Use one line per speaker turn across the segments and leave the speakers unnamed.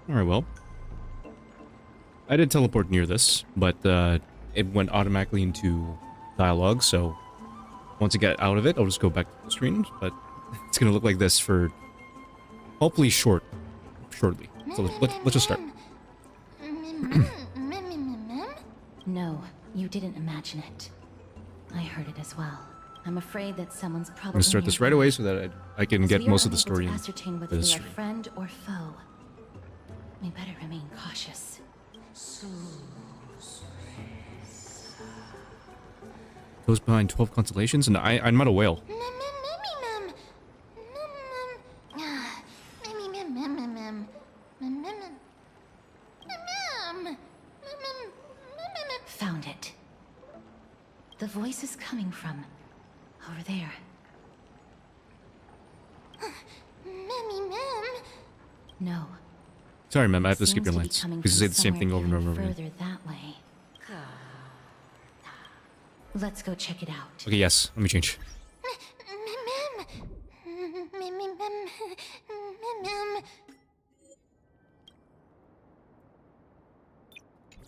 Alright, well. I did teleport near this, but it went automatically into dialogue, so once I get out of it, I'll just go back to the screen, but it's gonna look like this for hopefully shortly. So let's just start.
No, you didn't imagine it. I heard it as well. I'm afraid that someone's probably
I'm gonna start this right away so that I can get most of the story in
ascertain whether they are friend or foe. We better remain cautious.
Goes behind 12 constellations, and I'm not a whale.
Found it. The voice is coming from over there. No.
Sorry, ma'am, I have to skip your lines because you say the same thing over and over again.
Further that way. Let's go check it out.
Okay, yes, let me change.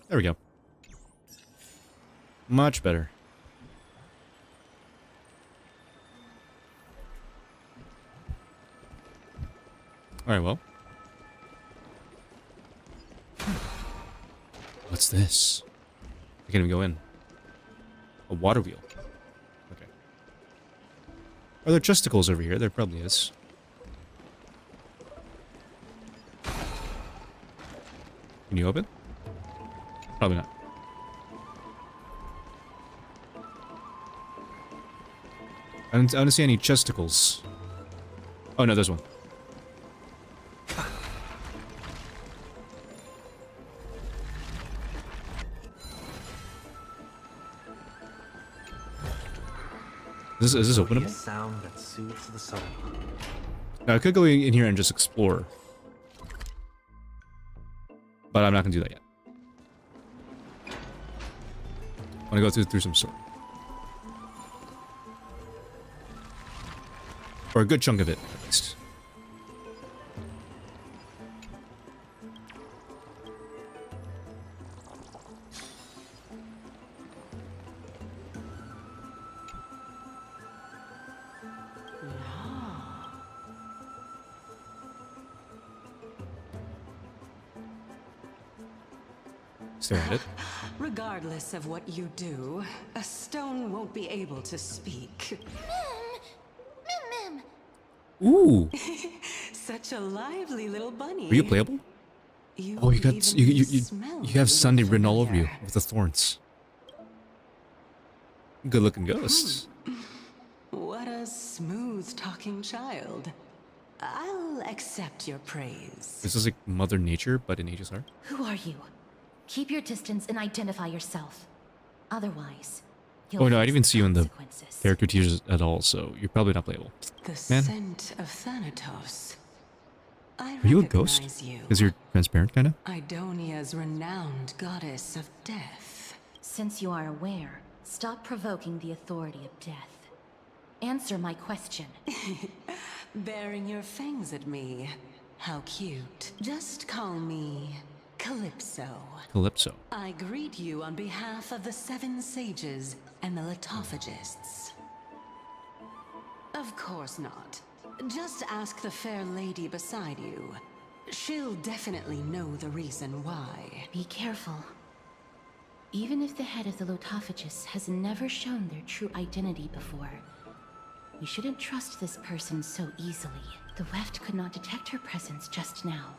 There we go. Much better. Alright, well. What's this? I can't even go in. A water wheel. Okay. Are there chesticles over here? There probably is. Can you open? Probably not. I don't see any chesticles. Oh no, there's one. Is this openable?
Sound that soothes the soul.
Now, I could go in here and just explore. But I'm not going to do that yet. I want to go through some story. Or a good chunk of it, at least. Stare at it.
Regardless of what you do, a stone won't be able to speak.
Ooh.
Such a lively little bunny.
Are you playable? Oh, you got you have Sunday written all over you with the thorns. Good looking ghosts.
What a smooth talking child. I'll accept your praise.
This is like Mother Nature, but in HSR.
Who are you? Keep your distance and identify yourself. Otherwise,
Oh no, I didn't even see you in the
consequences.
character teasers at all, so you're probably not playable.
The
Man.
scent of Thanatos. I
Are you a ghost?
recognize you.
Because you're transparent, kind of?
Idonia's renowned goddess of death.
Since you are aware, stop provoking the authority of death. Answer my question.
Baring your fangs at me. How cute. Just call me Calypso.
Calypso.
I greet you on behalf of the Seven Sages and the Litophagists. Of course not. Just ask the fair lady beside you. She'll definitely know the reason why.
Be careful. Even if the head of the Lotophagus has never shown their true identity before, we shouldn't trust this person so easily. The Weft could not detect her presence just now.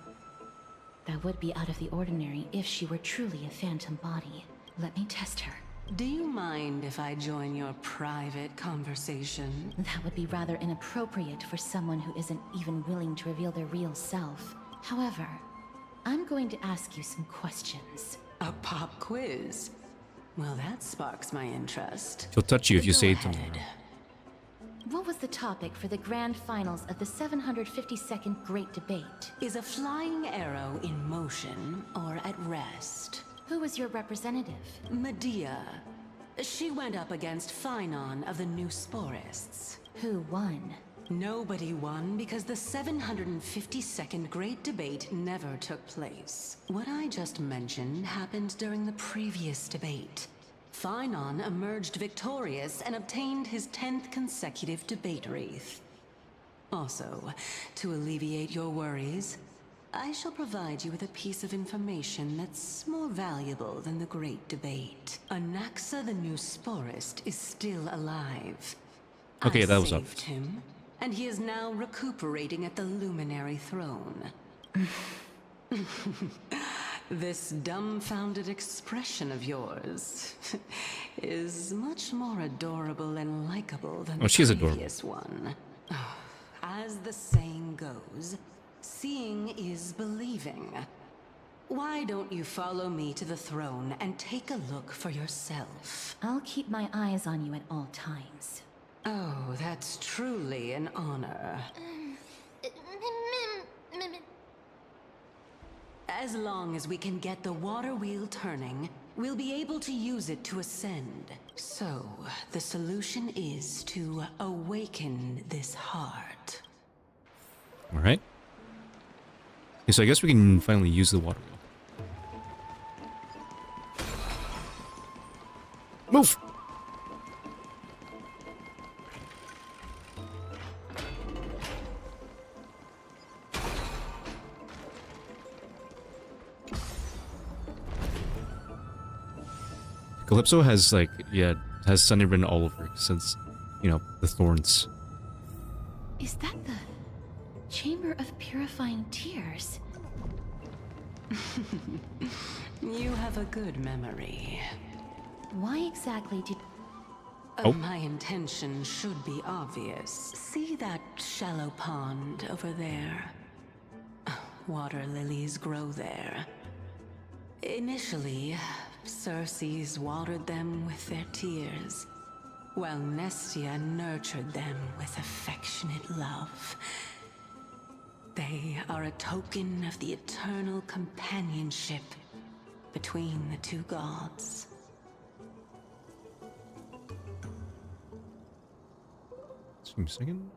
That would be out of the ordinary if she were truly a phantom body. Let me test her.
Do you mind if I join your private conversation?
That would be rather inappropriate for someone who isn't even willing to reveal their real self. However, I'm going to ask you some questions.
A pop quiz? Well, that sparks my interest.
She'll touch you if you
Go
say
ahead.
something.
What was the topic for the grand finals of the 752nd Great Debate?
Is a flying arrow in motion or at rest?
Who was your representative?
Medea. She went up against Phynon of the New Sporists.
Who won?
Nobody won because the 752nd Great Debate never took place. What I just mentioned happened during the previous debate. Phynon emerged victorious and obtained his 10th consecutive debate wreath. Also, to alleviate your worries, I shall provide you with a piece of information that's more valuable than the Great Debate. Anaxa the Newsporist is still alive.
Okay,
I
that was up.
saved him, and he is now recuperating at the Luminary Throne. This dumbfounded expression of yours is much more adorable and likable than the
she's adorable.
previous one. As the saying goes, seeing is believing. Why don't you follow me to the throne and take a look for yourself?
I'll keep my eyes on you at all times.
Oh, that's truly an honor. As long as we can get the water wheel turning, we'll be able to use it to ascend. So, the solution is to awaken this heart.
Alright. Okay, so I guess we can finally use the water wheel. Move! Calypso has, like, yeah, has sunny written all over it since, you know, the thorns.
Is that the Chamber of Purifying Tears?
You have a good memory.
Why exactly did...
Oh.
My intention should be obvious. See that shallow pond over there? Water lilies grow there. Initially, Circes watered them with their tears, while Nestia nurtured them with affectionate love. They are a token of the eternal companionship between the two gods.
Just give me a second.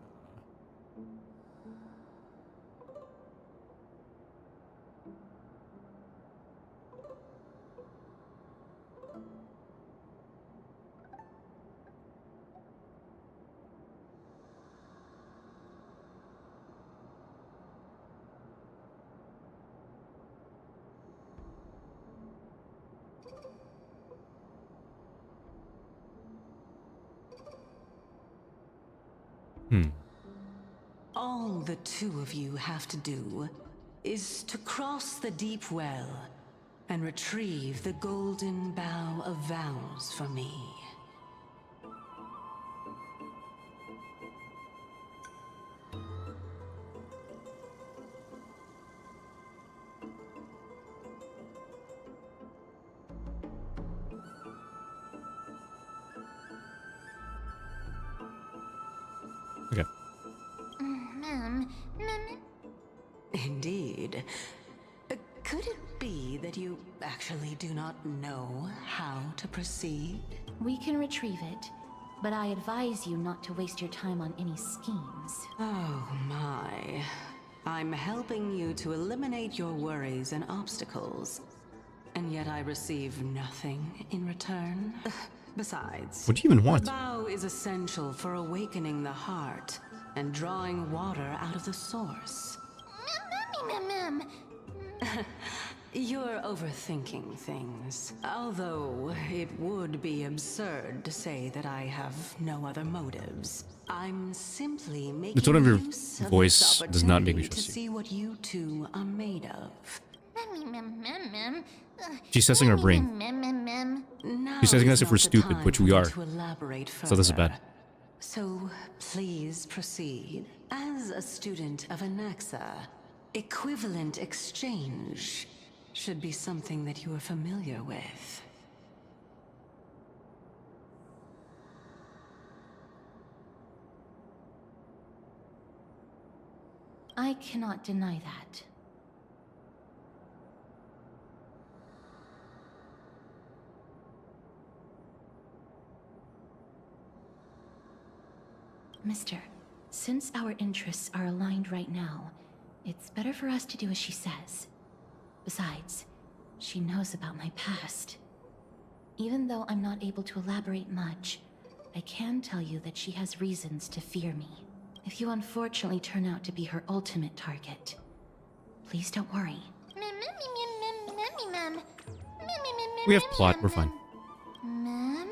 All the two of you have to do is to cross the deep well and retrieve the golden bough of vows for me.
Okay.
Indeed. Could it be that you actually do not know how to proceed?
We can retrieve it, but I advise you not to waste your time on any schemes.
Oh my. I'm helping you to eliminate your worries and obstacles, and yet I receive nothing in return. Besides,
What do you even want?
the bow is essential for awakening the heart and drawing water out of the source. You're overthinking things. Although it would be absurd to say that I have no other motives. I'm simply making
tone of your
use of
voice
this
does not make me
opportunity to
trust you.
see what you two are made of.
She's testing our brain.
Now
She's testing
is
us if
not
we're
the
stupid,
time
which
for
we
me
are.
to elaborate
So this is
further.
bad.
So please proceed. As a student of Anaxa, equivalent exchange should be something that you are familiar with.
I cannot deny that. Mister, Since our interests are aligned right now, it's better for us to do as she says. Besides, she knows about my past. Even though I'm not able to elaborate much, I can tell you that she has reasons to fear me. If you unfortunately turn out to be her ultimate target, please don't worry.
We have plot, we're fine.
Ma'am?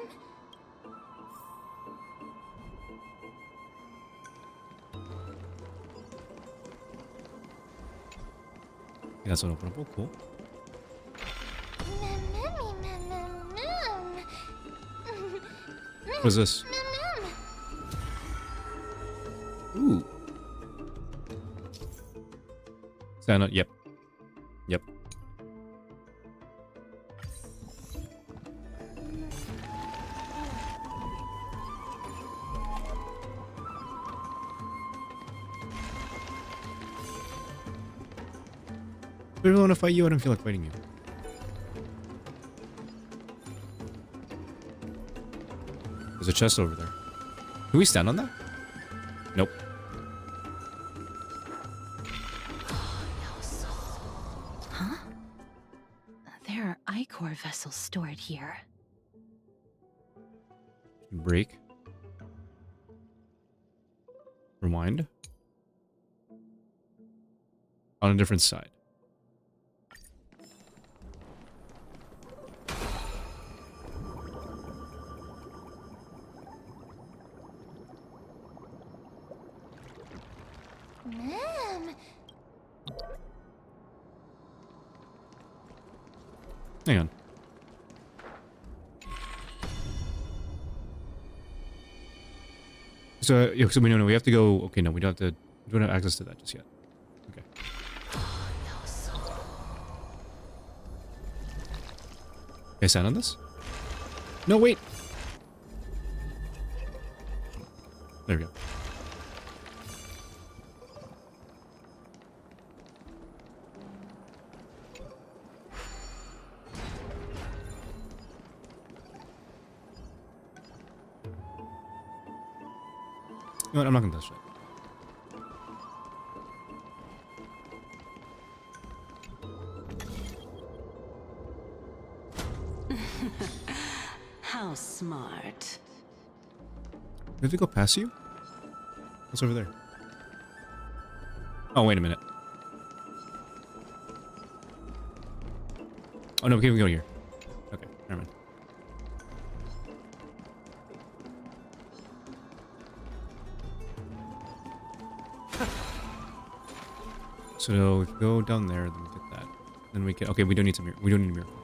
That's unopenable, cool. What is this? Ooh. Santa, yep. Yep. I really want to fight you, I don't feel like fighting you. There's a chest over there. Can we stand on that? Nope.
Huh? There are Ichor vessels stored here.
Break. Rewind. On a different side.
Ma'am!
Hang on. So, yeah, so we have to go. Okay, no, we don't have to. We don't have access to that just yet. Okay. Can I stand on this? No, wait. There we go. You know what? I'm not gonna touch that.
How smart.
We have to go past you? What's over there? Oh, wait a minute. Oh, no, we can't go here. Okay, never mind. So, if we go down there, then we get that. Then we can... Okay, we don't need some... We don't need a miracle.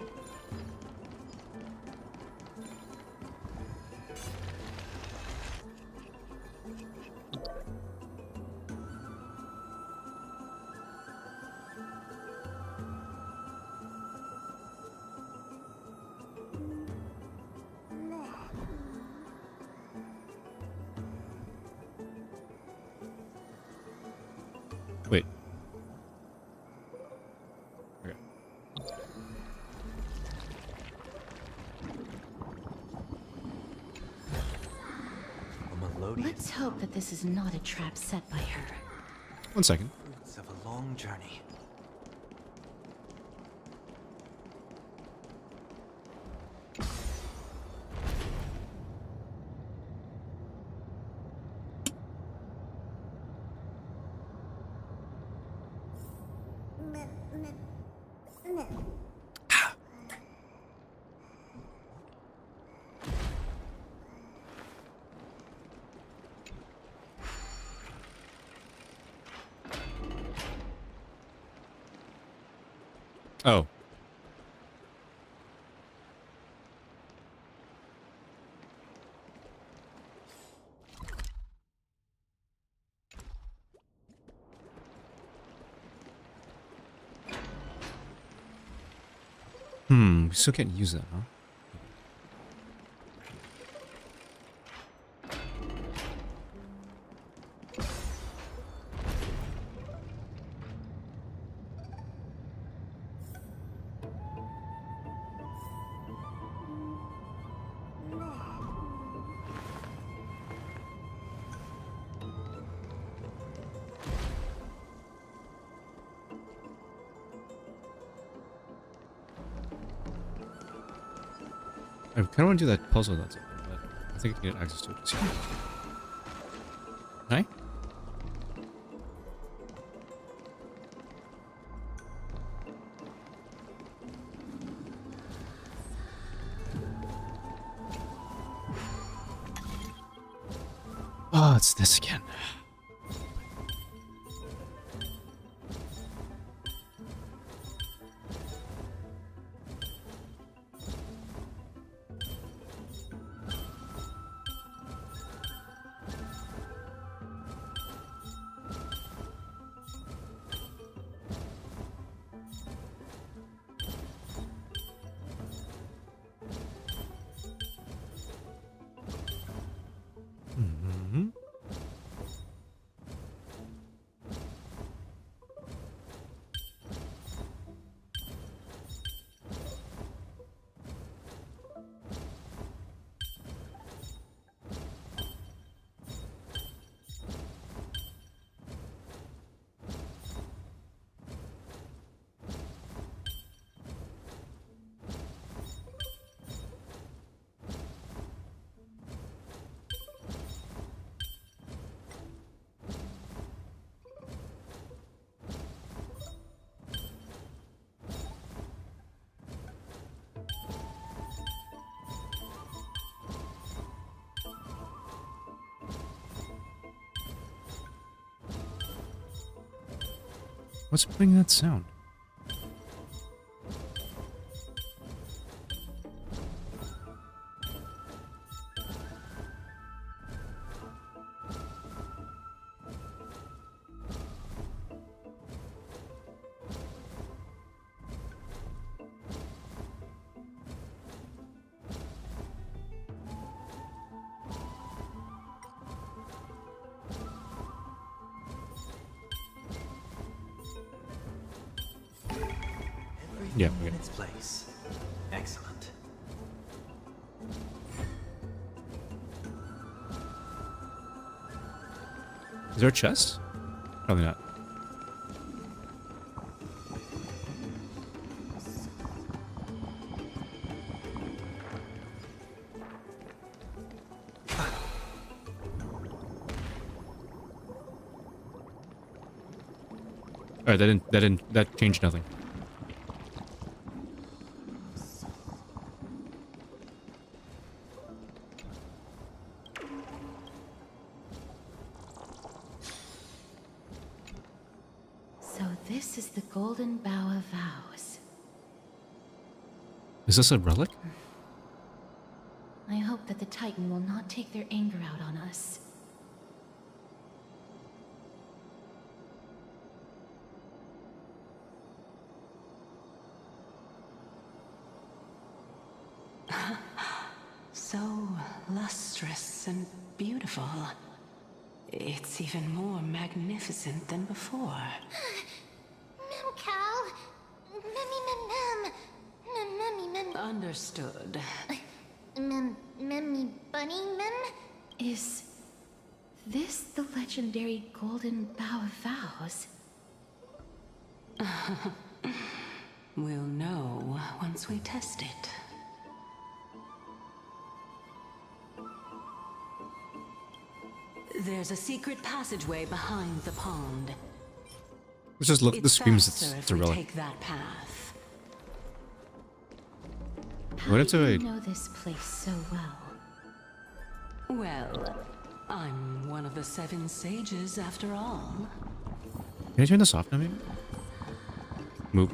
Wait. Okay.
A melodious
Let's hope that this is not a trap set by her.
1 second.
fruits of a long journey.
Oh. We still can't use that, huh? I kind of want to do that puzzle that's open, but I think I can get access to it. Just here. Hi? Oh, it's this again. Mm-hmm. What's bringing that sound? Yeah,
Everything in
okay.
its place. Excellent.
Is there a chest? Probably not. Alright, that changed nothing.
So this is the Golden Bough of Vows.
Is this a relic?
I hope that the Titan will not take their anger out on us.
So lustrous and beautiful. It's even more magnificent than before.
Mem cow. Memmy mem mem. Mem memmy mem.
Understood.
Memmy bunny mem.
Is this the legendary Golden Bough of Vows?
We'll know once we test it. There's a secret passageway behind the pond.
Let's just look at the screams.
faster
It's
if
a
we
relic.
take that path.
What if
Do
I...
you know this place so well?
Well, I'm one of the 7 sages after all.
Can I turn this off now, maybe? Move.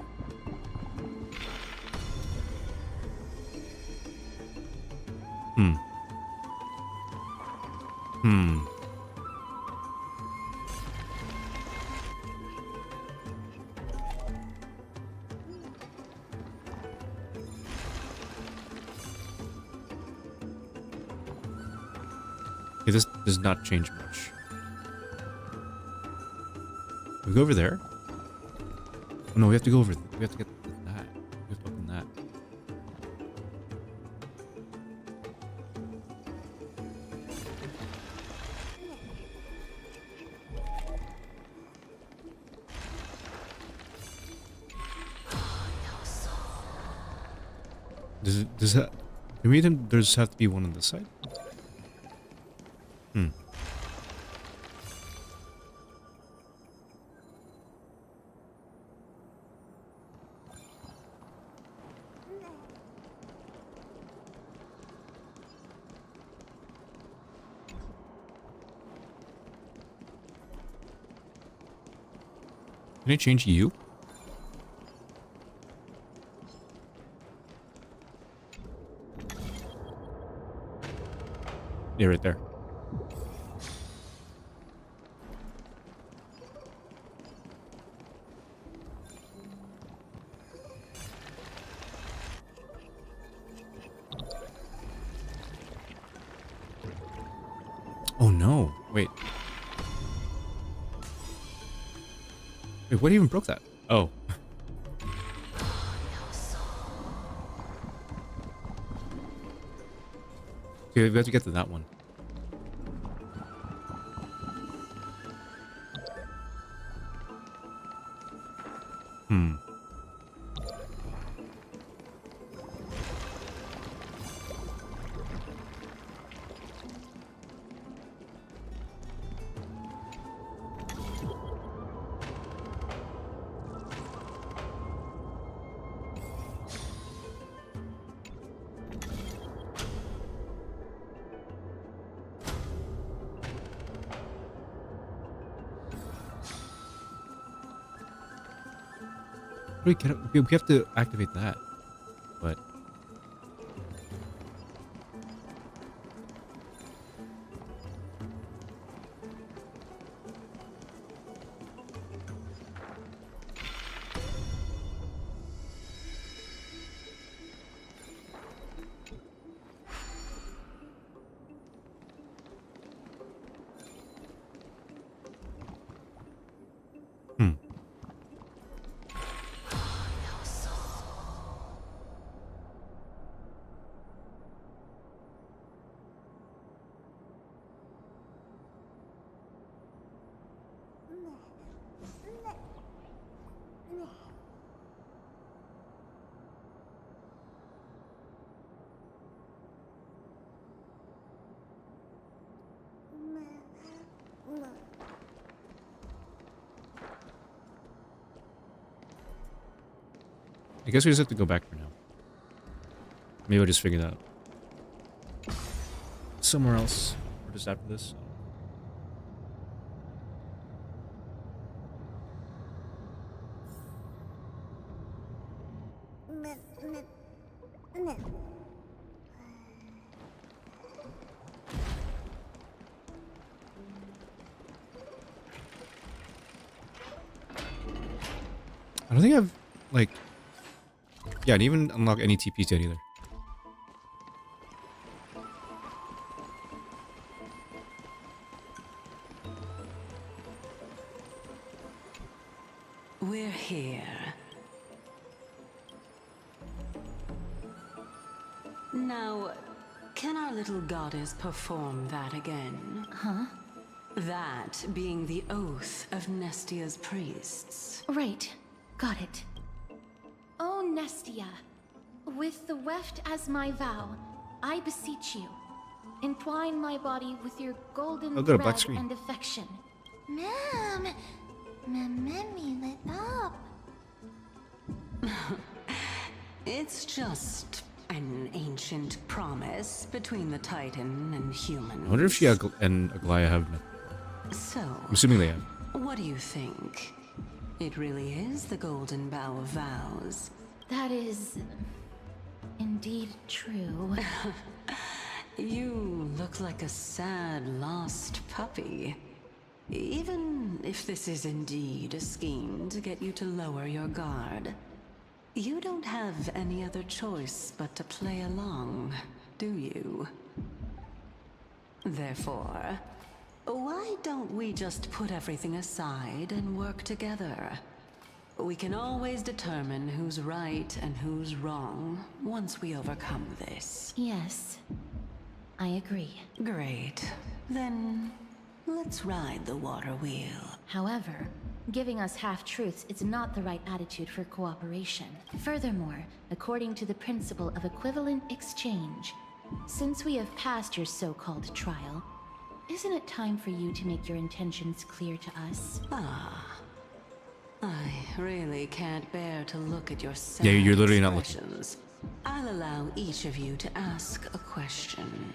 Okay, this does not change much. We go over there? Oh, no, we have to go over. We have to get that. We have to open that. Does that You made him. There's have to be one on this side. Hmm. Can I change you? Yeah, right there. Oh no. Wait. Wait, what even broke that? Oh. Okay, we have to get to that one. Hmm. Wait, we have to activate that. But hmm. I guess we just have to go back for now. Maybe I'll just figure that out. Somewhere else. Or just after this. I don't think I've, like... Yeah, I didn't even unlock any TPs yet either.
We're here. Now, can our little goddess perform that again?
Huh?
That being the oath of Nestia's priests.
Right. Got it. Oh, Nestia. With the weft as my vow, I beseech you, entwine my body with your golden
Oh, good, a black
thread
screen.
and affection.
Ma'am, me lit up.
It's just an ancient promise between the Titan and humans.
I wonder if she and Aglaya have met.
So,
I'm assuming they have.
what do you think? It really is the Golden Bough of Vows.
That is... indeed true.
You look like a sad, lost puppy. Even if this is indeed a scheme to get you to lower your guard, you don't have any other choice but to play along, do you? Therefore, why don't we just put everything aside and work together? We can always determine who's right and who's wrong once we overcome this.
Yes. I agree.
Great. Then, let's ride the water wheel.
However, Giving us half-truths is not the right attitude for cooperation. Furthermore, according to the principle of equivalent exchange, since we have passed your so-called trial, isn't it time for you to make your intentions clear to us?
I really can't bear to look at your sad
Yeah, you're literally not looking.
expressions. I'll allow each of you to ask a question.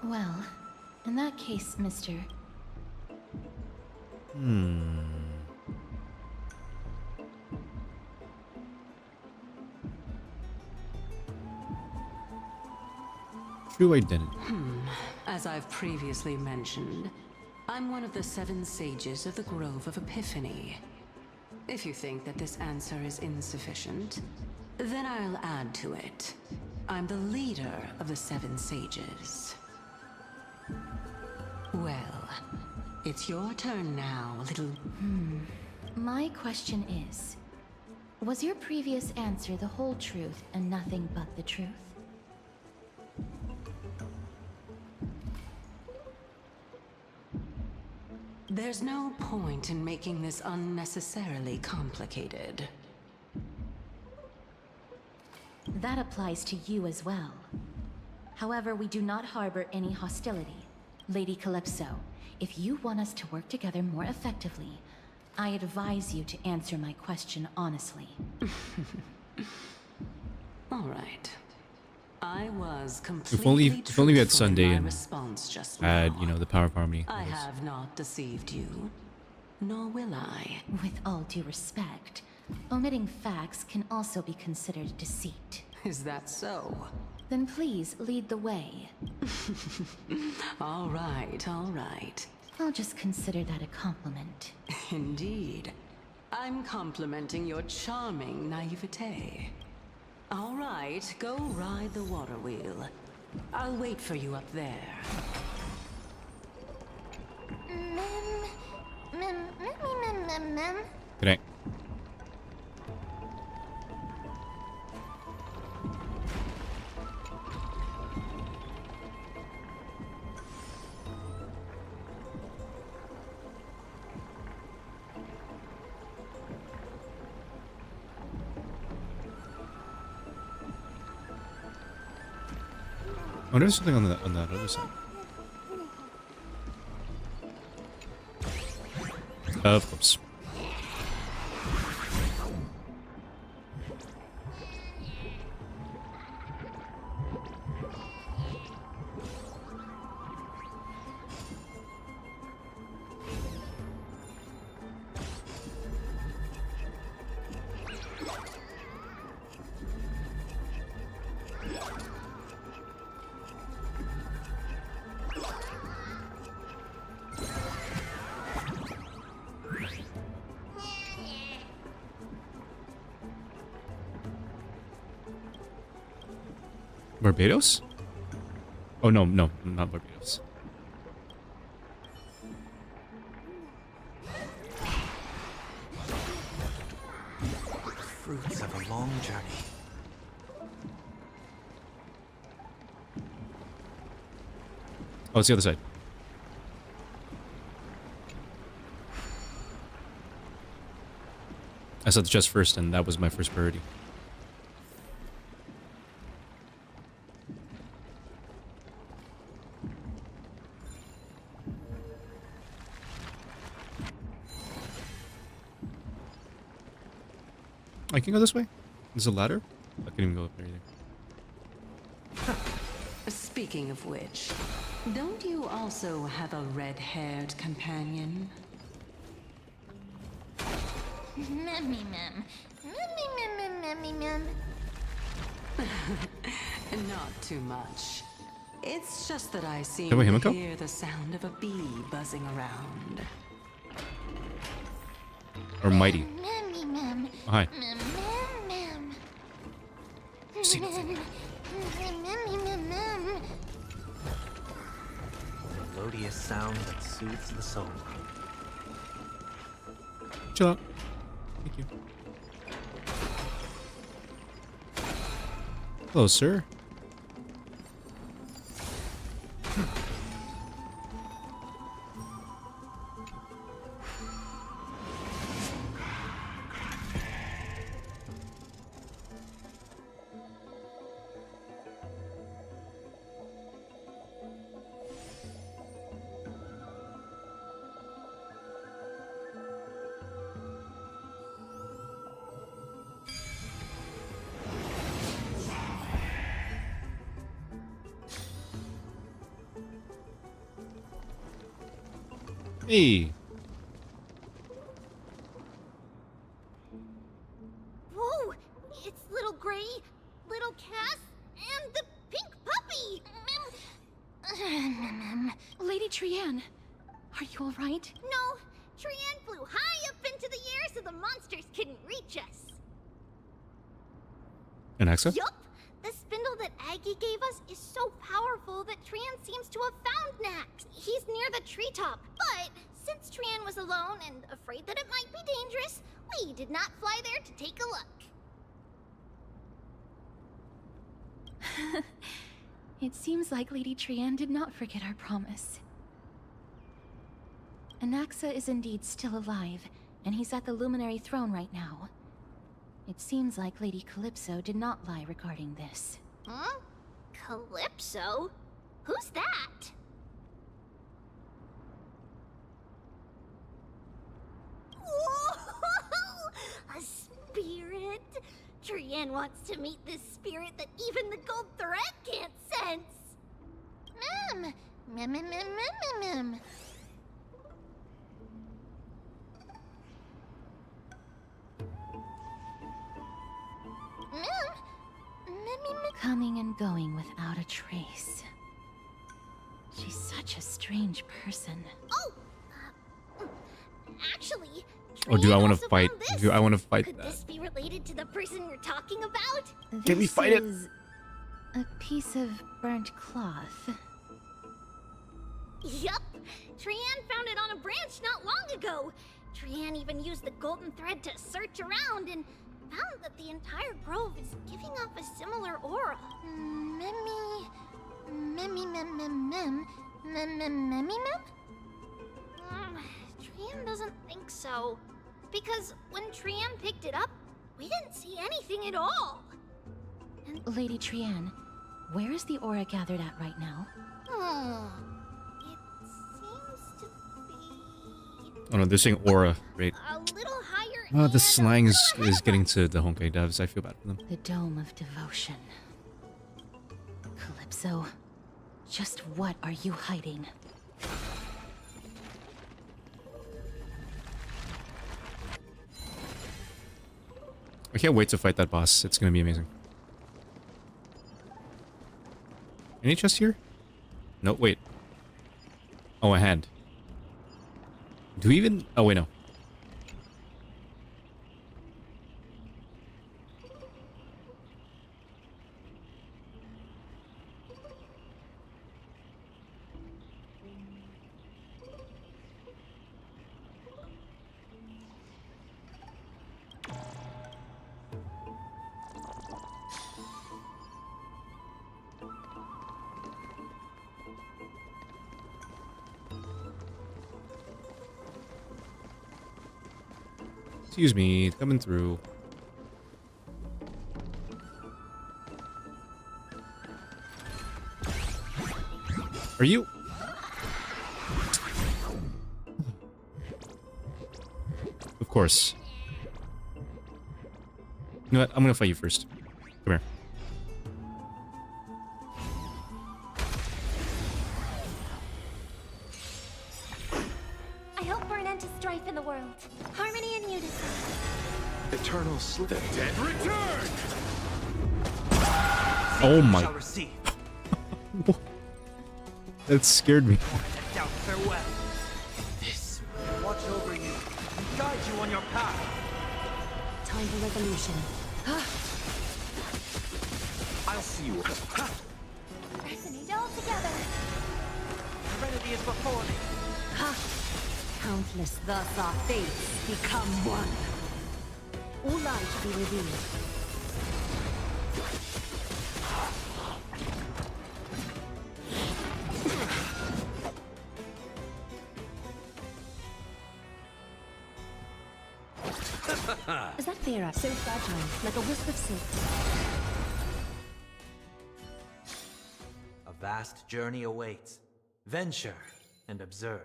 Well, in that case, Mr.
True identity.
As I've previously mentioned, I'm one of the 7 sages of the Grove of Epiphany. If you think that this answer is insufficient, then I'll add to it. I'm the leader of the 7 sages. Well, it's your turn now, little...
My question is, was your previous answer the whole truth and nothing but the truth?
There's no point in making this unnecessarily complicated.
That applies to you as well. However, we do not harbor any hostility. Lady Calypso, if you want us to work together more effectively, I advise you to answer my question honestly.
All right. I was completely
If only we had
truthful in
Sunday
my
and
response just
Had,
now.
you know, the power of harmony.
I have not deceived you, nor will I.
With all due respect, omitting facts can also be considered deceit.
Is that so?
Then please lead the way.
All right, all right.
I'll just consider that a compliment.
Indeed. I'm complimenting your charming naivete. All right, go ride the water wheel. I'll wait for you up there.
Good night. Oh, there's something on that other side. Of course. Barbados? Oh, no, not Barbados.
Fruits of a long journey.
Oh, it's the other side. I saw the chest first, and that was my first priority. I can go this way? There's a ladder? I can't even go up there either.
Speaking of which, don't you also have a red-haired companion?
Memmy mem. Memmy mem.
Not too much. It's just that I seem
That way,
to
Himiko?
hear the sound of a bee buzzing around.
Or Mighty.
Memmy mem.
Oh, hi.
Mem.
See nothing.
Melodious sound that soothes the soul.
Chill out. Thank you. Hello, sir. Hey.
Whoa! It's little Gray, little Cass, and the pink puppy!
Lady Trianne, are you all right?
No, Trianne flew high up into the air so the monsters couldn't reach us.
Anaxa?
Yup! The spindle that Aggie gave us is so powerful that Trianne seems to have found Nax. He's near the treetop. But since Trianne was alone and afraid that it might be dangerous, we did not fly there to take a look.
It seems like Lady Trianne did not forget our promise. Anaxa is indeed still alive, and he's at the Luminary Throne right now. It seems like Lady Calypso did not lie regarding this.
Huh? Calypso? Who's that? Whoa! A spirit? Trianne wants to meet this spirit that even the gold thread can't sense. Mem! Mem, mem, mem, mem, mem, mem.
Coming and going without a trace. She's such a strange person.
Oh! Actually,
Or do I
Trianne
want
also
to fight?
found this.
Do I want to fight
Could
that?
this be related to the person you're talking about?
Can we fight it?
This is a piece of burnt cloth.
Yup! Trianne found it on a branch not long ago. Trianne even used the golden thread to search around and found that the entire grove is giving off a similar aura. Trianne doesn't think so. Because when Trianne picked it up, we didn't see anything at all.
Lady Trianne, where is the aura gathered at right now?
It seems to be
Oh no, they're saying aura, right?
a little higher.
Oh,
and
the
a
slang
little
is
ahead of
getting
us.
to the Honkai devs. I feel bad for them.
The Dome of Devotion. Calypso, just what are you hiding?
I can't wait to fight that boss. It's gonna be amazing. Any chest here? No, wait. Oh, a hand. Do we even... Oh, wait, no. Excuse me, coming through. Are you? Of course. You know what? I'm gonna fight you first. Come here.
I hope for an end to strife in the world. Harmony and unity.
Eternal sleep.
The dead return!
Oh my...
Shall receive.
That scared me.
Doubt farewell. This will watch over you and guide you on your path.
Time for revolution.
I'll see you.
Resonate all together.
Serenity is before me.
Countless thus our fates become one. All light be revealed. Is that Thera? So fragile, like a wisp of silk.
A vast journey awaits. Venture and observe.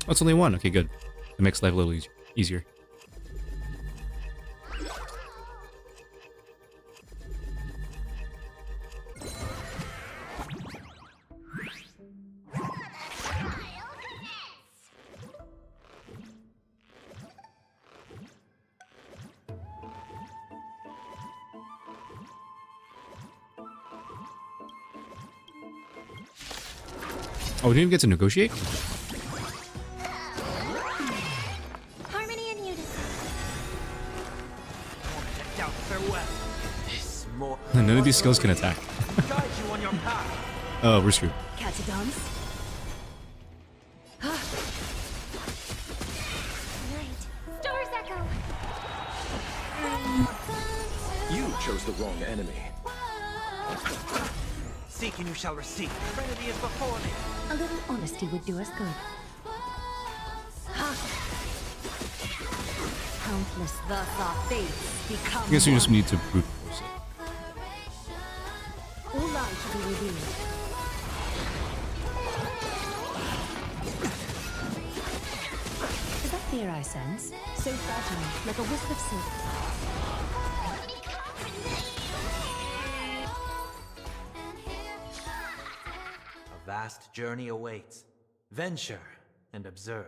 Oh, it's only one. Okay, good. It makes life a little easier. Oh, we didn't even get to negotiate?
Harmony and unity.
Protect out farewell. This more.
None of these skills can attack.
Guide you on your path.
Oh, we're screwed.
Catagons?
Right. Stars echo.
You chose the wrong enemy.
Seek and you shall receive. Trinity is before me.
A little honesty would do us good. Countless thus our fates become
I guess we just
one.
need to brute force it.
All light to be revealed. Is that fear I sense? So fragile, like a wisp of silk.
A vast journey awaits. Venture and observe.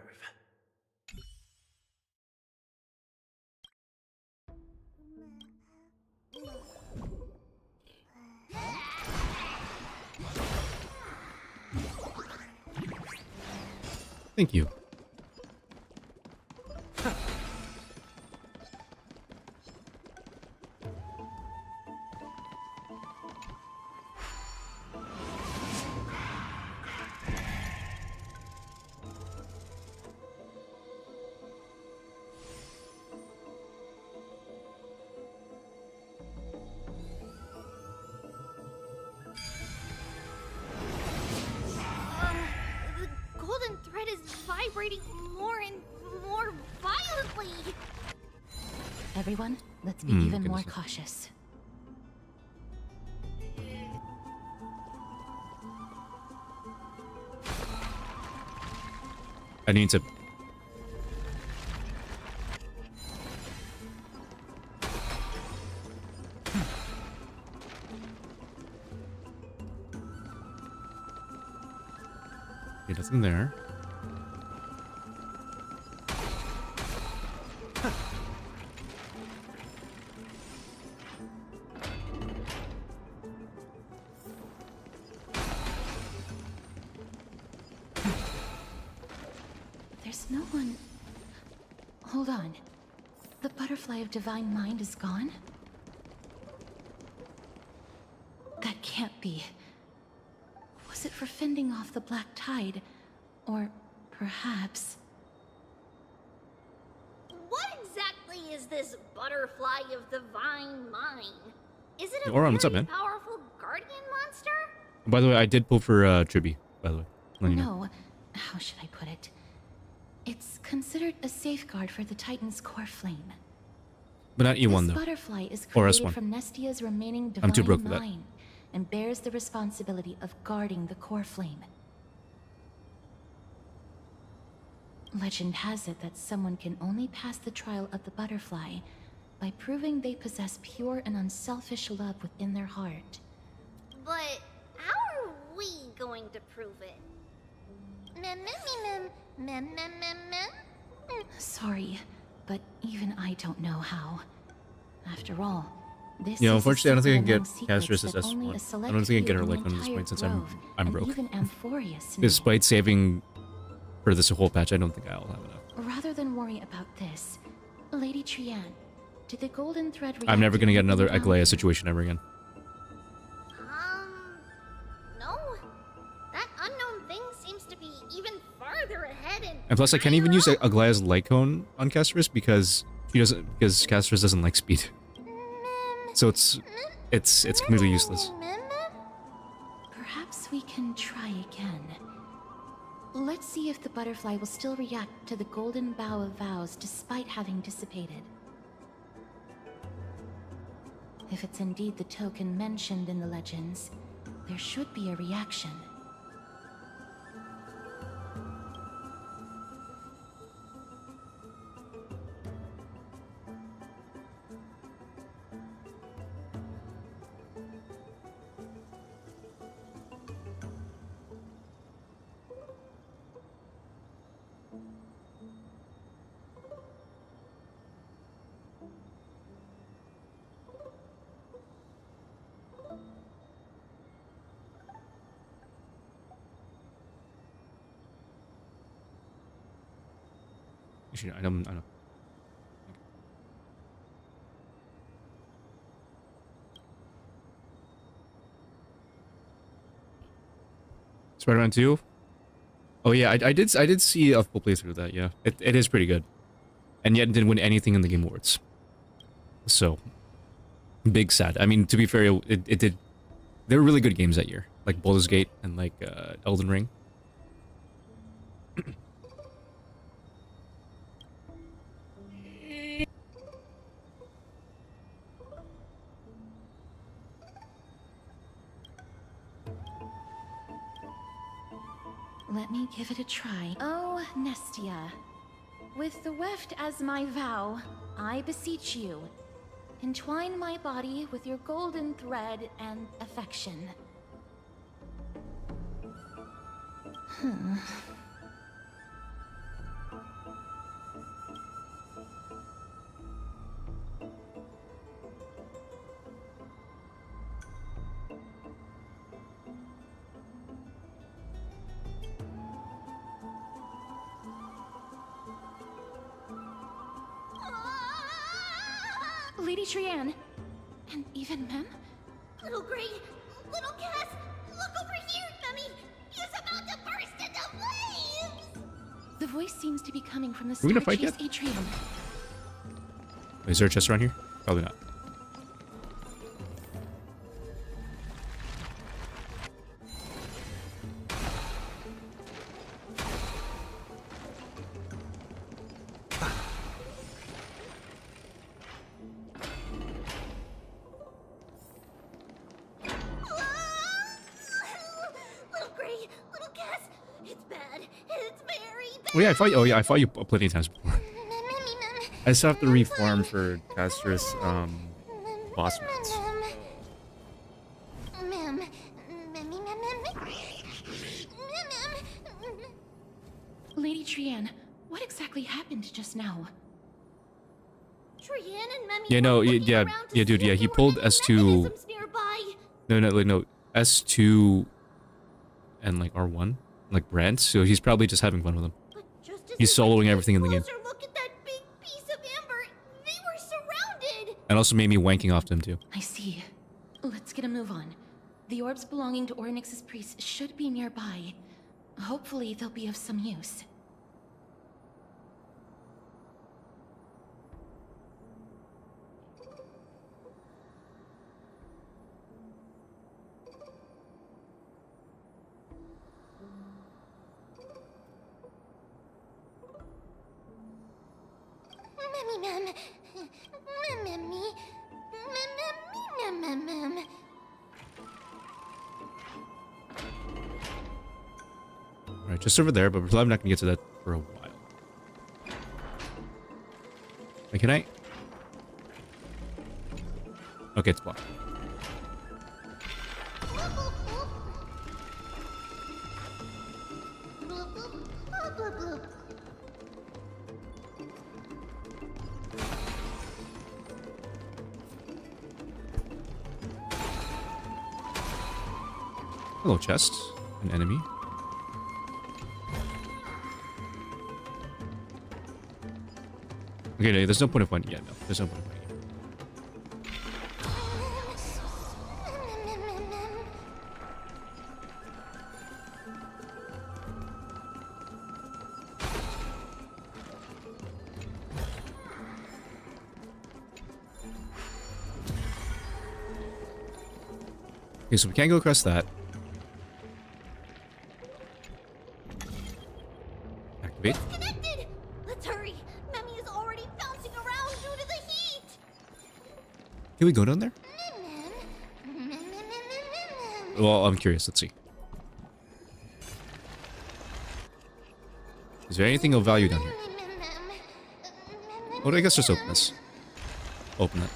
Thank you.
The golden thread is vibrating more and more violently.
Everyone, let's be
Hmm,
even more
goodness.
cautious.
I need to. Okay, nothing there.
There's no one... Hold on. The butterfly of divine mind is gone? That can't be. Was it for fending off the black tide? Or perhaps...
What exactly is this butterfly of divine mind? Is it a
Oron, what's up,
very
man?
powerful guardian monster?
By the way, I did pull for Triby, by the way. Letting you know.
No. How should I put it? It's considered a safeguard for the Titan's core flame.
But not E1
This
though.
butterfly is
Or
created
S1.
from Nestia's remaining divine
I'm too broke for that.
mind and bears the responsibility of guarding the core flame. Legend has it that someone can only pass the trial of the butterfly by proving they possess pure and unselfish love within their heart.
But how are we going to prove it? Mem, mem, mem, mem, mem, mem, mem.
Sorry, but even I don't know how. After all, this
You know,
is a
unfortunately, I don't think I can
secret
get
among
Castrus
secrets
as
that only a
S1. I
select
don't think I can get
few
her
in the
like on this
entire
point since
grove,
I'm
and
broke.
Even Amphorius know.
Despite saving for this whole patch, I don't think I'll have enough.
Rather than worry about this, Lady Trian, did the golden thread
I'm never
react
gonna get
to
another
the
Aglaya situation ever again.
No. That unknown thing seems to be even farther ahead and
And plus, I can't even
higher
use
up.
Aglaya's light cone on Castrus because Castrus doesn't like speed. So it's completely useless.
Perhaps we can try again. Let's see if the butterfly will still react to the golden bough of vows despite having dissipated. If it's indeed the token mentioned in the legends, there should be a reaction.
Actually, I don't. Spider-Man 2. Oh yeah, I did see a full playthrough of that. Yeah, it is pretty good, and yet it didn't win anything in the Game Awards. So, big sad. I mean, to be fair, it did. There were really good games that year, like Baldur's Gate and like Elden Ring.
Let me give it a try. Oh, Nestia. With the weft as my vow, I beseech you, entwine my body with your golden thread and affection. Lady Trianne, and even Mem?
Little Gray, little Cass, look over here, Mummy! He's about to burst into flames!
The voice seems to be coming from the
we gonna
Star
fight
Chase
yet?
atrium.
Is there a chest around here? Probably not.
Little Gray, little Cass, it's bad. It's very bad.
Oh yeah, I fought. Oh yeah, I fought you plenty of times before.
I still have to reform for Caster's boss mats.
Lady Trianne, what exactly happened just now?
Trianne and Memmy
Yeah, no,
were looking
yeah,
around to
yeah, dude,
see
yeah,
if
he
there were
pulled
any
S2
mechanisms nearby.
No, S2 and like R1, like Brant. So he's probably just having fun with them.
But just as
He's
we went
soloing
to
everything in the game.
closer look at that big piece of amber, they were surrounded.
And also made me wanking off to him too.
I see. Let's get a move on. The orbs belonging to Ornyx's priests should be nearby. Hopefully they'll be of some use.
Alright, just over there, but we're probably not gonna get to that for a while. Wait, can I? Okay, it's blocked. Hello, chest. An enemy. Okay, no, there's no point of fighting. Yeah, no, there's no point of fighting. Okay, so we can't go across that. Activate.
Connected. Let's hurry. Memmy is already bouncing around due to the heat.
Can we go down there? Well, I'm curious. Let's see. Is there anything of value down here? Oh, I guess just open this. Open it.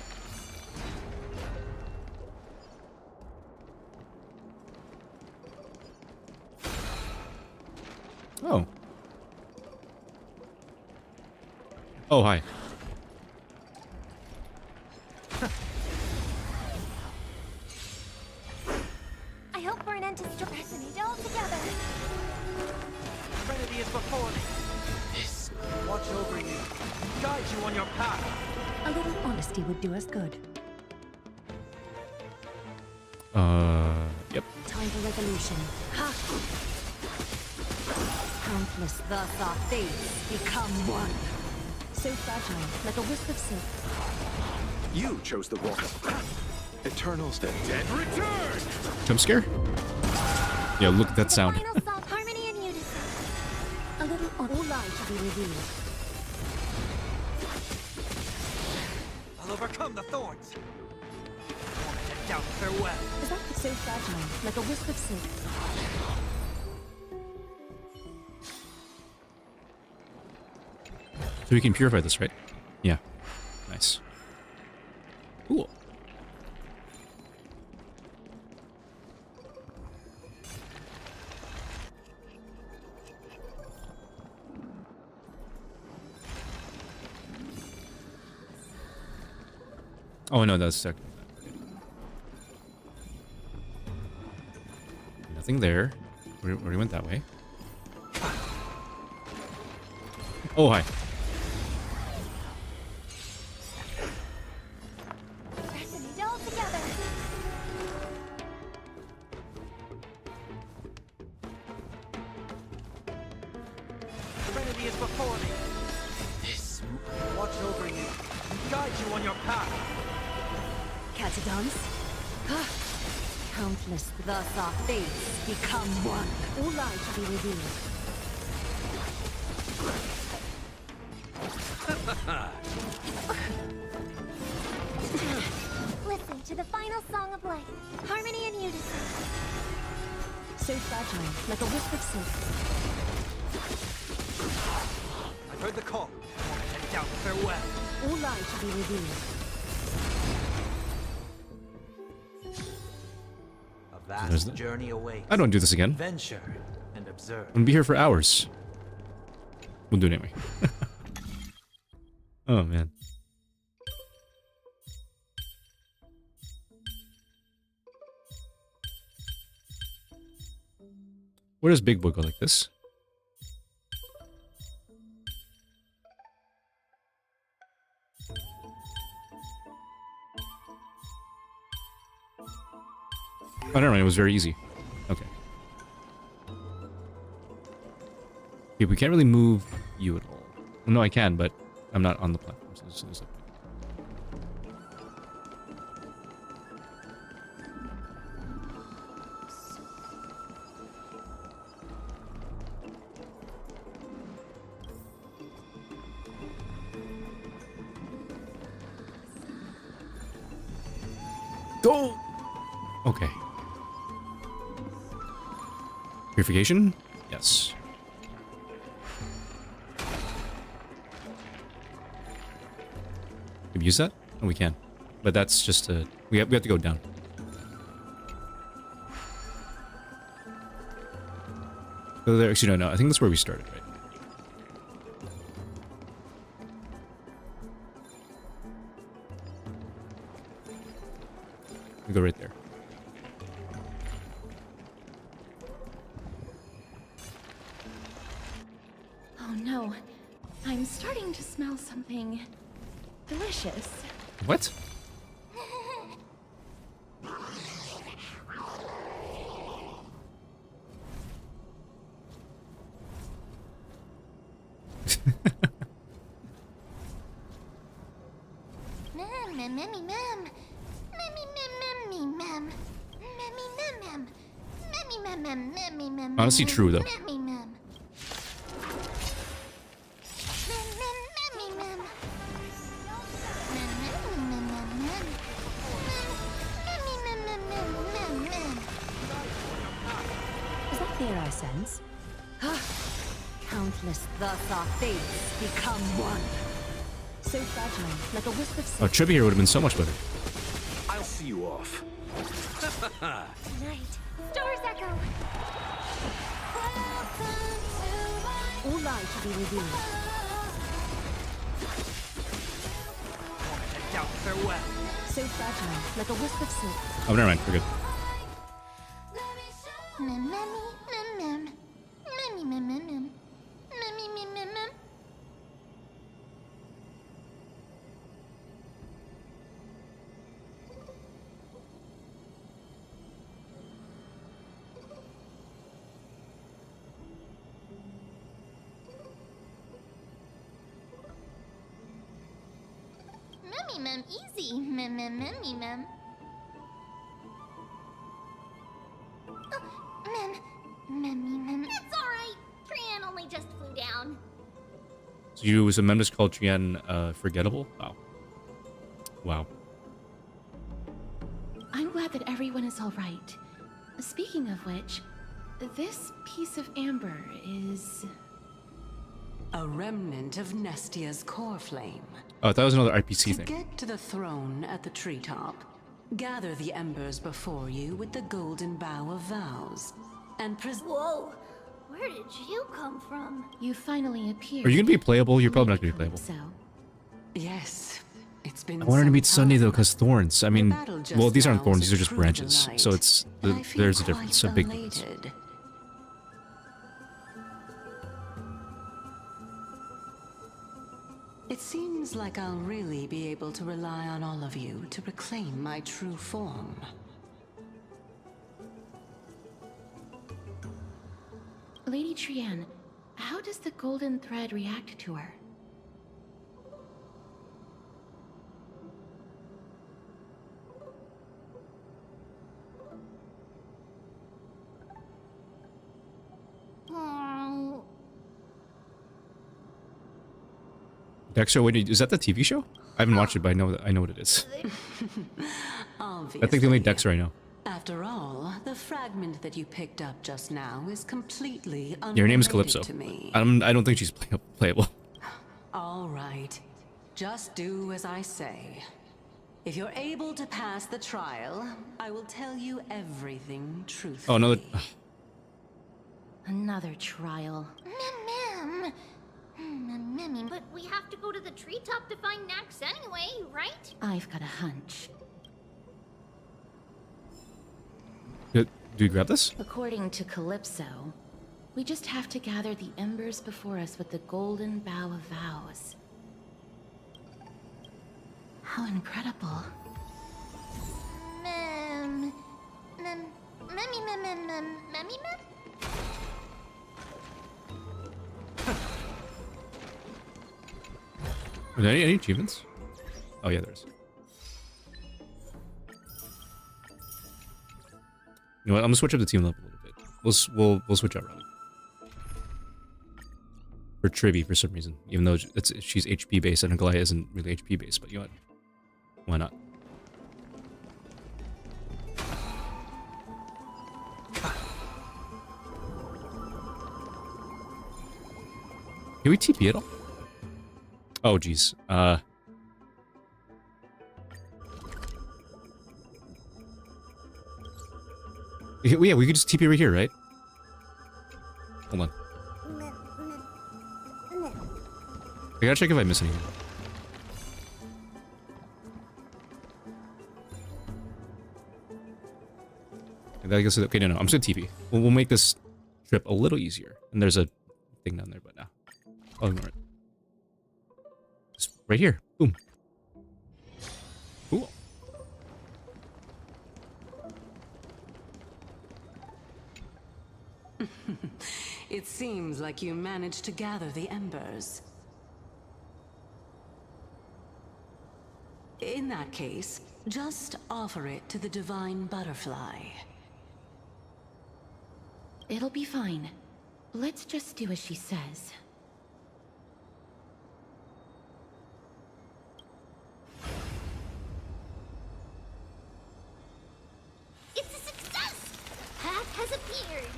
Oh. Oh, hi.
I hope we're an end to resonate all together.
Trinity is before me. This watch over you. you on your path.
A little honesty would do us good.
Yep.
Time for resolution. Ha! Countless thus our fates become one. So fragile, like a wisp of silk.
You chose the wrong. Eternals, the dead
Return!
Jump scare? Yeah, look at that sound.
The final song, harmony and unison.
A little all lies to be revealed.
I'll overcome the thorns. Tormented doubt, farewell.
Is that so fragile, like a wisp of silk?
So we can purify this, right? Yeah. Nice. Cool. Oh no, that's stuck. Nothing there. We already went that way. Oh, hi.
Resonate all together.
Serenity is before me. This watch over you and guide you on your path.
Catagons? Countless thus our fates become one. All lies to be revealed.
Listen to the final song of life, harmony and unison.
So fragile, like a wisp of silk.
I've heard the call. Tormented doubt, farewell.
All lies to be revealed.
A
There's
vast
the-
journey awaits.
I don't do this again.
Venture and observe.
I'm gonna be here for hours. We'll do it anyway. Oh man. Where does Big Boy go like this? Oh, never mind. It was very easy. Okay. Okay, we can't really move you at all. Well, no, I can, but I'm not on the platform. So there's no point. Go! Okay. Purification? Yes. Can we use that? Oh, we can. But that's just a... We have to go down. Go there. Actually, no. I think that's where we started, right? We go right there.
Oh no. I'm starting to smell something delicious.
What?
Mem, mem, memmy, mem. Memmy, mem, memmy, mem. Memmy, mem, mem. Memmy, mem, mem, memmy, mem.
Honestly, true, though.
Memmy, mem. Mem, mem, memmy, mem. Mem, memmy, mem, mem, mem. Memmy, mem, mem, mem, mem, mem.
Is that fear I sense? Countless thus our fates become one. So fragile, like a wisp of
Oh,
silk.
Trivia here would have been so much better.
I'll see you off.
Tonight, stars echo.
All lies to be revealed.
Tormented doubt, farewell.
So fragile, like a wisp of silk.
Oh, never mind. We're good.
Mem, memmy, mem, mem. Memmy, mem, mem, mem. Memmy, mem, mem, mem. mem, easy. Mem, mem, mem, me, mem. Mem, mem, mem. It's alright. Trian only just flew down.
So you was a members called Trian forgettable? Wow. Wow.
I'm glad that everyone is all right. Speaking of which, this piece of amber is...
A remnant of Nestia's core flame.
Oh, that was another RPC
To
thing.
get to the throne at the treetop, gather the embers before you with the golden bough of vows, and
Whoa, where did you come from?
You finally appeared.
Are you gonna be playable? You're probably not gonna be playable.
So,
Yes, it's been
I want her to meet
some
Sunday though,
time.
cause thorns. I
The
mean,
battle just
well, these aren't
now
thorns.
was
These are just
true
branches.
delight,
So it's
and I feel
there's a
quite
difference, a big difference.
elated. It seems like I'll really be able to rely on all of you to reclaim my true form.
Lady Trian, how does the golden thread react to her?
Oh,
Dexter, wait, is that the TV show? I haven't watched it, but I know what it is.
Obviously.
I think the only Dexter I know.
After all, the fragment that you picked up just now is completely unrelated
Yeah, her name is Calypso.
to me.
I don't think she's playable.
All right. Just do as I say. If you're able to pass the trial, I will tell you everything truthfully.
Oh, another.
Another trial.
mem. Mem. But we have to go to the treetop to find Nax anyway, right?
I've got a hunch.
Do we grab this?
According to Calypso, we just have to gather the embers before us with the golden bough of vows. How incredible.
Mem. Memmy.
Are there any achievements? Oh yeah, there's. You know what? I'm gonna switch up the team level a little bit. We'll switch out Riley. For Trivy for some reason, even though she's HP based and Aglaya isn't really HP based, but you know what? Why not? Can we TP at all? Oh jeez. Yeah, we could just TP right here, right? Hold on. I gotta check if I miss anything. I guess okay, no, I'm just gonna TP. We'll make this trip a little easier. And there's a thing down there, but no. I'll ignore it. Just right here. Boom. Cool.
It seems like you managed to gather the embers. In that case, just offer it to the divine butterfly.
It'll be fine. Let's just do as she says.
It's a success! Path has appeared.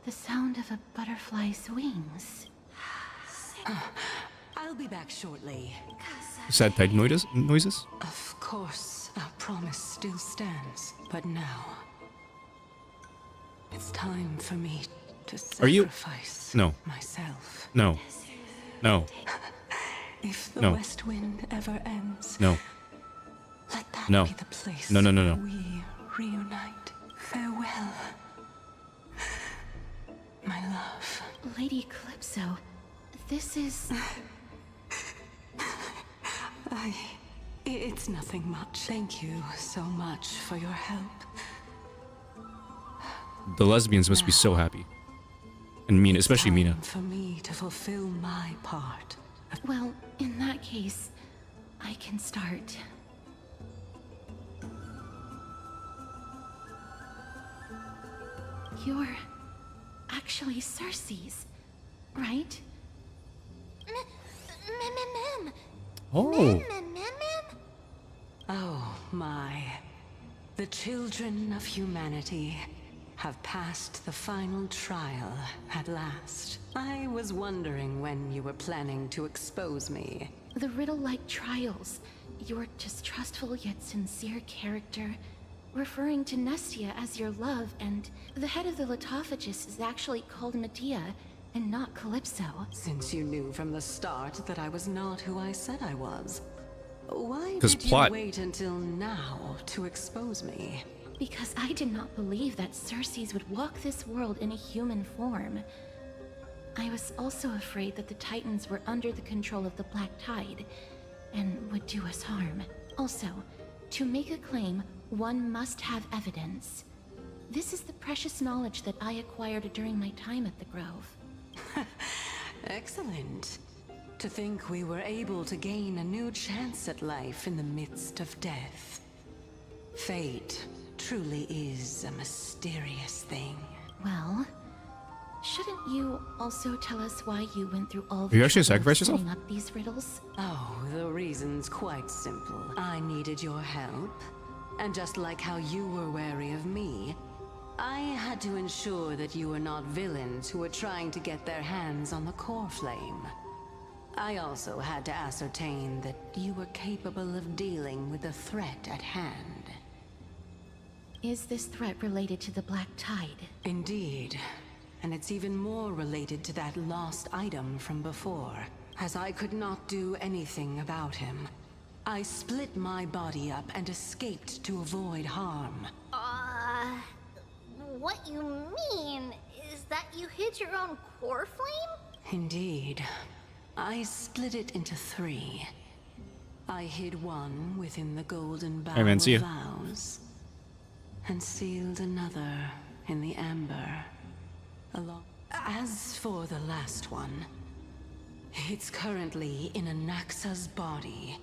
The sound of a butterfly's wings.
I'll be back shortly.
Sad peg noises?
Of course, our promise still stands. But now, it's time for me to
Are you-
sacrifice
No.
myself.
No. No.
If the
No.
west wind ever ends,
No.
let that
No.
be the place
No.
where we reunite. Farewell, my love.
Lady Calypso, this is...
It's nothing much. Thank you so much for your help.
The lesbians must be so happy. And Mina, especially Mina.
Time for me to fulfill my part.
Well, in that case, I can start. You're actually Cersei's, right?
Mem.
Oh.
Mem.
Oh my. The children of humanity have passed the final trial at last. I was wondering when you were planning to expose me.
The riddle-like trials, your distrustful yet sincere character, referring to Nestia as your love, and the head of the Lotophagus is actually called Medea and not Calypso.
Since you knew from the start that I was not who I said I was, why
'Cause
did
plot.
you wait until now to expose me?
Because I did not believe that Cersei's would walk this world in a human form. I was also afraid that the Titans were under the control of the Black Tide and would do us harm. Also, to make a claim, one must have evidence. This is the precious knowledge that I acquired during my time at the Grove.
Excellent. To think we were able to gain a new chance at life in the midst of death. Fate truly is a mysterious thing.
Well, shouldn't you also tell us why you went through all the
Are you actually
trouble of
sacrificed yourself?
setting up these riddles?
Oh, the reason's quite simple. I needed your help. And just like how you were wary of me, I had to ensure that you were not villains who were trying to get their hands on the core flame. I also had to ascertain that you were capable of dealing with the threat at hand.
Is this threat related to the Black Tide?
Indeed. And it's even more related to that lost item from before. As I could not do anything about him, I split my body up and escaped to avoid harm.
What you mean is that you hid your own core flame?
Indeed. I split it into 3. I hid one within the golden bough
man, see
of
ya.
vows, and sealed another in the amber. As for the last one, it's currently in Anaxa's body,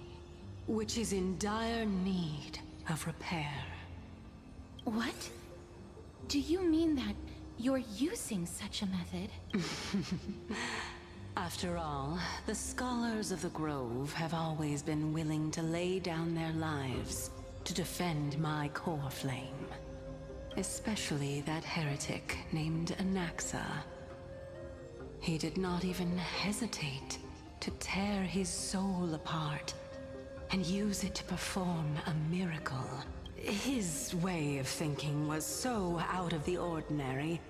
which is in dire need of repair.
What? Do you mean that you're using such a method?
After all, the scholars of the Grove have always been willing to lay down their lives to defend my core flame. Especially that heretic named Anaxa. He did not even hesitate to tear his soul apart and use it to perform a miracle. His way of thinking was so out of the ordinary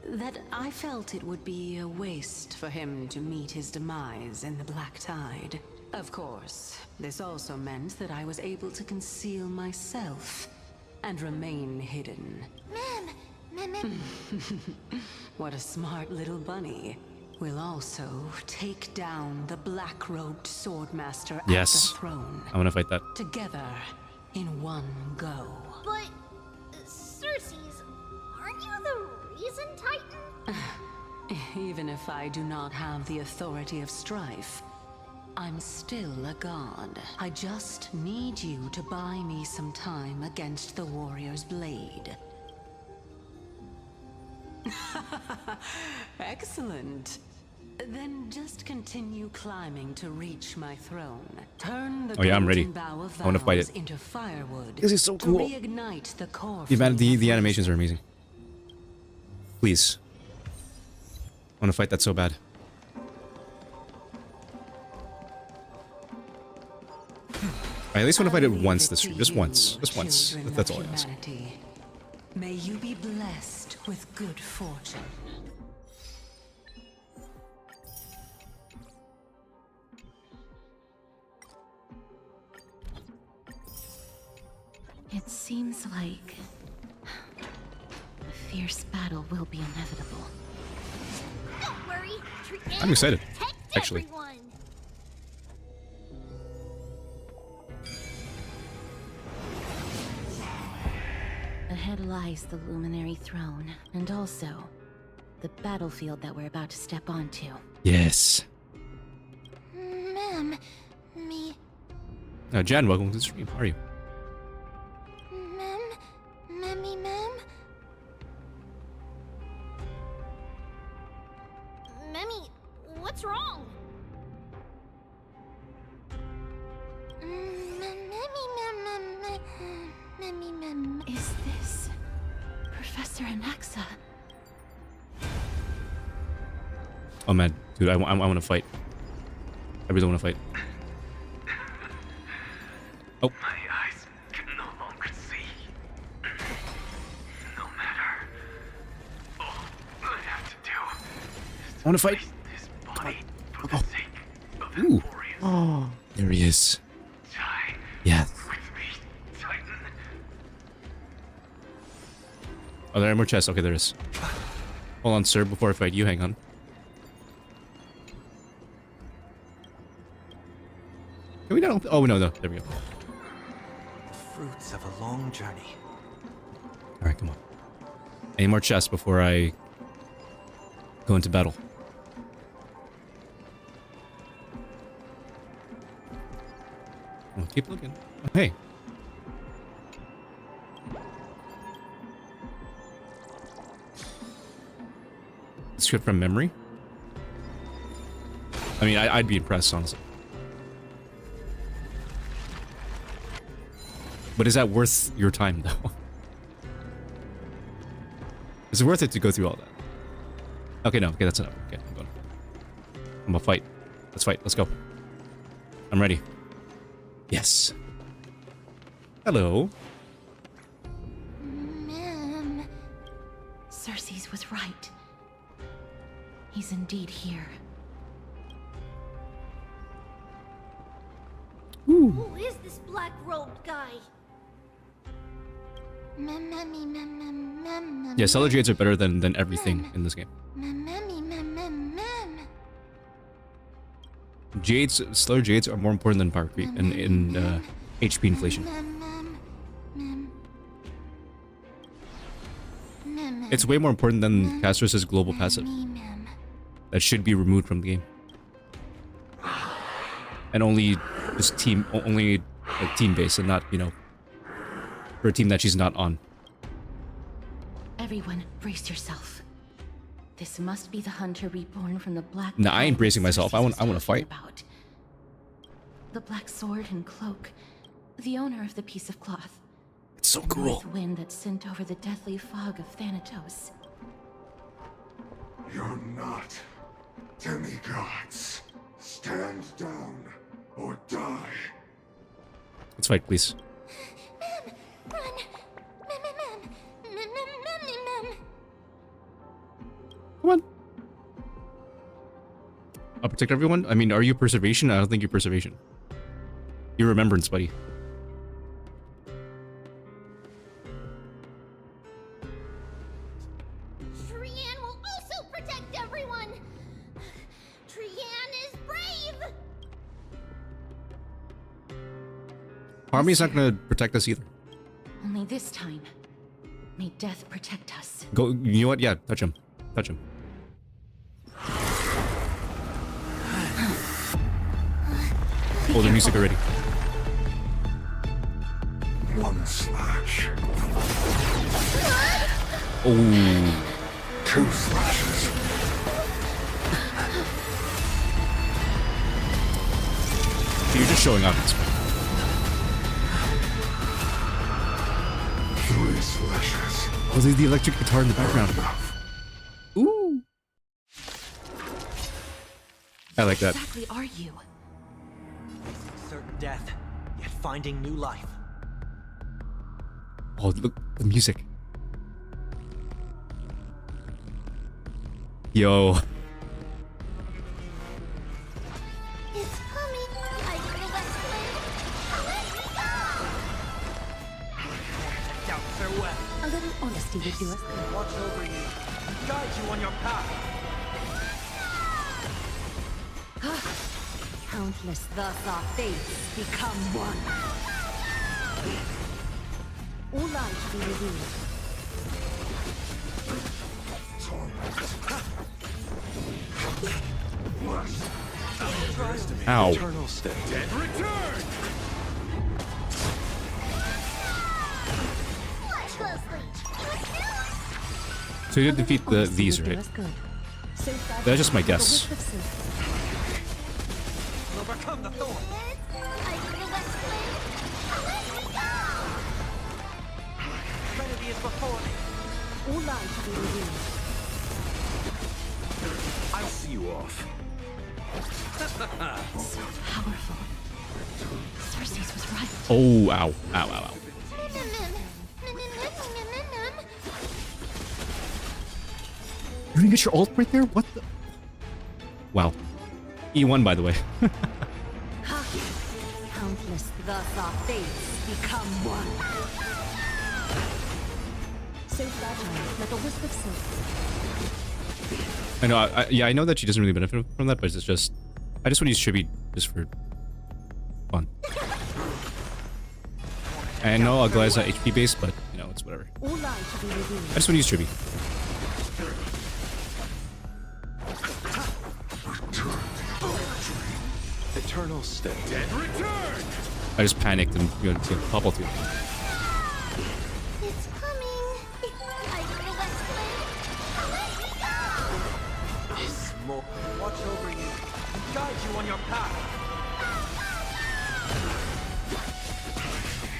that I felt it would be a waste for him to meet his demise in the Black Tide. Of course, this also meant that I was able to conceal myself and remain hidden.
Mem.
What a smart little bunny. We'll also take down the black-robed swordmaster at
Yes.
the throne.
I want to fight that.
Together, in one go.
But, Cersei's, aren't you the reason Titan?
Even if I do not have the authority of strife, I'm still a god. I just need you to buy me some time against the warrior's blade. Excellent. Then just continue climbing to reach my throne. Turn the
Oh yeah, I'm ready.
golden bough of
I wanna fight
vows
it.
into firewood.
This is so
to
cool.
reignite the core.
The
flame of
animations are
wisdom.
amazing. Please. I want to fight that so bad. I at least want to fight it
I'll
once
leave
this
to
stream. Just
you,
once. Just once.
children
That's
of
all I ask.
humanity. May you be blessed with good fortune.
It seems like a fierce battle will be inevitable.
Don't worry, Trian
I'm excited,
will protect
actually.
everyone.
Ahead lies the Luminary Throne, and also the battlefield that we're about to step onto.
Yes.
Ma'am, me.
Jan, welcome to the stream. How are you?
Mammy, ma'am? Mammy, what's wrong? Mammy, ma'am.
Is this Professor Anaxa?
Oh man, dude, I want to fight. I really want to fight. Oh.
My eyes can no longer see. No matter. All I have to do is
I want to fight.
waste this body for the sake of
Ooh.
Emporius.
Oh, there he is.
Die
Yes.
with me, Titan.
Oh, there are more chests. Okay, there is. Hold on, sir. Before I fight you, hang on. Can we not? Oh no, no. There we go.
Fruits of a long journey.
All right, come on. Any more chests before I go into battle? Oh, keep looking. Oh, hey. Script from memory? I mean, I'd be impressed, honestly. But is that worth your time, though? Is it worth it to go through all that? Okay, no. Okay, that's enough. Okay, I'm going. I'm gonna fight. Let's fight. Let's go. I'm ready. Yes. Hello.
Ma'am.
Cersei's was right. He's indeed here.
Who is this black-robed guy? Mammy, ma'am.
Yeah, Stellar Jades are better than everything in this game.
Mammy, ma'am.
Jades, Stellar Jades are more important than Power Creep in HP inflation. It's way more important than Caster's global passive. That should be removed from the game. And only just only like team based and not, you know, for a team that she's not on.
Everyone, brace yourself. This must be the hunter reborn from the black.
Nah, I ain't bracing myself. I want to fight.
About. The black sword and cloak. The owner of the piece of cloth.
It's so
The
cool.
north wind that sent over the deathly fog of Thanatos.
You're not demigods. Stand down or die.
Let's fight, please.
Ma'am, run. Ma'am.
Come on. I'll protect everyone. I mean, are you preservation? I don't think you're preservation. You're remembrance, buddy.
Trian will also protect everyone. Trian is brave.
Army's not gonna protect us either.
Only this time, may death protect us.
Go. You know what? Yeah, touch him. Touch him. Oh, the music already.
One slash.
Oh.
Two slashes.
You're just showing up. It's fine.
Three slashes.
Oh, there's the electric guitar in the background. Ooh. I like that.
Exactly are you?
Certain death, yet finding new life.
Oh, look, the music. Yo.
It's coming. I feel that flame. Let me go.
Doubts are well.
A little honesty would do us good.
Watch over you and guide you on your path.
Countless, thus our fates become one. All lives be revealed.
Ow.
Eternal stay.
And return!
Watch closely.
So you did defeat these, right? That's just my guess.
Overcome the thorn!
I see the west wind. Let me go!
Trinity is before me!
All light to be revealed.
I'll see you off.
So powerful. Cersei's was right.
Oh, ow. Ow, ow, ow. You didn't get your ult right there? What the? Wow. E1, by the way.
Countless, thus our fates become one. So fragile, like a wisp of silk.
I know, yeah, I know that she doesn't really benefit from that, but it's just... I just want to use Chibi just for fun. I know Aglae's not HP based, but, you know, it's whatever.
All light to be revealed.
I just want to use Chibi.
Eternal stay.
And return!
I just panicked and, you know, pop ult.
It's coming. I see the west wind. Let me go!
This more. Watch over you and guide you on your path.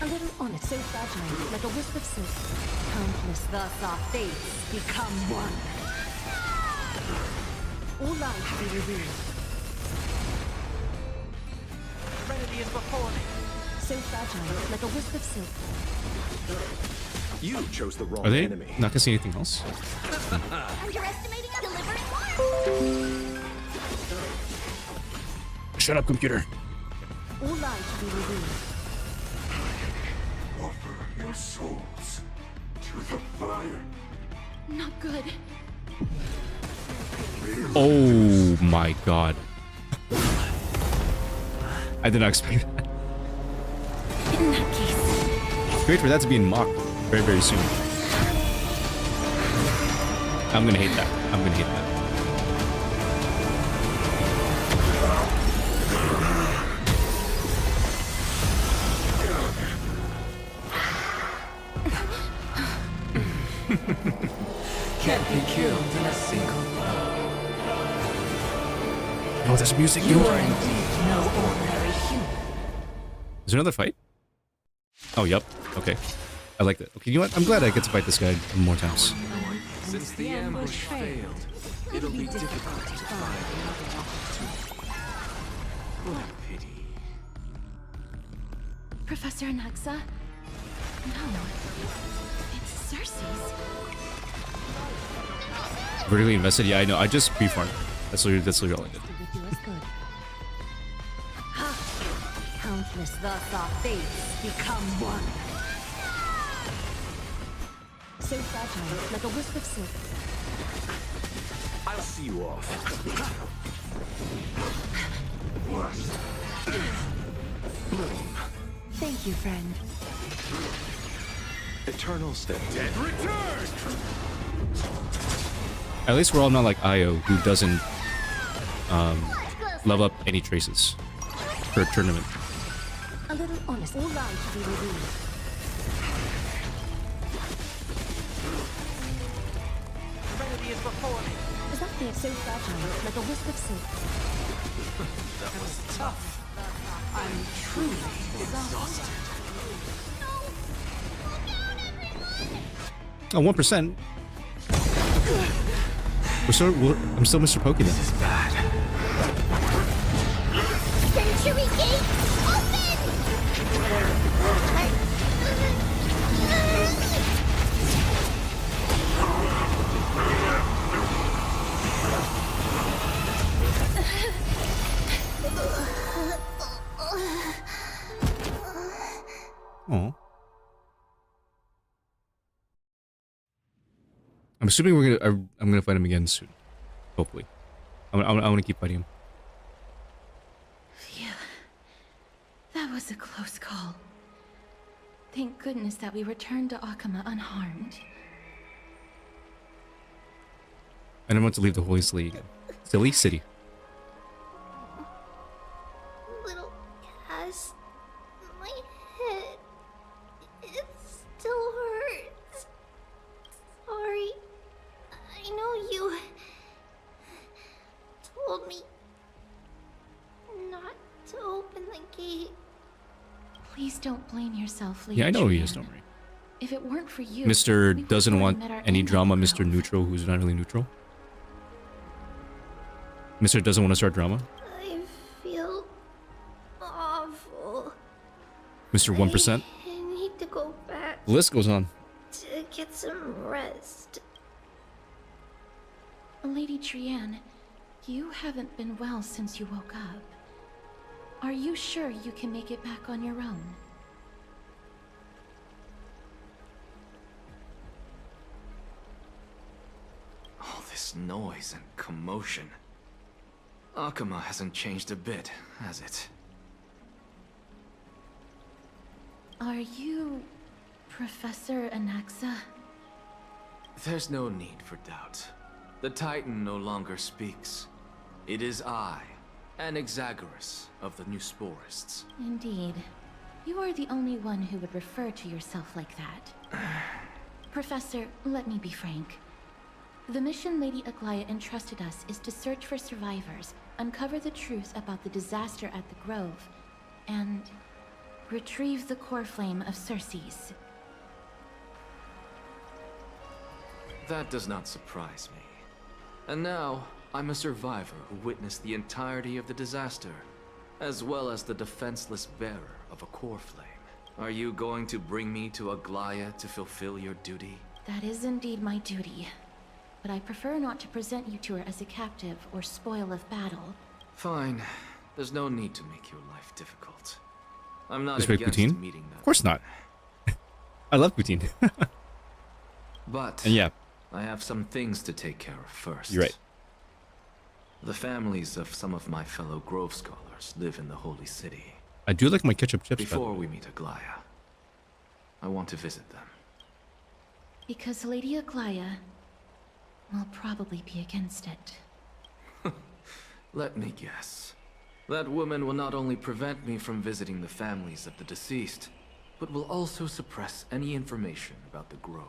A little honest, so fragile, like a wisp of silk. Countless, thus our fates become one. All light to be revealed.
Trinity is before me!
So fragile, like a wisp of silk.
You chose the wrong
Are they
enemy.
not gonna see anything else?
Underestimating a delivering one.
Shut up, computer.
All light to be revealed.
Offer your souls to the fire.
Not good.
Oh my god. I did not expect that.
In that case,
It's great for that to be in mock very, very soon. I'm gonna hate that. I'm gonna hate that.
Can't be killed in a single blow.
Oh, there's music. You are
indeed no ordinary human.
Is there another fight? Oh, yep. Okay. I like that. Okay, you know what? I'm glad I get to fight this guy more times.
Since the ambush failed, it'll be difficult to find another opportunity. What a pity.
Professor Anaxa? No. It's Cersei's.
Vertically invested? Yeah, I know. I just pre-farmed. That's literally all I did.
To do us good. Ha! Countless, thus our fates become one. So fragile, like a wisp of silk.
I'll see you off.
Thank you, friend.
Eternal stay.
And return!
At least we're all not like Io, who doesn't level up any traces per tournament.
A little honest. All light to be revealed.
Trinity is before me!
Is that fear so fragile, like a wisp of silk?
That was tough. I'm truly exhausted.
Oh, 1%. I'm still Mr. Pokemon.
This is bad.
Century Gate,
Oh. I'm assuming I'm gonna fight him again soon. Hopefully. I want to keep fighting him.
Phew. That was a close call. Thank goodness that we returned to Akama unharmed.
I didn't want to leave the Holy City. Silly city.
Little Cass, my head, it still hurts. Sorry. I know you told me not to open the gate.
Please don't blame yourself, Lady
Yeah, I know he is.
Trian.
Don't worry.
If it weren't for you,
Mr.
we would
doesn't
have
want
met our
any
end at
drama.
the
Mr.
Grove.
Neutral, who's not really neutral. Mr. doesn't want to start drama.
I feel awful.
Mr. 1%.
I need to go back
The list goes on.
to get some rest.
Lady Trian, you haven't been well since you woke up. Are you sure you can make it back on your own?
All this noise and commotion. Akuma hasn't changed a bit, has it?
Are you Professor Anaxa?
There's no need for doubt. The Titan no longer speaks. It is I, Anaxagoras of the New Sporists.
Indeed. You are the only one who would refer to yourself like that. Professor, let me be frank. The mission Lady Aglaya entrusted us is to search for survivors, uncover the truth about the disaster at the Grove, and retrieve the core flame of Circes.
That does not surprise me. And now, I'm a survivor who witnessed the entirety of the disaster, as well as the defenseless bearer of a core flame. Are you going to bring me to Aglaya to fulfill your duty?
That is indeed my duty. But I prefer not to present you to her as a captive or spoil of battle.
Fine. There's no need to make your life difficult. I'm not
Respect
against
poutine?
meeting that.
Of course not. I love poutine.
But
And yeah,
I have some things to take care of first.
you're right.
The families of some of my fellow Grove scholars live in the Holy City.
I do like my ketchup chips. by the
Before
way.
we meet Aglaya, I want to visit them.
Because Lady Aglaya will probably be against it.
Let me guess. That woman will not only prevent me from visiting the families of the deceased, but will also suppress any information about the Grove.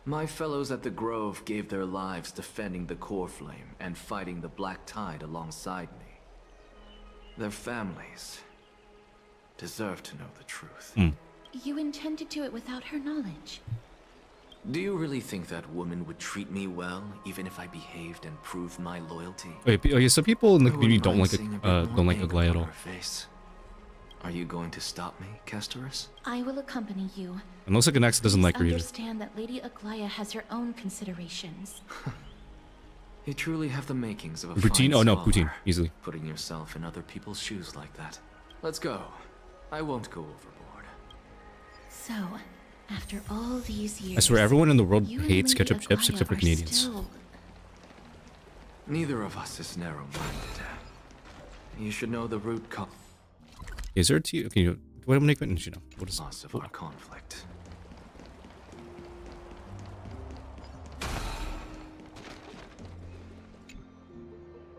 My fellows at the Grove gave their lives defending the core flame and fighting the Black Tide alongside me. Their families deserve to know the truth.
You intend to do it without her knowledge.
Do you really think that woman would treat me well, even if I behaved and proved my loyalty?
Okay, so people in the
I
community
wouldn't
don't
mind
like
seeing a bit more
don't like
anger
Aglaya at
on
all.
her face. Are you going to stop me, Castorus?
I will accompany you.
And looks like Anaxa doesn't like her either.
Understand that Lady Aglaya has her own considerations.
You truly have the makings of a
Poutine?
fine
Oh no,
scholar,
poutine, easily.
putting yourself in other people's shoes like that. Let's go. I won't go overboard.
So, after all these years,
I swear, everyone in the world
you and
hates
Lady
ketchup chips
Aglaya
except for
are
Canadians.
still-
Neither of us is narrow-minded. You should know the root cause
Is there a tea? Okay, what am I making? You know, what is
of our conflict.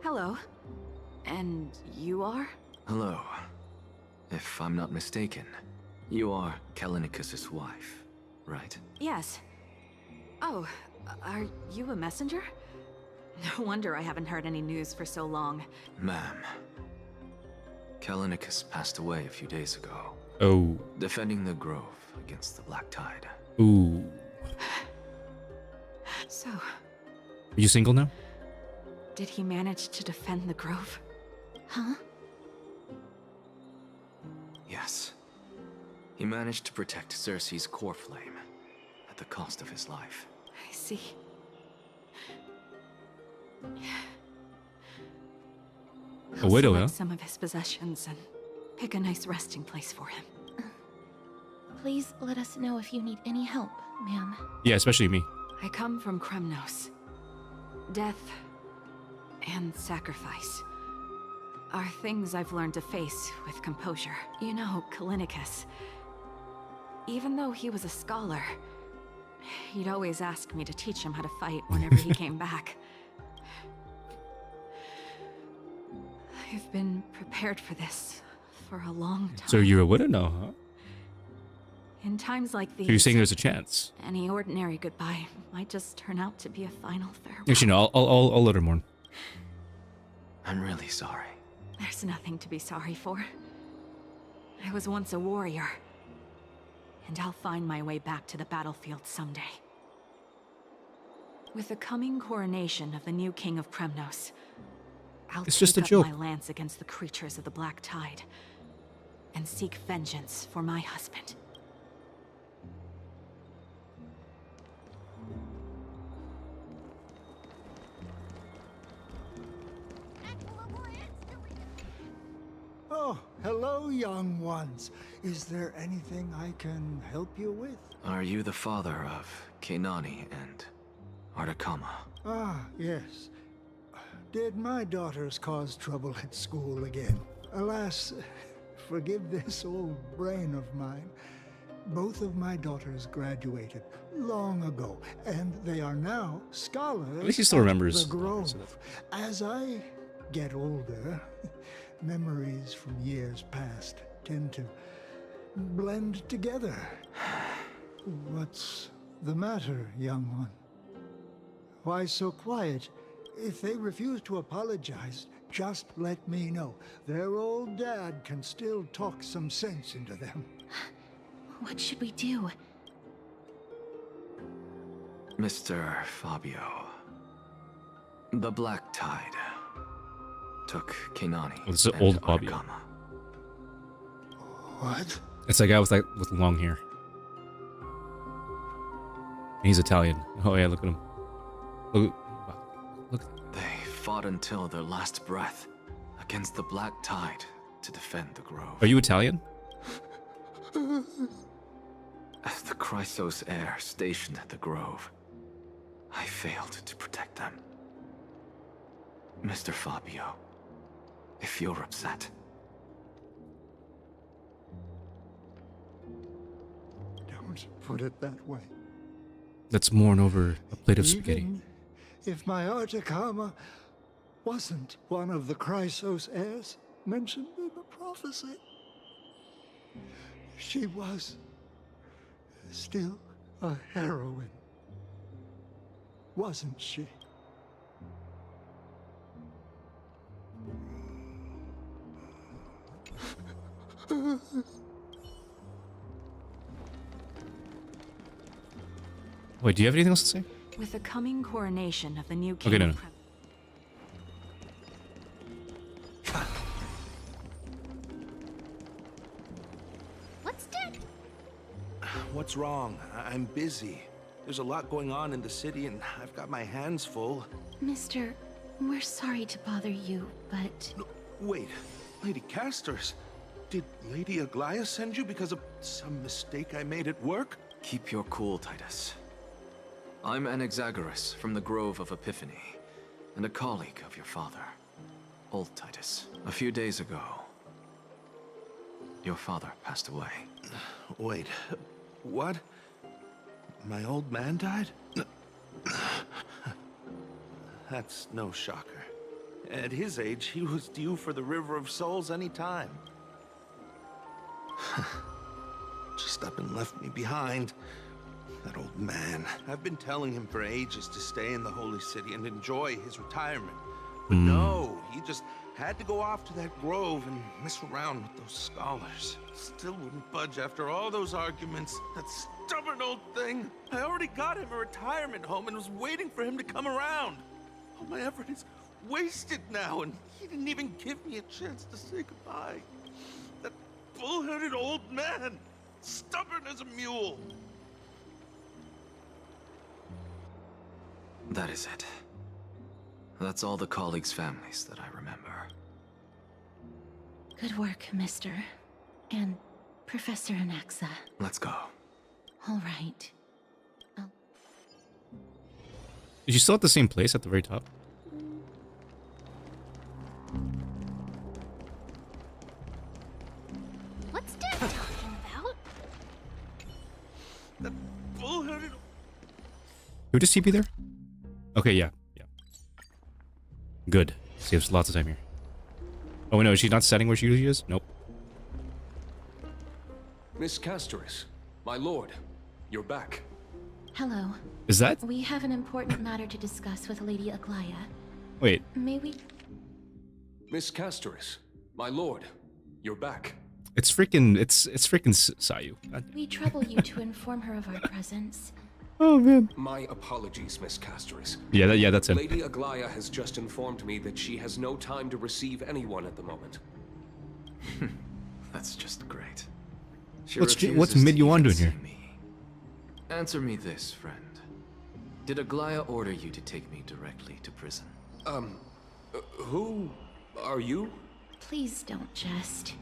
Hello. And you are?
Hello. If I'm not mistaken, you are Callinicus's wife, right?
Yes. Oh, are you a messenger? No wonder I haven't heard any news for so long.
Ma'am. Callinicus passed away a few days ago,
Oh,
defending the Grove against the Black Tide.
ooh.
So,
Are you single now?
did he manage to defend the Grove?
Huh?
Yes. He managed to protect Circe's core flame at the cost of his life.
I see.
A widow, huh?
Select some of his possessions and pick a nice resting place for him.
Please let us know if you need any help, ma'am.
Yeah, especially me.
I come from Kremnos. Death and sacrifice are things I've learned to face with composure. You know, Callinicus, even though he was a scholar, he'd always ask me to teach him how to fight whenever he came back.
I've been prepared for this for a long time.
So you're a widow now, huh?
In times like these,
So you're saying there's a chance?
any ordinary goodbye might just turn out to be a final farewell.
Actually, no. I'll let her mourn.
I'm really sorry.
There's nothing to be sorry for. I was once a warrior, and I'll find my way back to the battlefield someday. With the coming coronation of the new king of Kremnos, I'll
It's just
take
a
up
joke.
my lance against the creatures of the Black Tide, and seek vengeance for my husband.
Oh, hello, young ones. Is there anything I can help you with?
Are you the father of Keinani and Artakama?
Ah, yes. Did my daughters cause trouble at school again? Alas, forgive this old brain of mine. Both of my daughters graduated long ago, and they are now scholars.
At least he still remembers.
The Grove. As I get older, memories from years past tend to blend together. What's the matter, young one? Why so quiet? If they refuse to apologize, just let me know. Their old dad can still talk some sense into them.
What should we do?
Mr. Fabio. The Black Tide took Keinani
Oh, this is
and
old Fabio.
Artakama.
What?
It's that guy with long hair. And he's Italian. Oh yeah, look at him. Look.
They fought until their last breath against the Black Tide to defend the Grove.
Are you Italian?
As the Chrysos heir stationed at the Grove, I failed to protect them. Mr. Fabio, if you're upset.
Don't put it that way.
Let's mourn over a plate of spaghetti.
Even if my Artakama wasn't one of the Chrysos heirs mentioned in the prophecy, she was still a heroine, wasn't she?
Wait, do you have anything else to say?
With the coming coronation of the new king
Okay, no.
of Kremnos,
What's dead?
What's wrong? I'm busy. There's a lot going on in the city, and I've got my hands full.
Mister, we're sorry to bother you, but...
No, wait, Lady Casters, did Lady Aglaia send you because of some mistake I made at work?
Keep your cool, Titus. I'm Anaxagoras from the Grove of Epiphany, and a colleague of your father, Old Titus. A few days ago, your father passed away.
Wait, what? My old man died? That's no shocker. At his age, he was due for the River of Souls any time. Just up and left me behind. That old man. I've been telling him for ages to stay in the Holy City and enjoy his retirement. But no, he just had to go off to that grove and mess around with those scholars. Still wouldn't budge after all those arguments. That stubborn old thing. I already got him a retirement home and was waiting for him to come around. All my effort is wasted now, and he didn't even give me a chance to say goodbye. That bull-headed old man. Stubborn as a mule.
That is it. That's all the colleagues' families that I remember.
Good work, Mister. And Professor Anaxa.
Let's go.
All right.
Is you still at the same place at the very top?
What's Dad talking about?
That bull-headed...
Who does TP there? Okay, yeah. Good. Saves lots of time here. Oh no, she's not setting where she usually is? Nope.
Miss Castoris, my lord, you're back.
Hello.
Is that?
We have an important matter to discuss with Lady Aglaya.
Wait.
May we?
Miss Castoris, my lord, you're back.
It's freaking Sayu. God.
We trouble you to inform her of our presence.
Oh man.
My apologies, Miss Castoris.
Yeah, that's him.
Lady Aglaya has just informed me that she has no time to receive anyone at the moment.
That's just great.
What's Mid Yuan doing here?
Answer me this, friend. Did Aglaya order you to take me directly to prison?
Who are you?
Please don't jest.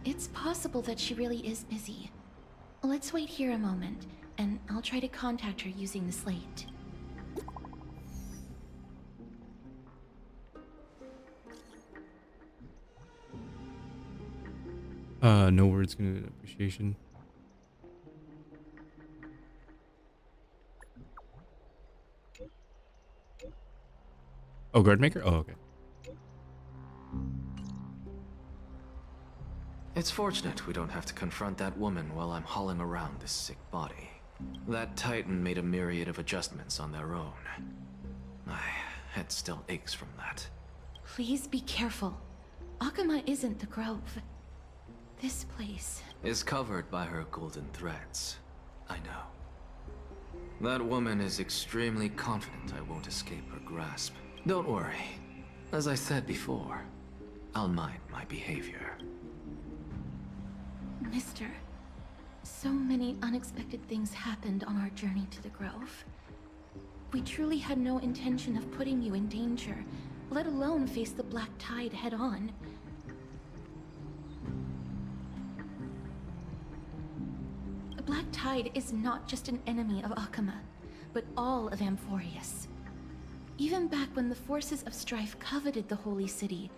It's possible that she really is busy. Let's wait here a moment, and I'll try to contact her using the slate.
No words, gonna appreciation. Oh, Guardmaker? Oh, okay.
It's fortunate we don't have to confront that woman while I'm hauling around this sick body. That Titan made a myriad of adjustments on their own. My head still aches from that.
Please be careful. Akuma isn't the Grove. This place
is covered by her golden threads. I know. That woman is extremely confident I won't escape her grasp. Don't worry. As I said before, I'll mind my behavior.
Mister, so many unexpected things happened on our journey to the Grove. We truly had no intention of putting you in danger, let alone face the Black Tide head-on. The Black Tide is not just an enemy of Akuma, but all of Amphorius. Even back when the forces of strife coveted the Holy City,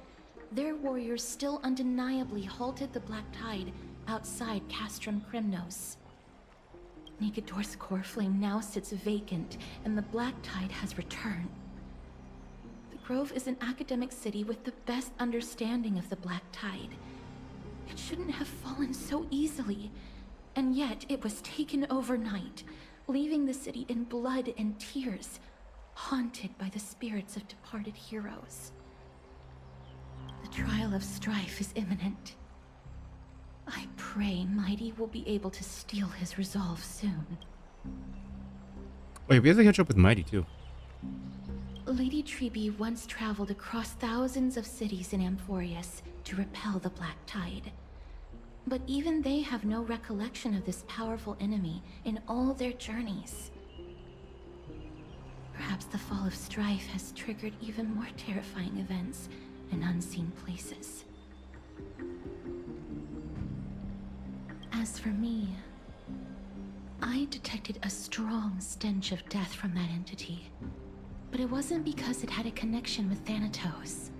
their warriors still undeniably halted the Black Tide outside Castrum Krymnos. Nigador's core flame now sits vacant, and the Black Tide has returned. The Grove is an academic city with the best understanding of the Black Tide. It shouldn't have fallen so easily, and yet it was taken overnight, leaving the city in blood and tears, haunted by the spirits of departed heroes. The trial of strife is imminent. I pray Mighty will be able to steal his resolve soon.
Wait, we have to catch up with Mighty too.
Lady Tribi once traveled across thousands of cities in Amphorius to repel the Black Tide. But even they have no recollection of this powerful enemy in all their journeys. Perhaps the fall of strife has triggered even more terrifying events in unseen places. As for me, I detected a strong stench of death from that entity. But it wasn't because it had a connection with Thanatos.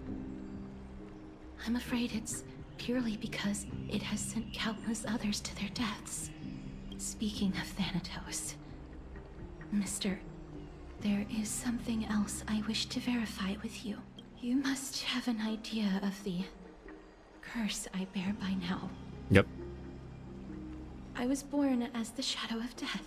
I'm afraid it's purely because it has sent countless others to their deaths. Speaking of Thanatos, Mister, there is something else I wish to verify with you. You must have an idea of the curse I bear by now.
Yep.
I was born as the shadow of death,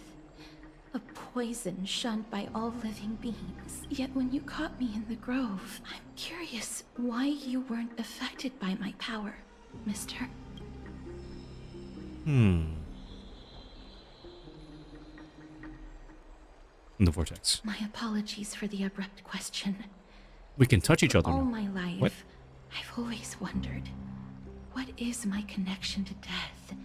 a poison shunned by all living beings. Yet when you caught me in the Grove, I'm curious why you weren't affected by my power, Mister.
In the vortex.
My apologies for the abrupt question.
We can touch each other
All
now.
my life,
What?
I've always wondered, what is my connection to death?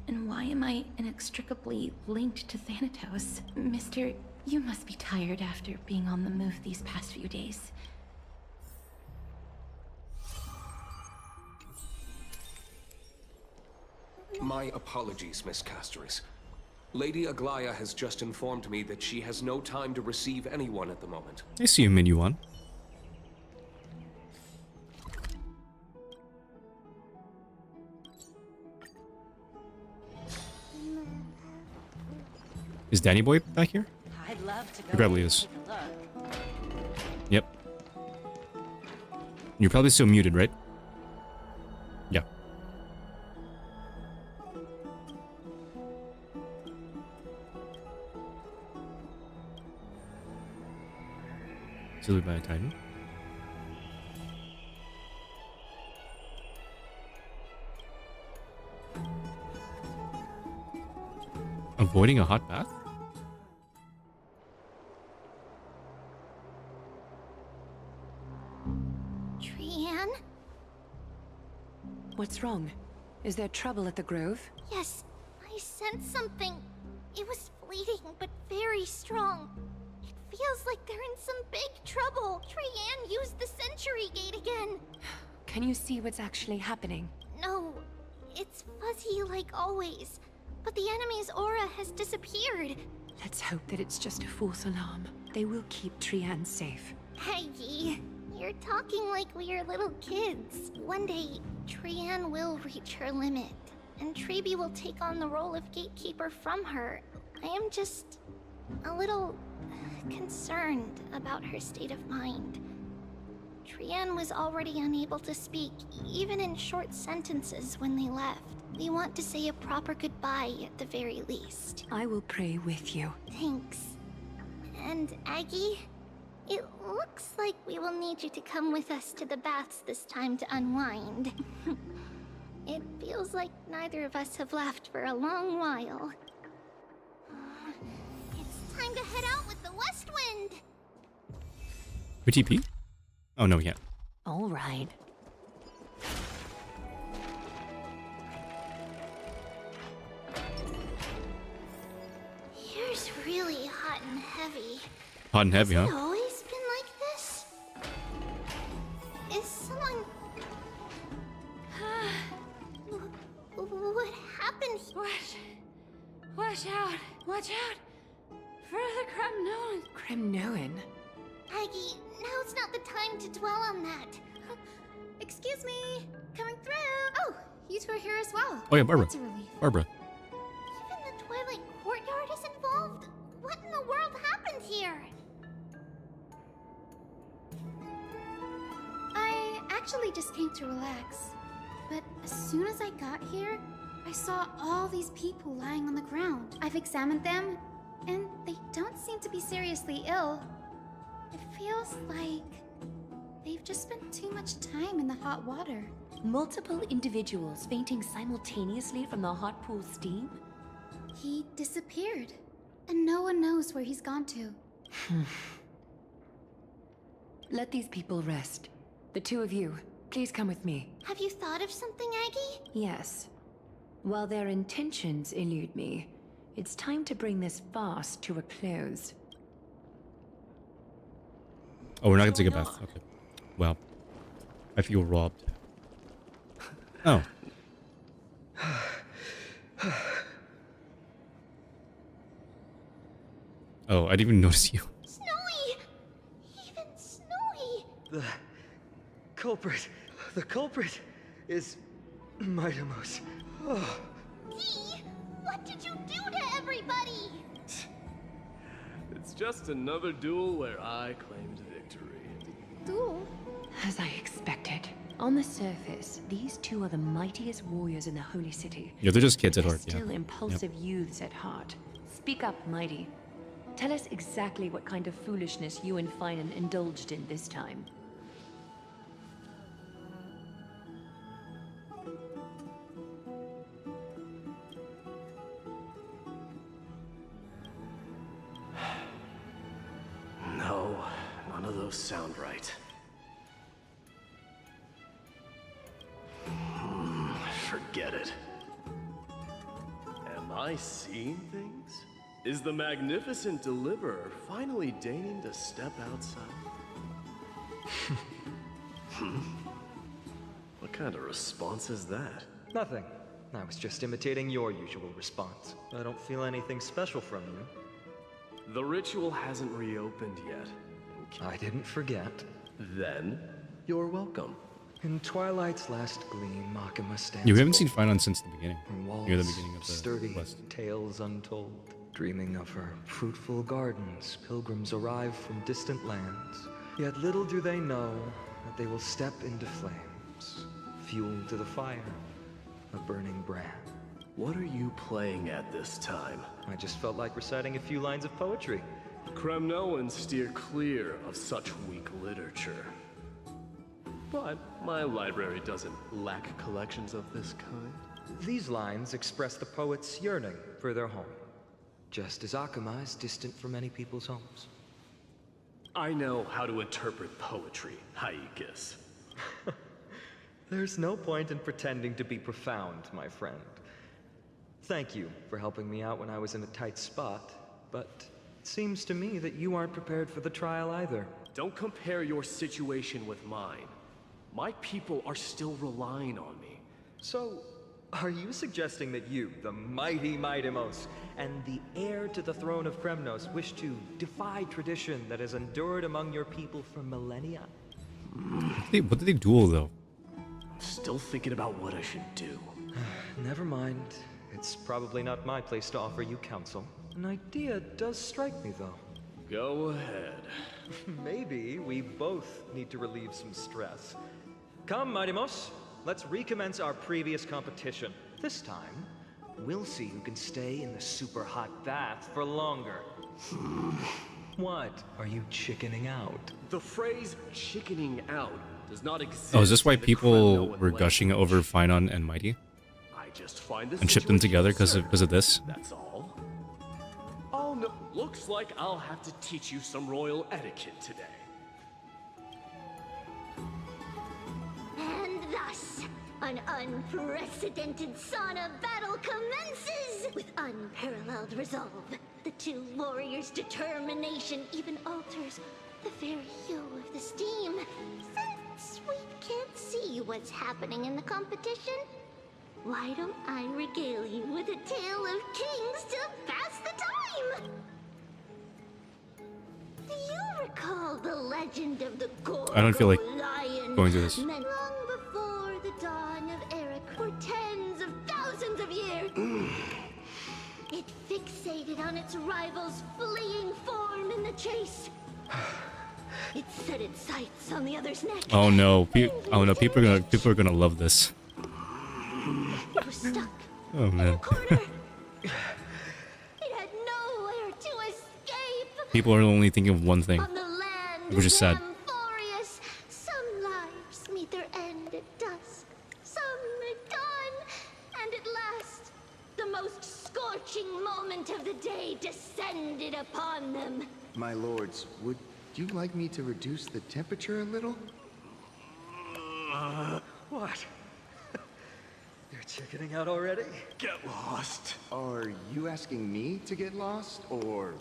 And why am I inextricably linked to Thanatos? Mister, you must be tired after being on the move these past few days.
My apologies, Miss Castoris. Lady Aglaya has just informed me that she has no time to receive anyone at the moment.
I see you, Mid Yuan. Is Danny Boy back here?
I'd love to go
He probably is.
take a look.
Yep. You're probably still muted, right? Sealed by a Titan. Avoiding a hot bath?
Trian?
What's wrong? Is there trouble at the Grove?
Yes, I sensed something. It was fleeting, but very strong. It feels like they're in some big trouble. Trian used the Century Gate again.
Can you see what's actually happening?
No, it's fuzzy like always. But the enemy's aura has disappeared.
Let's hope that it's just a false alarm. They will keep Trian safe.
Peggy, you're talking like we are little kids. One day, Trian will reach her limit, and Trebi will take on the role of gatekeeper from her. I am just a little concerned about her state of mind. Trian was already unable to speak, even in short sentences when they left. We want to say a proper goodbye at the very least.
I will pray with you.
Thanks. And Aggie, it looks like we will need you to come with us to the baths this time to unwind. It feels like neither of us have laughed for a long while. It's time to head out with the West Wind!
We TP? Oh, no, we can't.
All right.
Here's really hot and heavy.
Hot and heavy,
Has
huh?
it always been like this? Is someone... What happened?
Watch out! Watch out! For the Kremnoan!
Kremnoan?
Aggie, now's not the time to dwell on that.
Excuse me! Coming through! Oh, you two are here as well.
Oh yeah, Barbara.
That's a relief.
Barbara.
Even the Twilight Courtyard is involved? What in the world happened here?
I actually just came to relax. But as soon as I got here, I saw all these people lying on the ground. I've examined them, and they don't seem to be seriously ill. It feels like they've just spent too much time in the hot water.
Multiple individuals fainting simultaneously from the hot pool steam?
He disappeared, and no one knows where he's gone to.
Let these people rest. The two of you, please come with me.
Have you thought of something, Aggie?
Yes. While their intentions elude me, it's time to bring this farce to a close.
Oh, we're not gonna take a bath. Okay. Well, I feel robbed. Oh. Oh, I didn't even notice you.
Snowy! Even Snowy!
The culprit is Mightimos. Oh.
Dee, what did you do to everybody?
It's just another duel where I claimed victory.
Duel?
As I expected. On the surface, these two are the mightiest warriors in the Holy City.
Yeah, they're just kids at
They're
heart, yeah.
still impulsive youths at heart. Speak up, Mighty. Tell us exactly what kind of foolishness you and Finan indulged in this time.
No, none of those sound right. Forget it. Am I seeing things? Is the magnificent deliverer finally deigning to step outside? What kind of response is that?
Nothing. I was just imitating your usual response. I don't feel anything special from you.
The ritual hasn't reopened yet.
I didn't forget.
Then, you're welcome.
In Twilight's last gleam, Makima stands.
Yeah, we haven't seen Finan since the beginning.
Walls
Near the beginning of the
sturdy,
quest.
tales untold. Dreaming of her fruitful gardens, pilgrims arrive from distant lands. Yet little do they know that they will step into flames, fuel to the fire, a burning brand.
What are you playing at this time?
I just felt like reciting a few lines of poetry.
Kremnoans steer clear of such weak literature. But my library doesn't lack collections of this kind.
These lines express the poet's yearning for their home, just as Akuma is distant from many people's homes.
I know how to interpret poetry, Haikis.
There's no point in pretending to be profound, my friend. Thank you for helping me out when I was in a tight spot, but it seems to me that you aren't prepared for the trial either.
Don't compare your situation with mine. My people are still relying on me.
So, are you suggesting that you, the mighty Mightimos, and the heir to the throne of Kremnos, wish to defy tradition that has endured among your people for millennia?
What did they duel, though?
Still thinking about what I should do.
Never mind. It's probably not my place to offer you counsel. An idea does strike me, though.
Go ahead.
Maybe we both need to relieve some stress. Come, Mightimos. Let's recommence our previous competition. This time, we'll see who can stay in the super hot bath for longer. What? Are you chickening out?
The phrase chickening out does not exist.
Oh, is this why
in the
people
Kremnoan
were gushing over Finon and Mighty?
I just find this
And shipped them
situation
together
absurd.
because of this?
That's all. Oh no, looks like I'll have to teach you some royal etiquette today.
And thus, an unprecedented sauna battle commences! With unparalleled resolve, the two warriors' determination even alters the very hue of the steam. Since we can't see what's happening in the competition, why don't I regale you with a tale of kings to pass the time? Do you recall the legend of the Gorgo
I don't feel like
lion?
going through this.
Meant long before the dawn of Eric, for tens of thousands of years. It fixated on its rival's fleeing form in the chase. It set its sights on the other's neck.
Oh no! Oh no! People are gonna love this.
It was stuck
Oh
in a
man!
corner. It had nowhere to escape.
People are only thinking of one thing,
On the land
which is sad.
Amphorius, some lives meet their end at dusk, some at dawn, and at last, the most scorching moment of the day descended upon them.
My lords, would you like me to reduce the temperature a little?
What? You're chickening out already?
Get lost.
Are you asking me to get lost, or...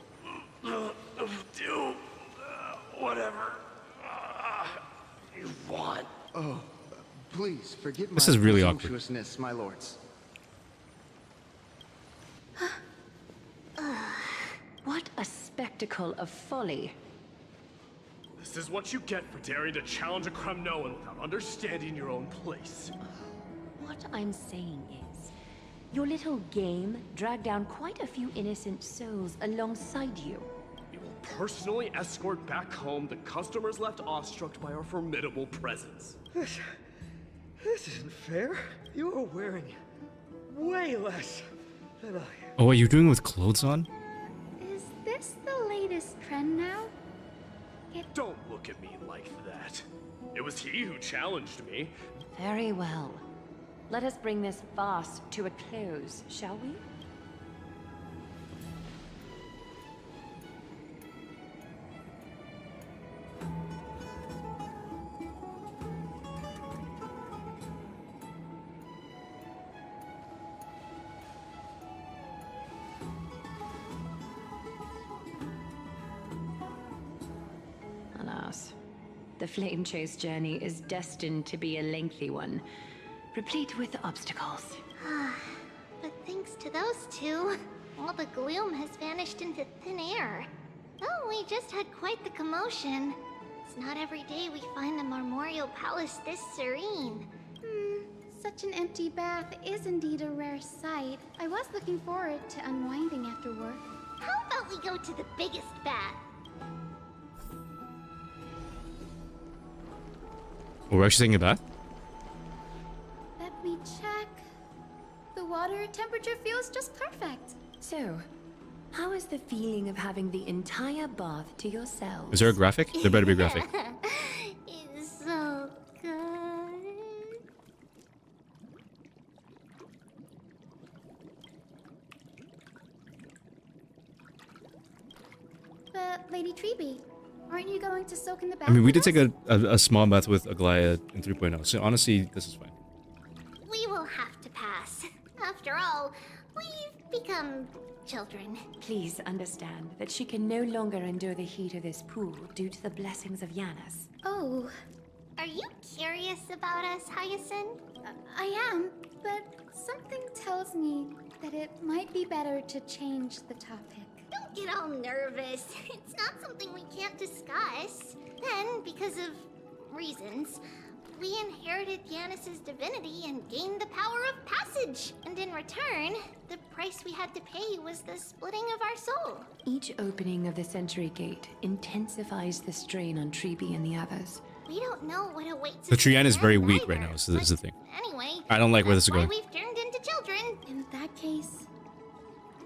Do whatever you want.
Oh, please forgive
This
my
is really awkward.
presumptuousness, my lords.
What a spectacle of folly.
This is what you get for daring to challenge a Kremnoan without understanding your own place.
What I'm saying is, your little game dragged down quite a few innocent souls alongside you.
We will personally escort back home the customers left awestruck by our formidable presence.
This isn't fair. You are wearing way less than I am.
Oh, what you're doing with clothes on?
Is this the latest trend now?
Don't look at me like that. It was he who challenged me.
Very well. Let us bring this farce to a close, shall we? Alas, the Flame Chase journey is destined to be a lengthy one, replete with obstacles.
But thanks to those two, all the gloom has vanished into thin air. Oh, we just had quite the commotion. It's not every day we find the Marmorial Palace this serene.
Such an empty bath is indeed a rare sight. I was looking forward to unwinding after work.
How about we go to the biggest bath?
We're actually taking a bath?
Let me check. The water temperature feels just perfect.
So, How is the feeling of having the entire bath to yourself?
Is there a graphic? There better be a graphic.
It's so good.
But Lady Treeby, aren't you going to soak in the bath?
I mean, we
with
did
us?
take a small bath with Aglaya in 3.0, so honestly, this is fine.
We will have to pass. After all, we've become children.
Please understand that she can no longer endure the heat of this pool due to the blessings of Yanis.
Oh,
Are you curious about us, Hyacinth?
I am, but something tells me that it might be better to change the topic.
Don't get all nervous. It's not something we can't discuss. Then, because of reasons, we inherited Yanis's divinity and gained the power of passage. And in return, the price we had to pay was the splitting of our soul.
Each opening of the Century Gate intensifies the strain on Treeby and the others.
We don't know what awaits
The
us
Triana is
in
very
the
weak
end
right
either.
now, so this is the thing.
Anyway,
I don't like where this is
that's why
going.
we've turned into children.
In that case,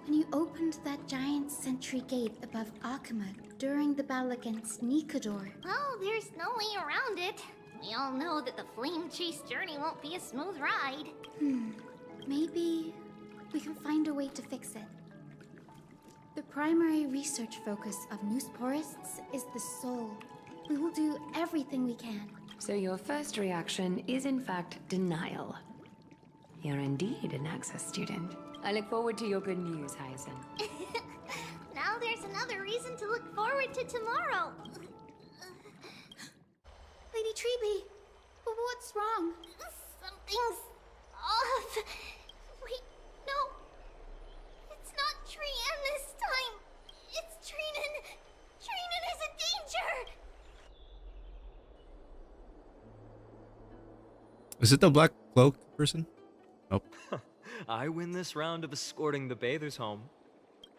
when you opened that giant sentry gate above Akama during the battle against Nikador,
Well, there's no way around it. We all know that the flame chase journey won't be a smooth ride.
maybe we can find a way to fix it. The primary research focus of Noosporists is the soul. We will do everything we can.
So your first reaction is in fact denial. You're indeed an Access student. I look forward to your good news, Hyacinth.
Now there's another reason to look forward to tomorrow.
Lady Treeby, what's wrong?
Something's off. Wait, no. It's not Trian this time. It's Trinan. Trinan is in danger.
Is it the black cloak person? Nope.
I win this round of escorting the bathers home.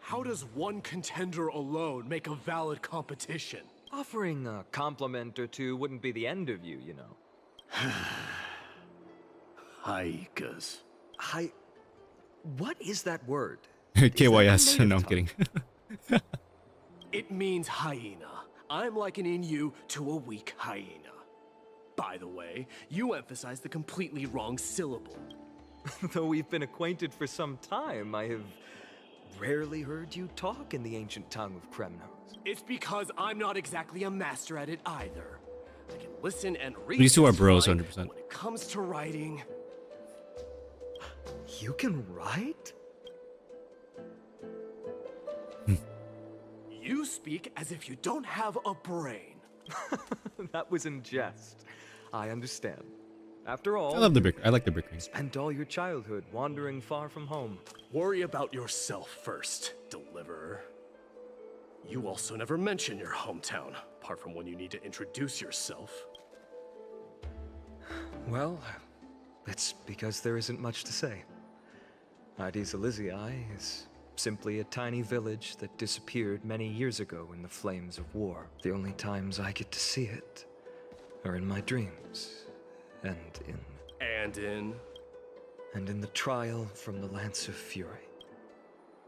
How does one contender alone make a valid competition?
Offering a compliment or two wouldn't be the end of you, you know.
Haikas.
What is that word?
KYS. No, I'm kidding.
It means hyena. I'm likening you to a weak hyena. By the way, you emphasize the completely wrong syllable.
Though we've been acquainted for some time, I have rarely heard you talk in the ancient tongue of Kremnos.
It's because I'm not exactly a master at it either. I can listen and read.
These two are
just
bros,
fine.
100%.
When it comes to writing,
You can write?
you speak as if you don't have a brain.
That was in jest. I understand. After all,
I love the brick. I like the brick ring.
spent all your childhood wandering far from home.
Worry about yourself first, Deliverer. You also never mention your hometown, apart from when you need to introduce yourself.
Well, it's because there isn't much to say. Ides Elysiae is simply a tiny village that disappeared many years ago in the flames of war. The only times I get to see it are in my dreams, and in the trial from the Lance of Fury.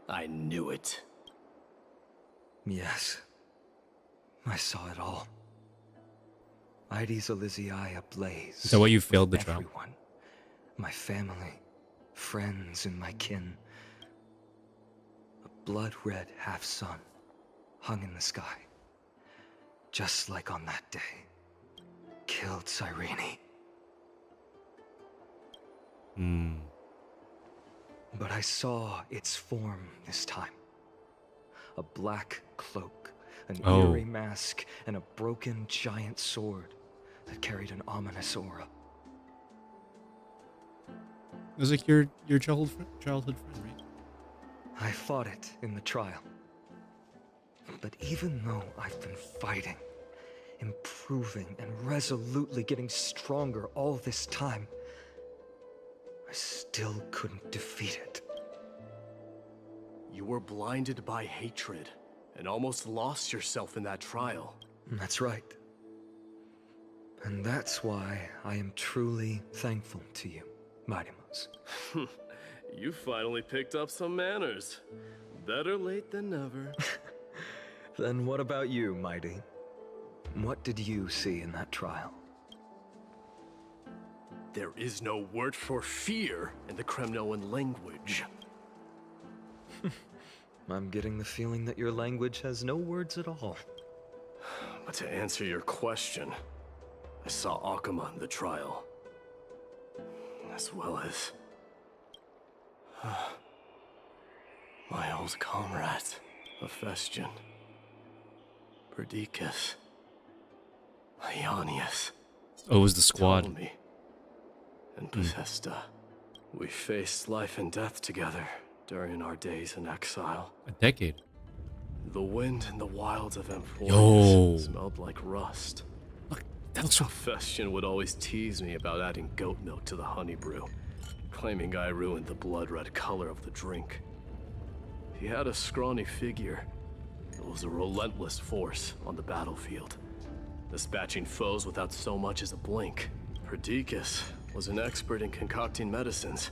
I knew it.
Yes, I saw it all. Ides Elysiae ablaze.
Is that why you failed the trial?
Everyone, my family, friends, and my kin. A blood-red half-sun hung in the sky, just like on that day. Killed Cyrene. But I saw its form this time. A black cloak, an eerie mask, and a broken giant sword that carried an ominous aura.
It was like your childhood friend, right?
I fought it in the trial. But even though I've been fighting, improving, and resolutely getting stronger all this time, I still couldn't defeat it.
You were blinded by hatred and almost lost yourself in that trial.
That's right. And that's why I am truly thankful to you, Mighty Mouse.
You finally picked up some manners. Better late than never.
Then what about you, Mighty? What did you see in that trial?
There is no word for fear in the Kremnoan language.
I'm getting the feeling that your language has no words at all.
But to answer your question, I saw Akuma in the trial. As well as... my old comrades, Hephaestion, Perdiccas, Ionius.
Oh, it was the squad.
Ptolemy, and Bethesda. We faced life and death together during our days in exile.
A decade.
The wind in the wilds of Amphoreus
Yo.
smelled like rust.
Look, that looks so...
Hephaestion would always tease me about adding goat milk to the honey brew, claiming I ruined the blood-red color of the drink. He had a scrawny figure. It was a relentless force on the battlefield, dispatching foes without so much as a blink. Perdiccas was an expert in concocting medicines,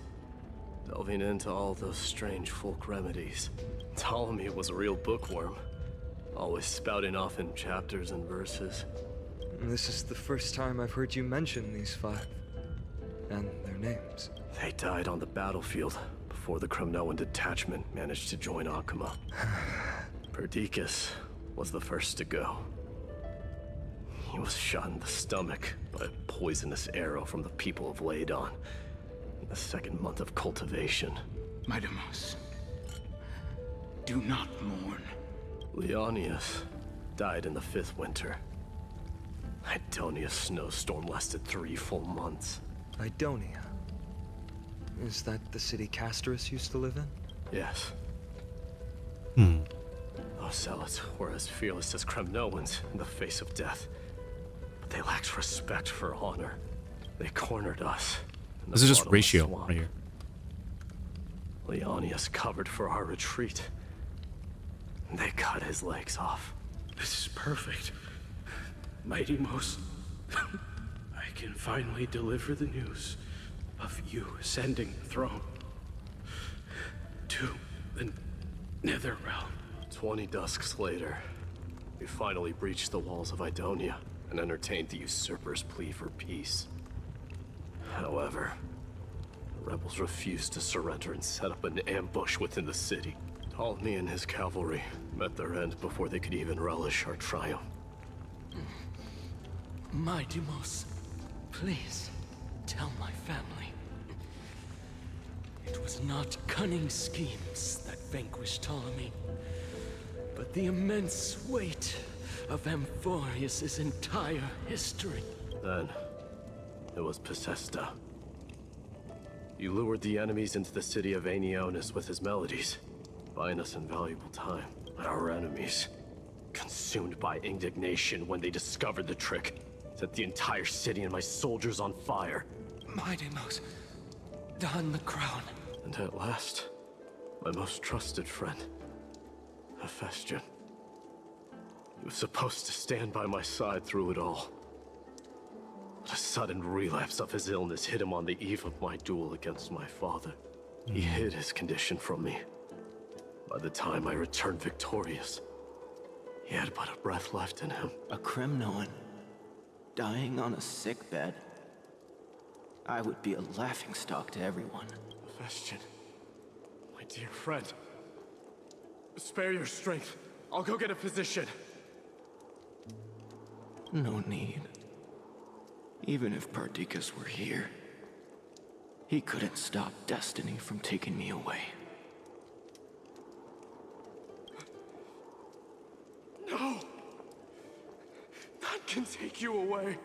delving into all those strange folk remedies. Ptolemy was a real bookworm, always spouting off in chapters and verses.
This is the first time I've heard you mention these 5. And their names.
They died on the battlefield before the Kremnoan detachment managed to join Akuma. Perdiccas was the first to go. He was shot in the stomach by a poisonous arrow from the people of Ladon in the 2nd month of cultivation.
Midamos, do not mourn.
Leonius died in the 5th winter. Idonia's snowstorm lasted 3 full months.
Idonia? Is that the city Castorus used to live in?
Yes. Those zealots were as fearless as Kremnoans in the face of death. But they lacked respect for honor. They cornered us.
This is just ratio right here.
Leonius covered for our retreat. They cut his legs off.
This is perfect. Mighty Most, I can finally deliver the news of you ascending the throne to the Netherrealm.
20 dusks later, we finally breached the walls of Idonia and entertained the usurper's plea for peace. However, the rebels refused to surrender and set up an ambush within the city. Ptolemy and his cavalry met their end before they could even relish our triumph.
Midamos, please tell my family. It was not cunning schemes that vanquished Ptolemy, but the immense weight of Amphoreus' entire history.
Then, it was Pacesta. He lured the enemies into the city of Aenionis with his melodies, buying us invaluable time. But our enemies, consumed by indignation when they discovered the trick, set the entire city and my soldiers on fire.
Midamos, don the crown.
And at last, my most trusted friend, Hephaestion. He was supposed to stand by my side through it all. But a sudden relapse of his illness hit him on the eve of my duel against my father. He hid his condition from me. By the time I returned victorious, he had but a breath left in him.
A Kremnoan dying on a sickbed. I would be a laughingstock to everyone.
Hephaestion, my dear friend. Spare your strength. I'll go get a physician.
No need. Even if Perdiccas were here, he couldn't stop destiny from taking me away.
No! None can take you away.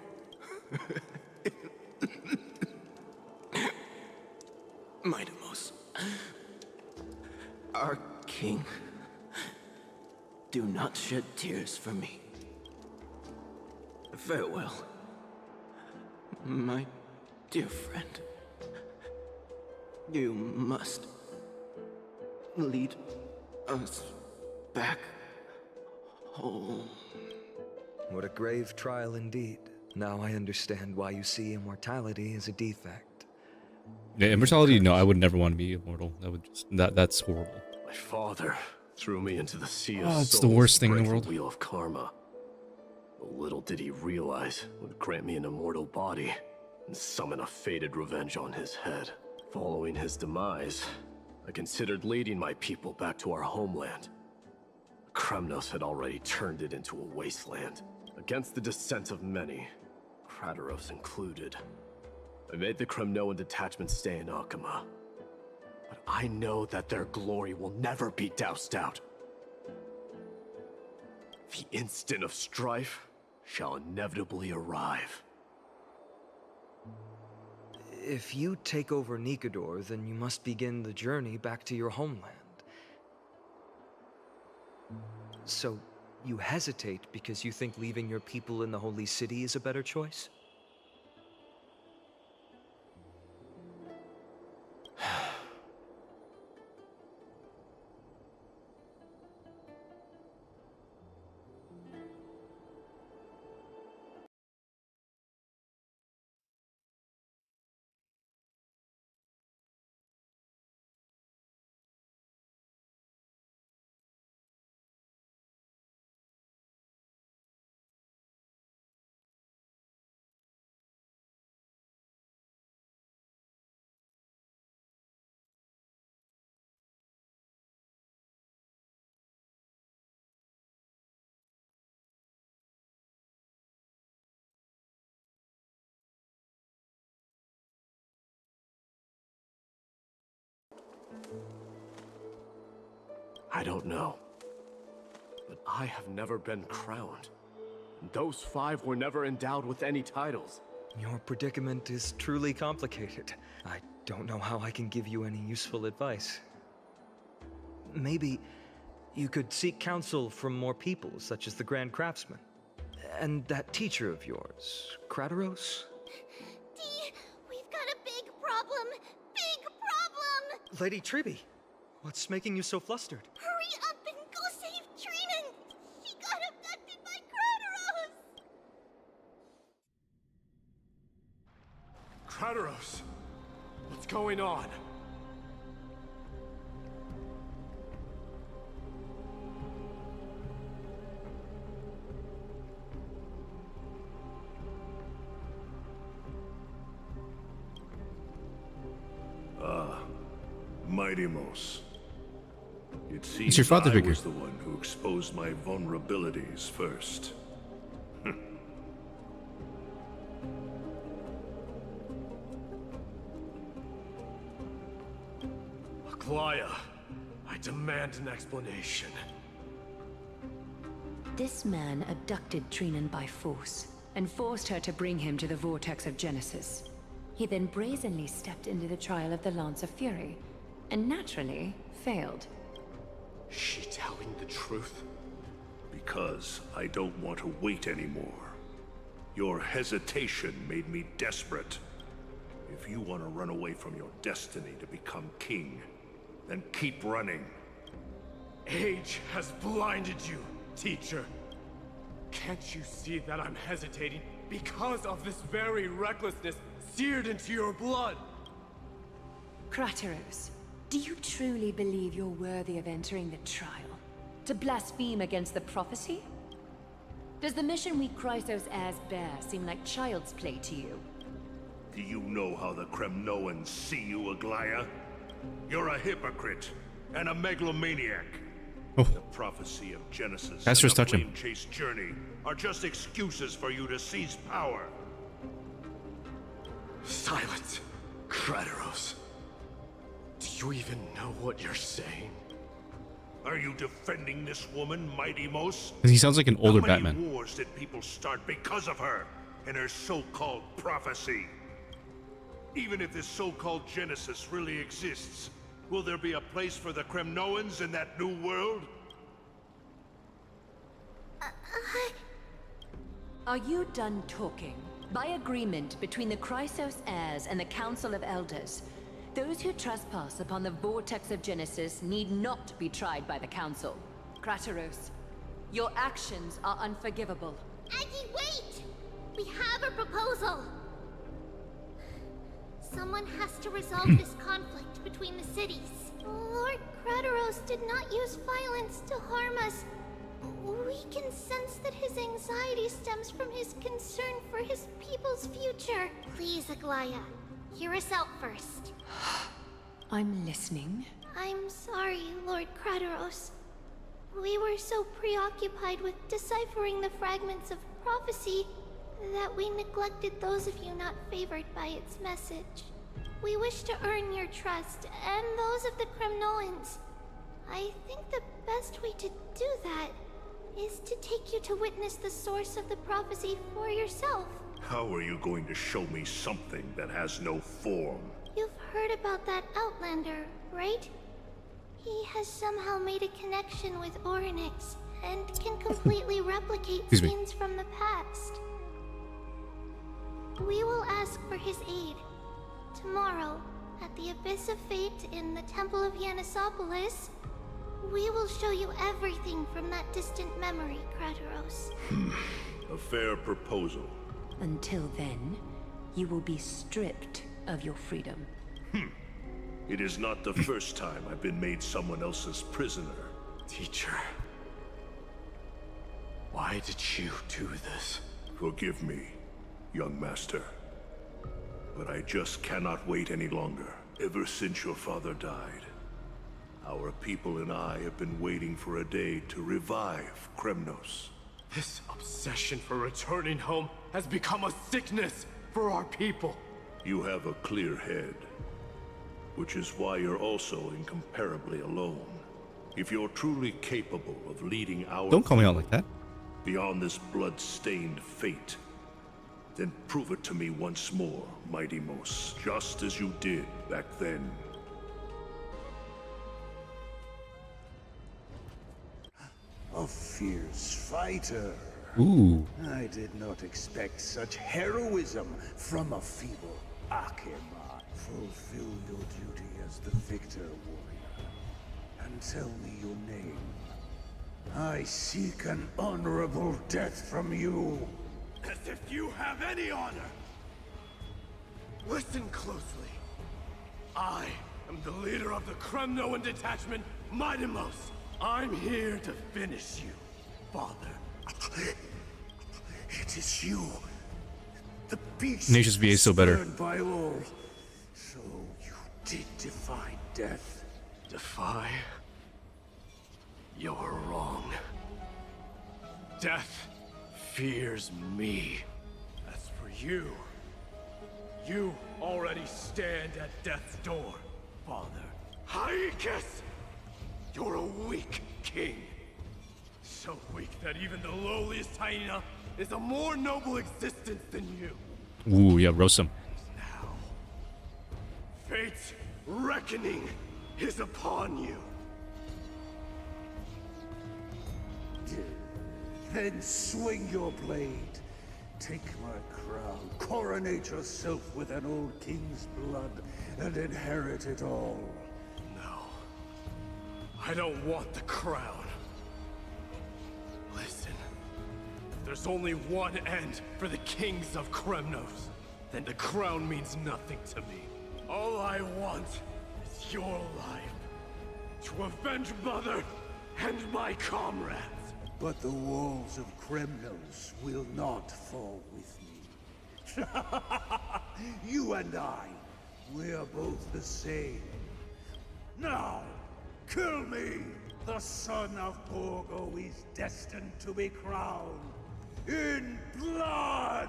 Midamos, our king, do not shed tears for me. Farewell, my dear friend. You must lead us back home.
What a grave trial indeed. Now I understand why you see immortality as a defect.
Yeah, immortality? No, I would never want to be immortal. That would just that's horrible.
My father threw me into the sea of
Oh, it's the
souls
worst
to
thing in the
break
world.
Wheel of karma. But little did he realize it would grant me an immortal body and summon a fated revenge on his head. Following his demise, I considered leading my people back to our homeland. Kremnos had already turned it into a wasteland. Against the dissent of many, Krateros included. I made the Kremnoan detachment stay in Akama. But I know that their glory will never be doused out. The instant of strife shall inevitably arrive.
If you take over Nikador, then you must begin the journey back to your homeland. So, you hesitate because you think leaving your people in the Holy City is a better choice?
I don't know. But I have never been crowned. And those 5 were never endowed with any titles.
Your predicament is truly complicated. I don't know how I can give you any useful advice. Maybe you could seek counsel from more people, such as the Grand Craftsman. And that teacher of yours, Krateros?
Dee, we've got a big problem! Big problem!
Lady Triby, what's making you so flustered?
Hurry up and go save Trinan! She got abducted by Krateros!
Krateros! What's going on?
Mighty-Mos. It seems
It's your father
I
figure.
was the one who exposed my vulnerabilities first.
Aglaya, I demand an explanation.
This man abducted Trinan by force and forced her to bring him to the Vortex of Genesis. He then brazenly stepped into the trial of the Lance of Fury, and naturally failed.
She telling the truth?
Because I don't want to wait anymore. Your hesitation made me desperate. If you want to run away from your destiny to become king, then keep running.
Age has blinded you, teacher. Can't you see that I'm hesitating because of this very recklessness seared into your blood?
Krateros, do you truly believe you're worthy of entering the trial? To blaspheme against the prophecy? Does the mission we Chrysos heirs bear seem like child's play to you?
Do you know how the Kremnoans see you, Aglaya? You're a hypocrite and a megalomaniac.
Oh.
The prophecy of Genesis
Castros,
and the
touch him.
Flame Chase journey are just excuses for you to seize power.
Silence, Krateros. Do you even know what you're saying?
Are you defending this woman, Mighty-Mos?
He sounds like an older
How many
Batman.
wars did people start because of her and her so-called prophecy? Even if this so-called Genesis really exists, will there be a place for the Kremnoans in that new world?
Are you done talking? By agreement between the Chrysos heirs and the Council of Elders, those who trespass upon the Vortex of Genesis need not be tried by the Council. Krateros, your actions are unforgivable.
Aggie, wait! We have a proposal! Someone has to resolve this conflict between the cities. Lord Krateros did not use violence to harm us. We can sense that his anxiety stems from his concern for his people's future. Please, Aglaya, hear us out first.
I'm listening.
I'm sorry, Lord Krateros. We were so preoccupied with deciphering the fragments of prophecy that we neglected those of you not favored by its message. We wish to earn your trust, and those of the Kremnoans. I think the best way to do that is to take you to witness the source of the prophecy for yourself.
How are you going to show me something that has no form?
You've heard about that Outlander, right? He has somehow made a connection with Orynyx and can completely replicate scenes from the past. We will ask for his aid. Tomorrow, at the Abyss of Fate in the Temple of Yanisopolis, we will show you everything from that distant memory, Krateros.
A fair proposal.
Until then, you will be stripped of your freedom.
It is not the first time I've been made someone else's prisoner.
Teacher, why did you do this?
Forgive me, young master. But I just cannot wait any longer. Ever since your father died, our people and I have been waiting for a day to revive Kremnos.
This obsession for returning home has become a sickness for our people.
You have a clear head, which is why you're also incomparably alone. If you're truly capable of leading our
Don't call me out like that.
beyond this blood-stained fate, then prove it to me once more, Mighty Mos, just as you did back then.
A fierce fighter.
Ooh.
I did not expect such heroism from a feeble Acheron. Fulfill your duty as the victor, warrior, and tell me your name. I seek an honorable death from you.
As if you have any honor! Listen closely. I am the leader of the Kremnoan detachment, Mighty Mos. I'm here to finish you, Father.
It is you. The beast
Nature's VA is still better.
spurned by all. So you did defy death.
Defy? You're wrong. Death fears me.
As for you, you already stand at death's door, Father. Hyakis! You're a weak king. So weak that even the lowliest hyena is a more noble existence than you.
Ooh, yeah, roast him.
Fate's reckoning is upon you.
Then swing your blade. Take my crown. Coronate yourself with an old king's blood and inherit it all.
I don't want the crown. Listen, if there's only one end for the kings of Kremnos, then the crown means nothing to me. All I want is your life, to avenge Mother and my comrades.
But the walls of Kremnos will not fall with me. You and I, we are both the same. Now, kill me! The son of Borgo is destined to be crowned in blood!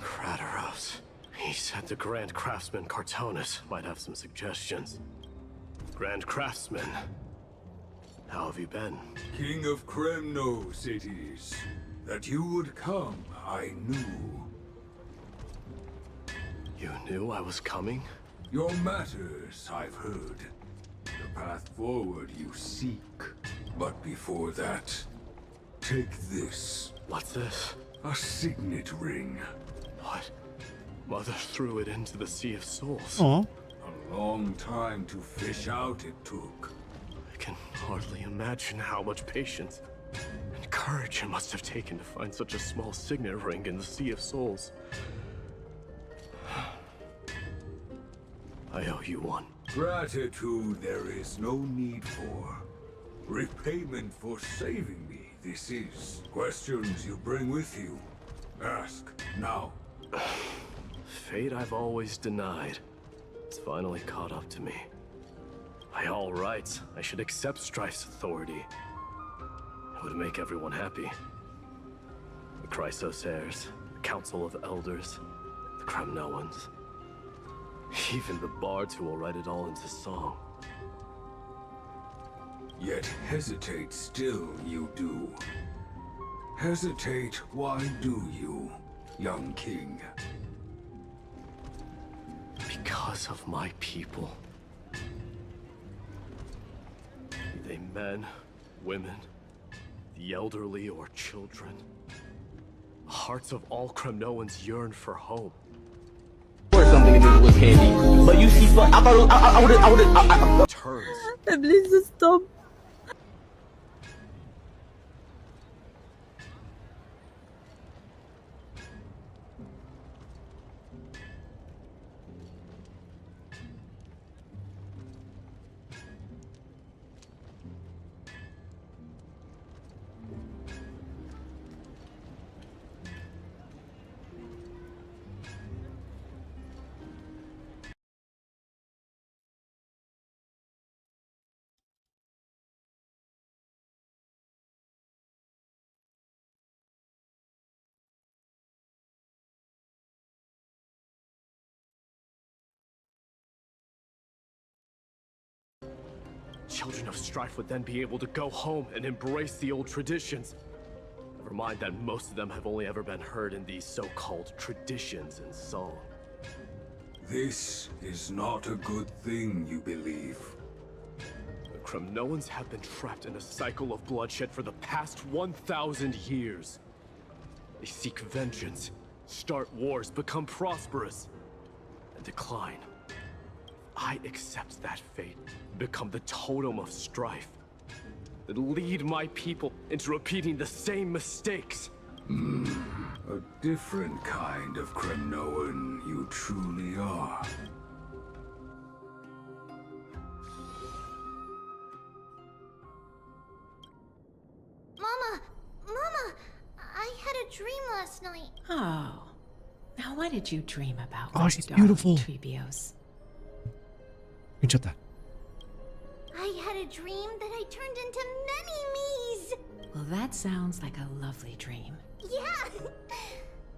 Krateros. He said the Grand Craftsman Cartonus might have some suggestions. Grand Craftsman, how have you been?
King of Kremnos it is. That you would come, I knew.
You knew I was coming?
Your matters, I've heard. The path forward you seek. But before that, take this.
What's this?
A signet ring.
What? Mother threw it into the Sea of Souls.
Aw.
A long time to fish out it took.
I can hardly imagine how much patience and courage it must have taken to find such a small signet ring in the Sea of Souls. I owe you one.
Gratitude there is no need for. Repayment for saving me, this is. Questions you bring with you. Ask, now.
Fate I've always denied. It's finally caught up to me. By all rights, I should accept Strife's authority. It would make everyone happy. The Chrysos heirs, the Council of Elders, the Kremnoans. Even the bards who will write it all into song.
Yet hesitate still you do. Hesitate, why do you, young king?
Because of my people. Be they men, women, the elderly or children. The hearts of all Kremnoans yearn for home.
Or something to do with candy. But you see, I thought I would've
turns.
Please stop.
Children of Strife would then be able to go home and embrace the old traditions. Never mind that most of them have only ever been heard in these so-called traditions in song.
This is not a good thing, you believe.
The Kremnoans have been trapped in a cycle of bloodshed for the past 1,000 years. They seek vengeance, start wars, become prosperous, and decline. I accept that fate, become the totem of strife, that lead my people into repeating the same mistakes.
A different kind of Kremnoan you truly are.
Mama, I had a dream last night.
Oh. Now what did you dream about?
Oh,
my
she's
darling
beautiful.
Trebios?
Screenshot that.
I had a dream that I turned into many me's.
Well, that sounds like a lovely dream.
Yeah.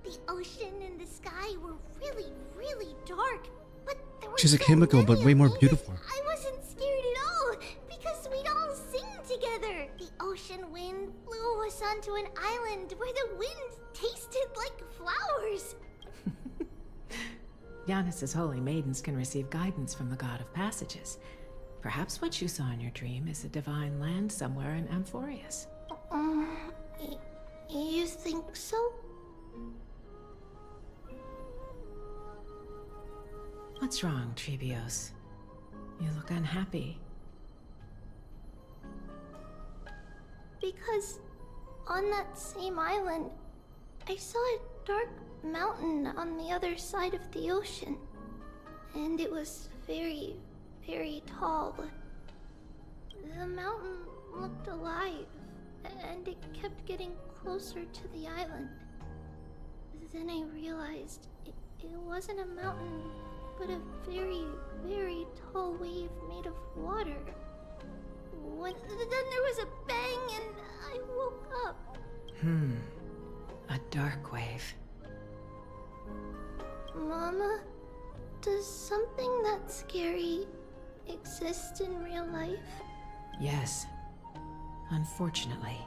The ocean and the sky were really, really dark. But there were
She's a
so
chemical, but
many
way
of
more
me
beautiful.
that I wasn't scared at all because we'd all sing together. The ocean wind blew us onto an island where the wind tasted like flowers.
Giannis's holy maidens can receive guidance from the god of passages. Perhaps what you saw in your dream is a divine land somewhere in Amphorius.
You think so?
What's wrong, Trebios? You look unhappy.
Because on that same island, I saw a dark mountain on the other side of the ocean. And it was very, very tall. The mountain looked alive, and it kept getting closer to the island. Then I realized it wasn't a mountain, but a very, very tall wave made of water. Then there was a bang and I woke up.
A dark wave.
Mama, does something that scary exist in real life?
Yes. Unfortunately,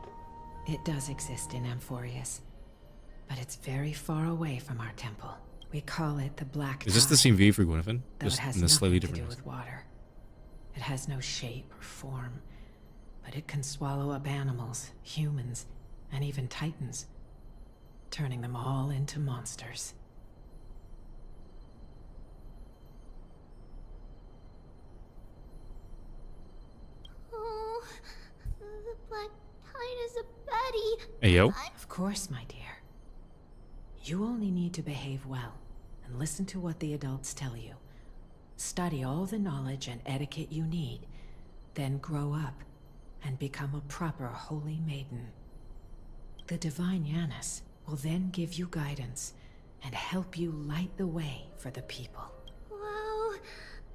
it does exist in Amphorius. But it's very far away from our temple. We call it the Black
Is this the
Tide,
same V for Gwyneth?
though
Just
it has
in a slightly
nothing to
different
do
way.
with water. It has no shape or form, but it can swallow up animals, humans, and even titans, turning them all into monsters.
Oh, the Black Tide is a baddie.
Ayo.
Of course, my dear. You only need to behave well and listen to what the adults tell you. Study all the knowledge and etiquette you need, then grow up and become a proper holy maiden. The divine Yanis will then give you guidance and help you light the way for the people.
Wow,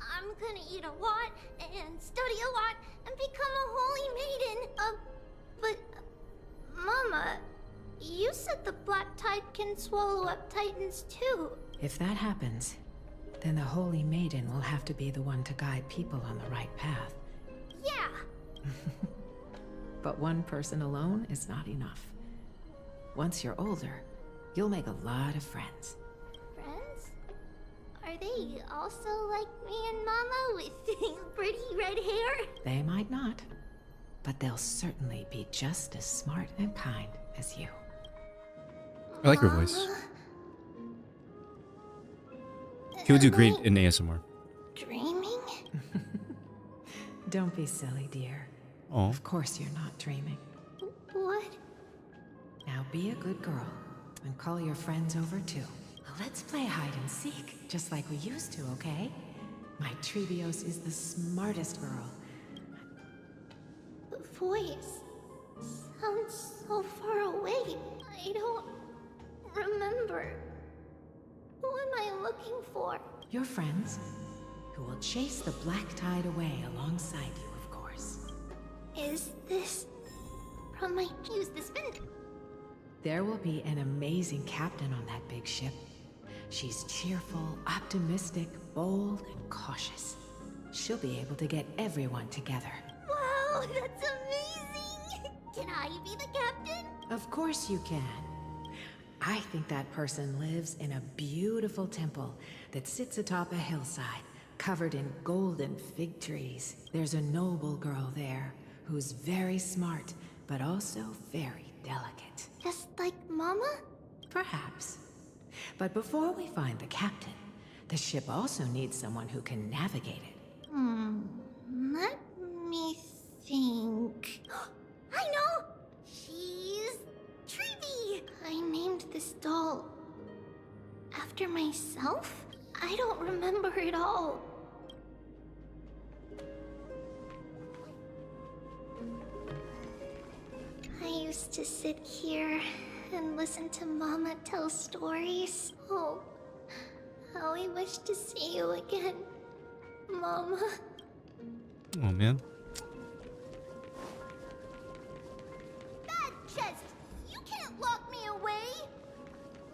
I'm gonna eat a lot and study a lot and become a holy maiden. But Mama, you said the black tide can swallow up titans too.
If that happens, then the holy maiden will have to be the one to guide people on the right path.
Yeah.
But one person alone is not enough. Once you're older, you'll make a lot of friends.
Friends? Are they also like me and Mama with pretty red hair?
They might not, but they'll certainly be just as smart and kind as you.
I like her voice. She would do great in ASMR.
Dreaming?
Don't be silly, dear.
Aw.
Of course you're not dreaming.
What?
Now be a good girl and call your friends over too. Let's play hide and seek, just like we used to, okay? My Trebios is the smartest girl.
The voice sounds so far away. I don't remember. Who am I looking for?
Your friends, who will chase the black tide away alongside you, of course.
Is this from my use this spin?
There will be an amazing captain on that big ship. She's cheerful, optimistic, bold, and cautious. She'll be able to get everyone together.
Wow, that's amazing! Can I be the captain?
Of course you can. I think that person lives in a beautiful temple that sits atop a hillside, covered in golden fig trees. There's a noble girl there who's very smart, but also very delicate.
Just like Mama?
Perhaps. But before we find the captain, the ship also needs someone who can navigate it.
Let me think. I know! She's Treeby! I named this doll after myself? I don't remember it all. I used to sit here and listen to Mama tell stories. Oh, how I wish to see you again, Mama.
Oh man.
Bad chest! You can't lock me away!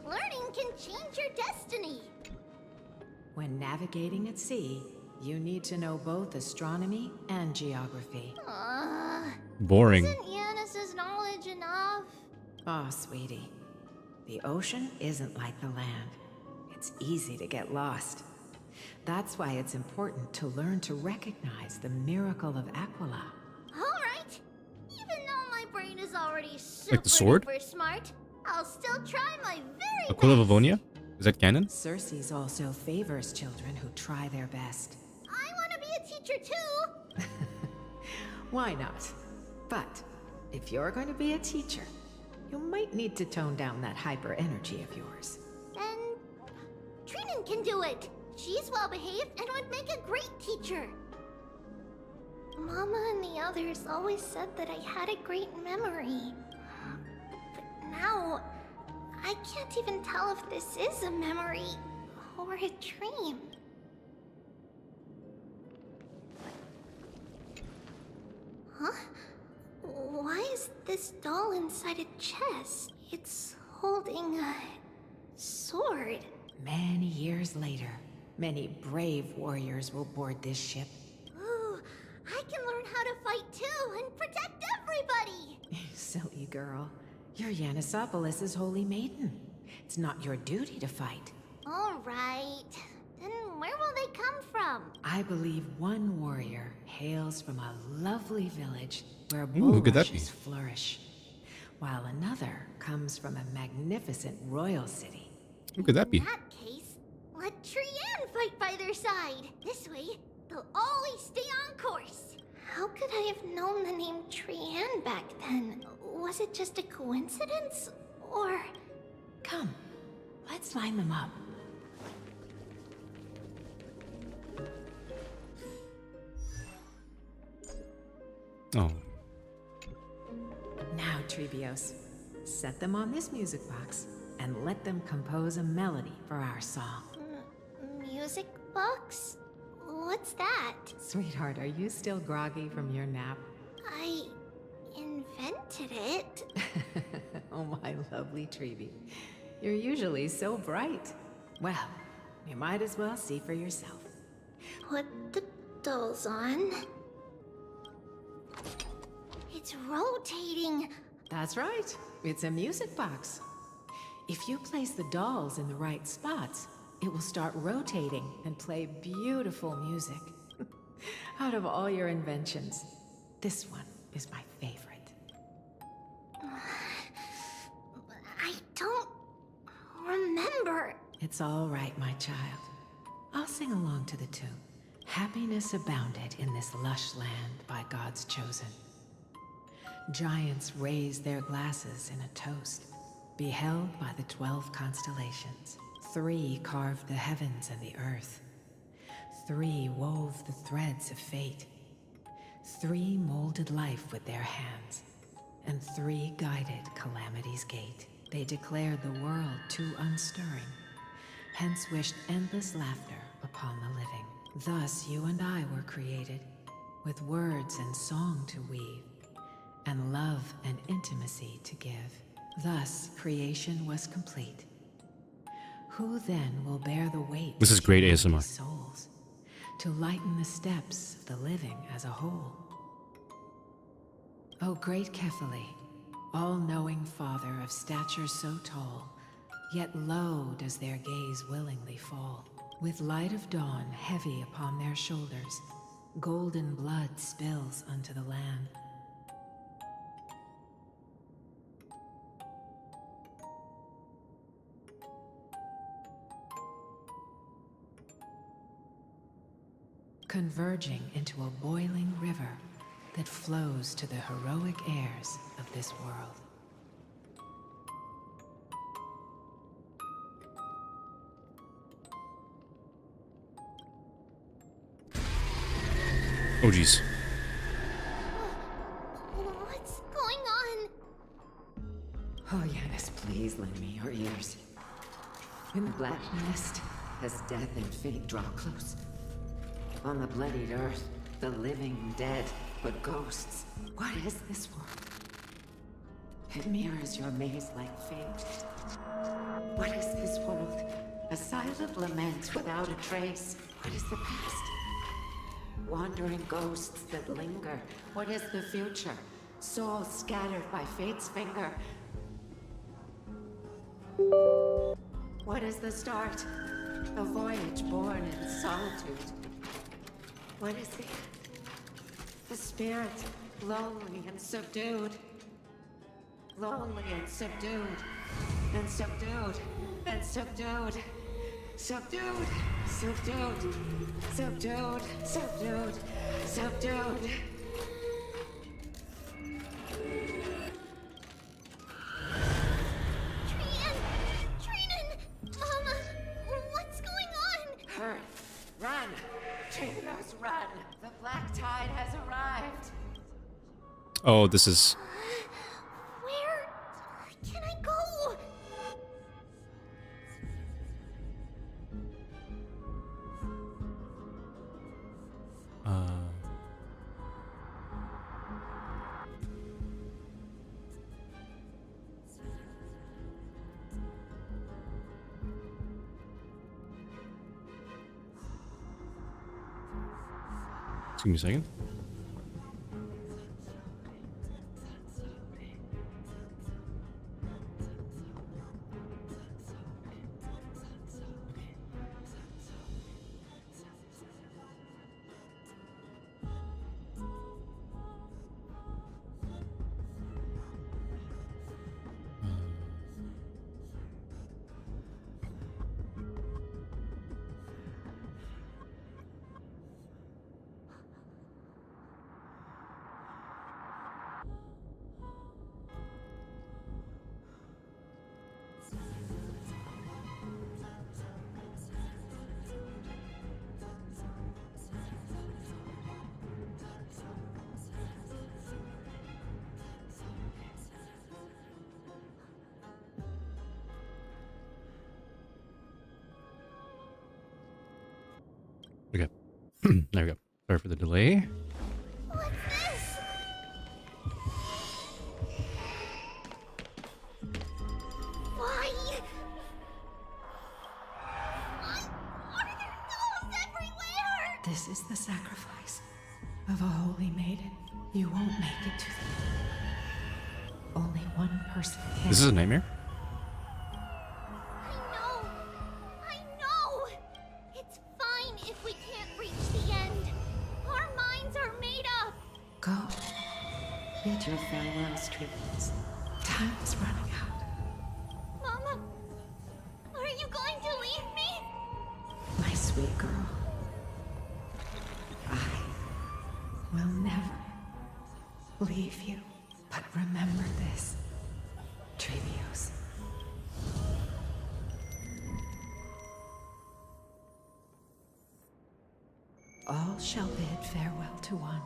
Learning can change your destiny.
When navigating at sea, you need to know both astronomy and geography.
Boring.
Isn't Yanis's knowledge enough?
Oh, sweetie. The ocean isn't like the land. It's easy to get lost. That's why it's important to learn to recognize the miracle of Aquila.
Alright. Even though my brain is already
Like the sword?
super smart, I'll still try my very
Aquila of Livonia? Is that canon?
Circe also favors children who try their best.
I want to be a teacher too!
Why not? But if you're going to be a teacher, you might need to tone down that hyper energy of yours.
Then Trinan can do it. She's well behaved and would make a great teacher. Mama and the others always said that I had a great memory. But now, I can't even tell if this is a memory or a dream. Huh? Why is this doll inside a chest? It's holding a sword.
Many years later, many brave warriors will board this ship.
Ooh, I can learn how to fight too and protect everybody!
Silly girl. You're Yanisopoulos' holy maiden. It's not your duty to fight.
Alright. Then where will they come from?
I believe one warrior hails from a lovely village where
who could that be?
bulrushes flourish, while another comes from a magnificent royal city.
Who could that be?
In that case, let Trian fight by their side. This way, they'll always stay on course. How could I have known the name Trian back then? Was it just a coincidence? Or...
Come, let's line them up.
Oh.
Now, Trebios, set them on this music box and let them compose a melody for our song.
Music box? What's that?
Sweetheart, are you still groggy from your nap?
I invented it.
Oh, my lovely Trebi. You're usually so bright. Well, you might as well see for yourself.
Put the dolls on. It's rotating.
That's right. It's a music box. If you place the dolls in the right spots, it will start rotating and play beautiful music. Out of all your inventions, this one is my favorite.
I don't remember.
It's all right, my child. I'll sing along to the tune. Happiness abounded in this lush land by God's chosen. Giants raised their glasses in a toast, beheld by the 12 constellations. 3 carved the heavens and the earth. 3 wove the threads of fate. 3 molded life with their hands. And 3 guided calamity's gate. They declared the world too unstirring, hence wished endless laughter upon the living. Thus you and I were created, with words and song to weave, and love and intimacy to give. Thus creation was complete. Who then will bear the weight
This is great
of
ASMR.
souls, to lighten the steps of the living as a whole? O great Kephili, all-knowing Father of stature so tall, yet low does their gaze willingly fall. With light of dawn heavy upon their shoulders, golden blood spills unto the land. Converging into a boiling river that flows to the heroic heirs of this world.
Oh, jeez.
What's going on?
Oh, Yanis, please lend me your ears. In the black mist, as death and fate draw close. On the bloodied earth, the living dead, but ghosts. What is this world? It mirrors your maze-like fate. What is this world? A silent lament without a trace. What is the past? Wandering ghosts that linger. What is the future? Souls scattered by fate's finger. What is the start? A voyage born in solitude. What is the end? The spirit, lonely and subdued. Lonely and subdued. And subdued. And subdued. Subdued. Subdued. Subdued. Subdued. Subdued.
Mama, what's going on?
Hurry, run! Trebios, run! The black tide has arrived!
Oh, this is...
Where can I go?
Just give me a second. Okay. There we go. Sorry for the delay.
What's this? Why? Why are there dolls everywhere?
This is the sacrifice of a holy maiden. You won't make it to the... Only one person can.
This is a nightmare?
I know! It's fine if we can't reach the end. Our minds are made up.
Go. Bid your farewells, Trees. Time is running out.
Mama, are you going to leave me?
My sweet girl. I will never leave you. But remember this, Trevios. All shall bid farewell to one,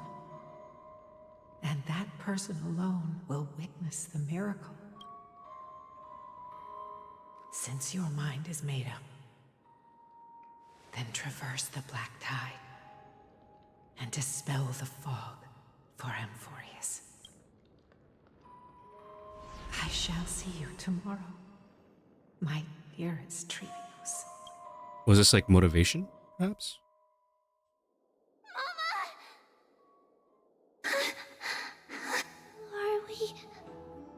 and that person alone will witness the miracle. Since your mind is made up, then traverse the black tide and dispel the fog for Amphorius. I shall see you tomorrow, my dearest Trevios.
Was this like motivation, perhaps?
Are we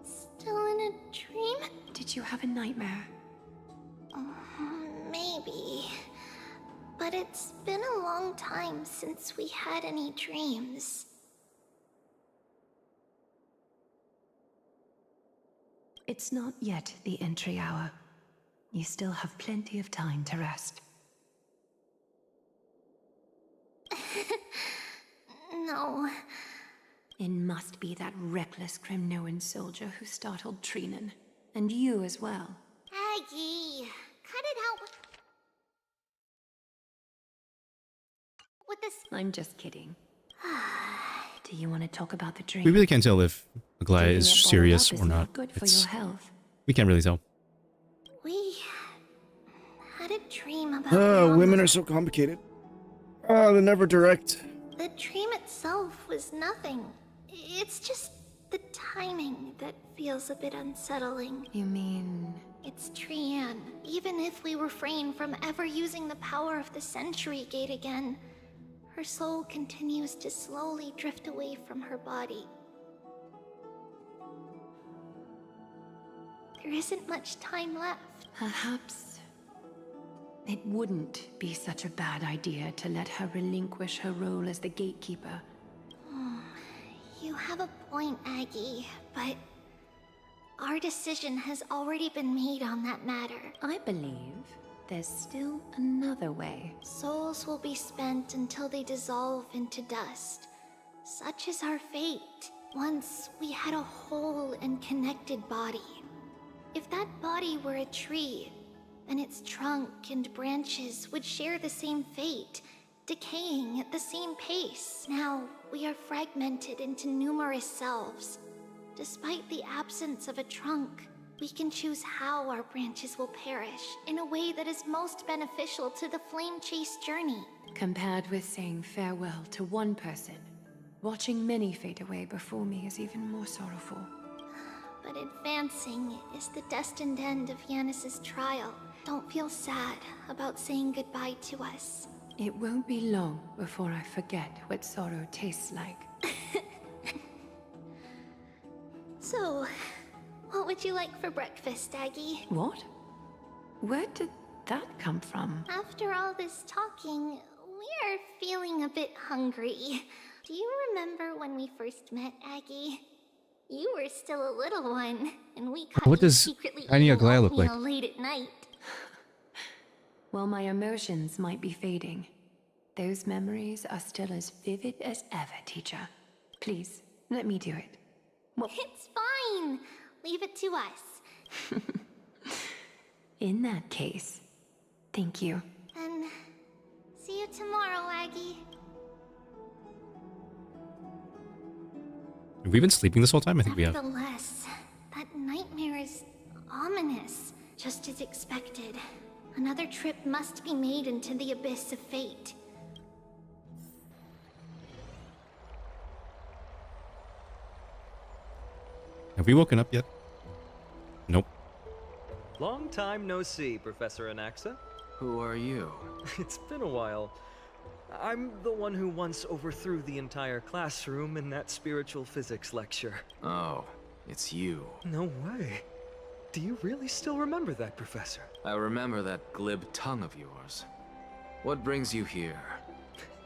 still in a dream?
Did you have a nightmare?
Maybe. But it's been a long time since we had any dreams.
It's not yet the entry hour. You still have plenty of time to rest.
No.
It must be that reckless Kremnoan soldier who startled Trinan. And you as well.
Aggie, cut it out with this.
I'm just kidding. Do you want to talk about the dream?
We really can't tell if Aglaya
Giving
is
up all
serious
up
or
is
not.
good for
It's,
your health.
we can't really tell.
We had a dream about
Women are so complicated. They're never direct.
The dream itself was nothing. It's just the timing that feels a bit unsettling.
You mean...
It's Trian. Even if we refrain from ever using the power of the Century Gate again, her soul continues to slowly drift away from her body. There isn't much time left.
Perhaps it wouldn't be such a bad idea to let her relinquish her role as the gatekeeper.
You have a point, Aggie, but our decision has already been made on that matter.
I believe there's still another way.
Souls will be spent until they dissolve into dust. Such is our fate. Once we had a whole and connected body. If that body were a tree, then its trunk and branches would share the same fate, decaying at the same pace. Now, we are fragmented into numerous selves. Despite the absence of a trunk, we can choose how our branches will perish in a way that is most beneficial to the Flame Chase journey.
Compared with saying farewell to one person, watching many fade away before me is even more sorrowful.
But advancing is the destined end of Yanis's trial. Don't feel sad about saying goodbye to us.
It won't be long before I forget what sorrow tastes like.
So, what would you like for breakfast, Aggie?
What? Where did that come from?
After all this talking, we are feeling a bit hungry. Do you remember when we first met, Aggie? You were still a little one, and we caught
What
you
does
secretly
Tiny
eating
Aglaya look like?
oatmeal late at night.
While my emotions might be fading, those memories are still as vivid as ever, teacher. Please, let me do it.
It's fine. Leave it to us.
In that case, thank you.
And see you tomorrow, Aggie.
Have we been sleeping this whole time? I think we have.
Nevertheless, that nightmare is ominous, just as expected. Another trip must be made into the abyss of fate.
Have we woken up yet? Nope.
Long time no see, Professor Anaxa.
Who are you?
It's been a while. I'm the one who once overthrew the entire classroom in that spiritual physics lecture.
Oh, it's you.
No way. Do you really still remember that, Professor?
I remember that glib tongue of yours. What brings you here?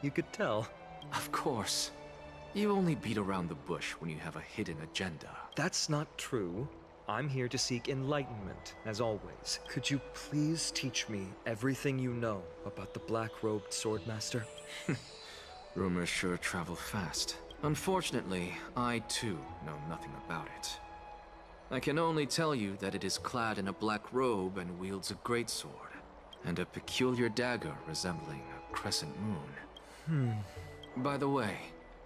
You could tell.
Of course. You only beat around the bush when you have a hidden agenda.
That's not true. I'm here to seek enlightenment, as always. Could you please teach me everything you know about the black-robed swordmaster?
Rumors sure travel fast. Unfortunately, I too know nothing about it. I can only tell you that it is clad in a black robe and wields a greatsword, and a peculiar dagger resembling a crescent moon. By the way,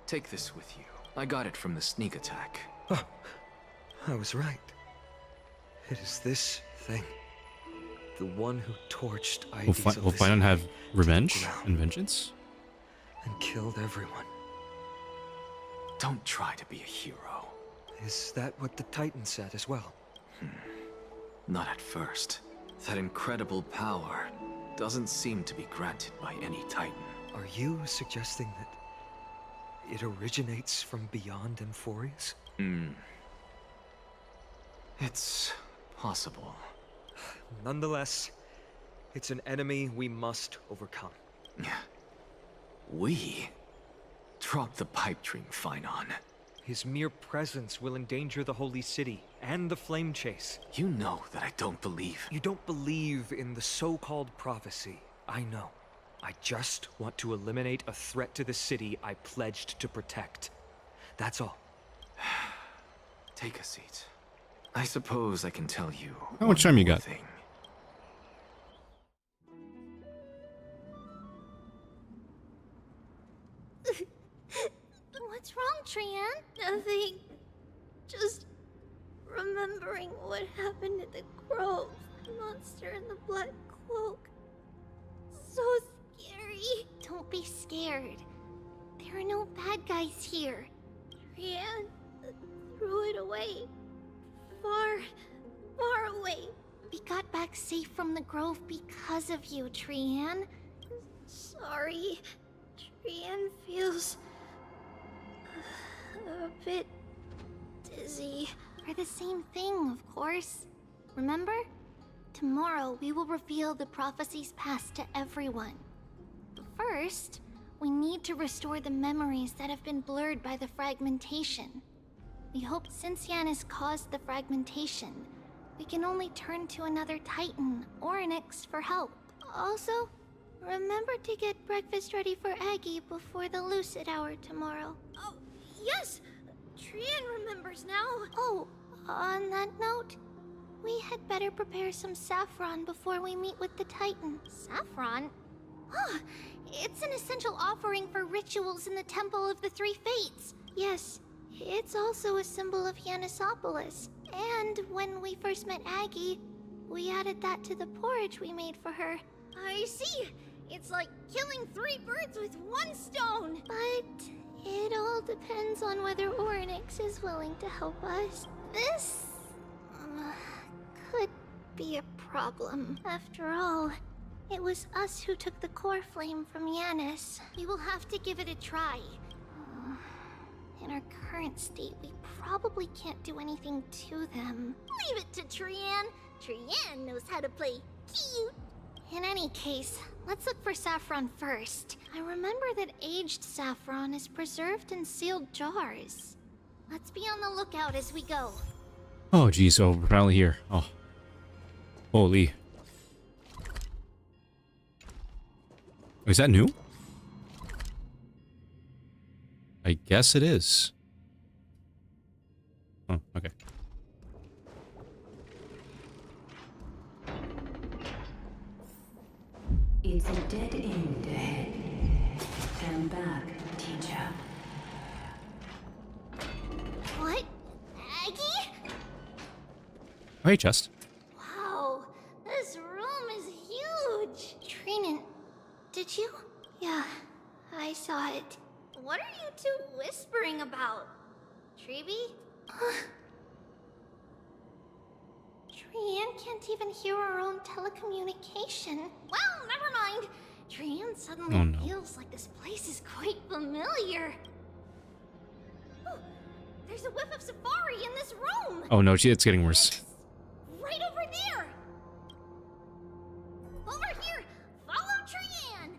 take this with you. I got it from the sneak attack.
Oh, I was right. It is this thing. The one who torched Aigis
We'll find and have revenge and vengeance?
and killed everyone.
Don't try to be a hero.
Is that what the Titan said as well?
Not at first. That incredible power doesn't seem to be granted by any Titan.
Are you suggesting that it originates from beyond Emphorius?
It's possible.
Nonetheless, it's an enemy we must overcome.
We? Drop the pipe dream, Phynon.
His mere presence will endanger the Holy City and the Flame Chase.
You know that I don't believe.
You don't believe in the so-called prophecy. I know. I just want to eliminate a threat to the city I pledged to protect. That's all.
Take a seat. I suppose I can tell you.
How much time you got?
Thing.
What's wrong, Trian? Nothing. Just remembering what happened at the Grove. The monster in the black cloak. So scary. Don't be scared. There are no bad guys here. Trian threw it away. Far, far away. We got back safe from the Grove because of you, Trian. Sorry. Trian feels a bit dizzy. For the same thing, of course. Remember? Tomorrow we will reveal the prophecy's past to everyone. But first, we need to restore the memories that have been blurred by the fragmentation. We hope since Yanis caused the fragmentation, we can only turn to another Titan, Orynyx, for help. Also, remember to get breakfast ready for Aggie before the Lucid Hour tomorrow. Oh, yes! Trian remembers now. Oh, on that note, we had better prepare some saffron before we meet with the Titan. Saffron? Huh, it's an essential offering for rituals in the Temple of the Three Fates. Yes, it's also a symbol of Yanisopolis. And when we first met Aggie, we added that to the porridge we made for her. I see. It's like killing 3 birds with 1 stone. But it all depends on whether Orynyx is willing to help us. This could be a problem. After all, it was us who took the core flame from Yanis. We will have to give it a try. In our current state, we probably can't do anything to them. Leave it to Trian. Trian knows how to play cute. In any case, let's look for saffron first. I remember that aged saffron is preserved in sealed jars. Let's be on the lookout as we go.
Oh, geez. Oh, we're finally here. Oh. Holy. Oh, is that new? I guess it is. Oh, okay.
It's a dead end ahead. Stand back, teacher.
What? Aggie?
Oh, hey, chest.
Wow, this room is huge. Trinan, did you? Yeah, I saw it. What are you two whispering about? Treeby? Trian can't even hear our own telecommunication. Well, never mind. Trian suddenly
Oh, no.
feels like this place is quite familiar. Oh, there's a whiff of safari in this room.
Oh no, it's getting worse.
Right over there. Over here. Follow Trian.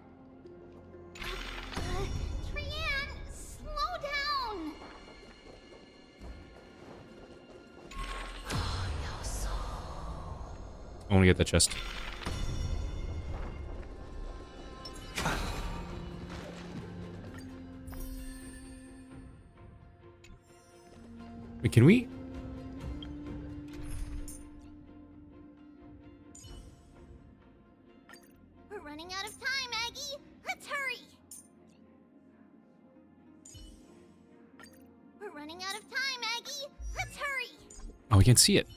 Trian, slow down.
I want to get that chest. Wait, can we?
We're running out of time, Aggie. Let's hurry. We're running out of time, Aggie. Let's hurry.
Oh, we can't see it.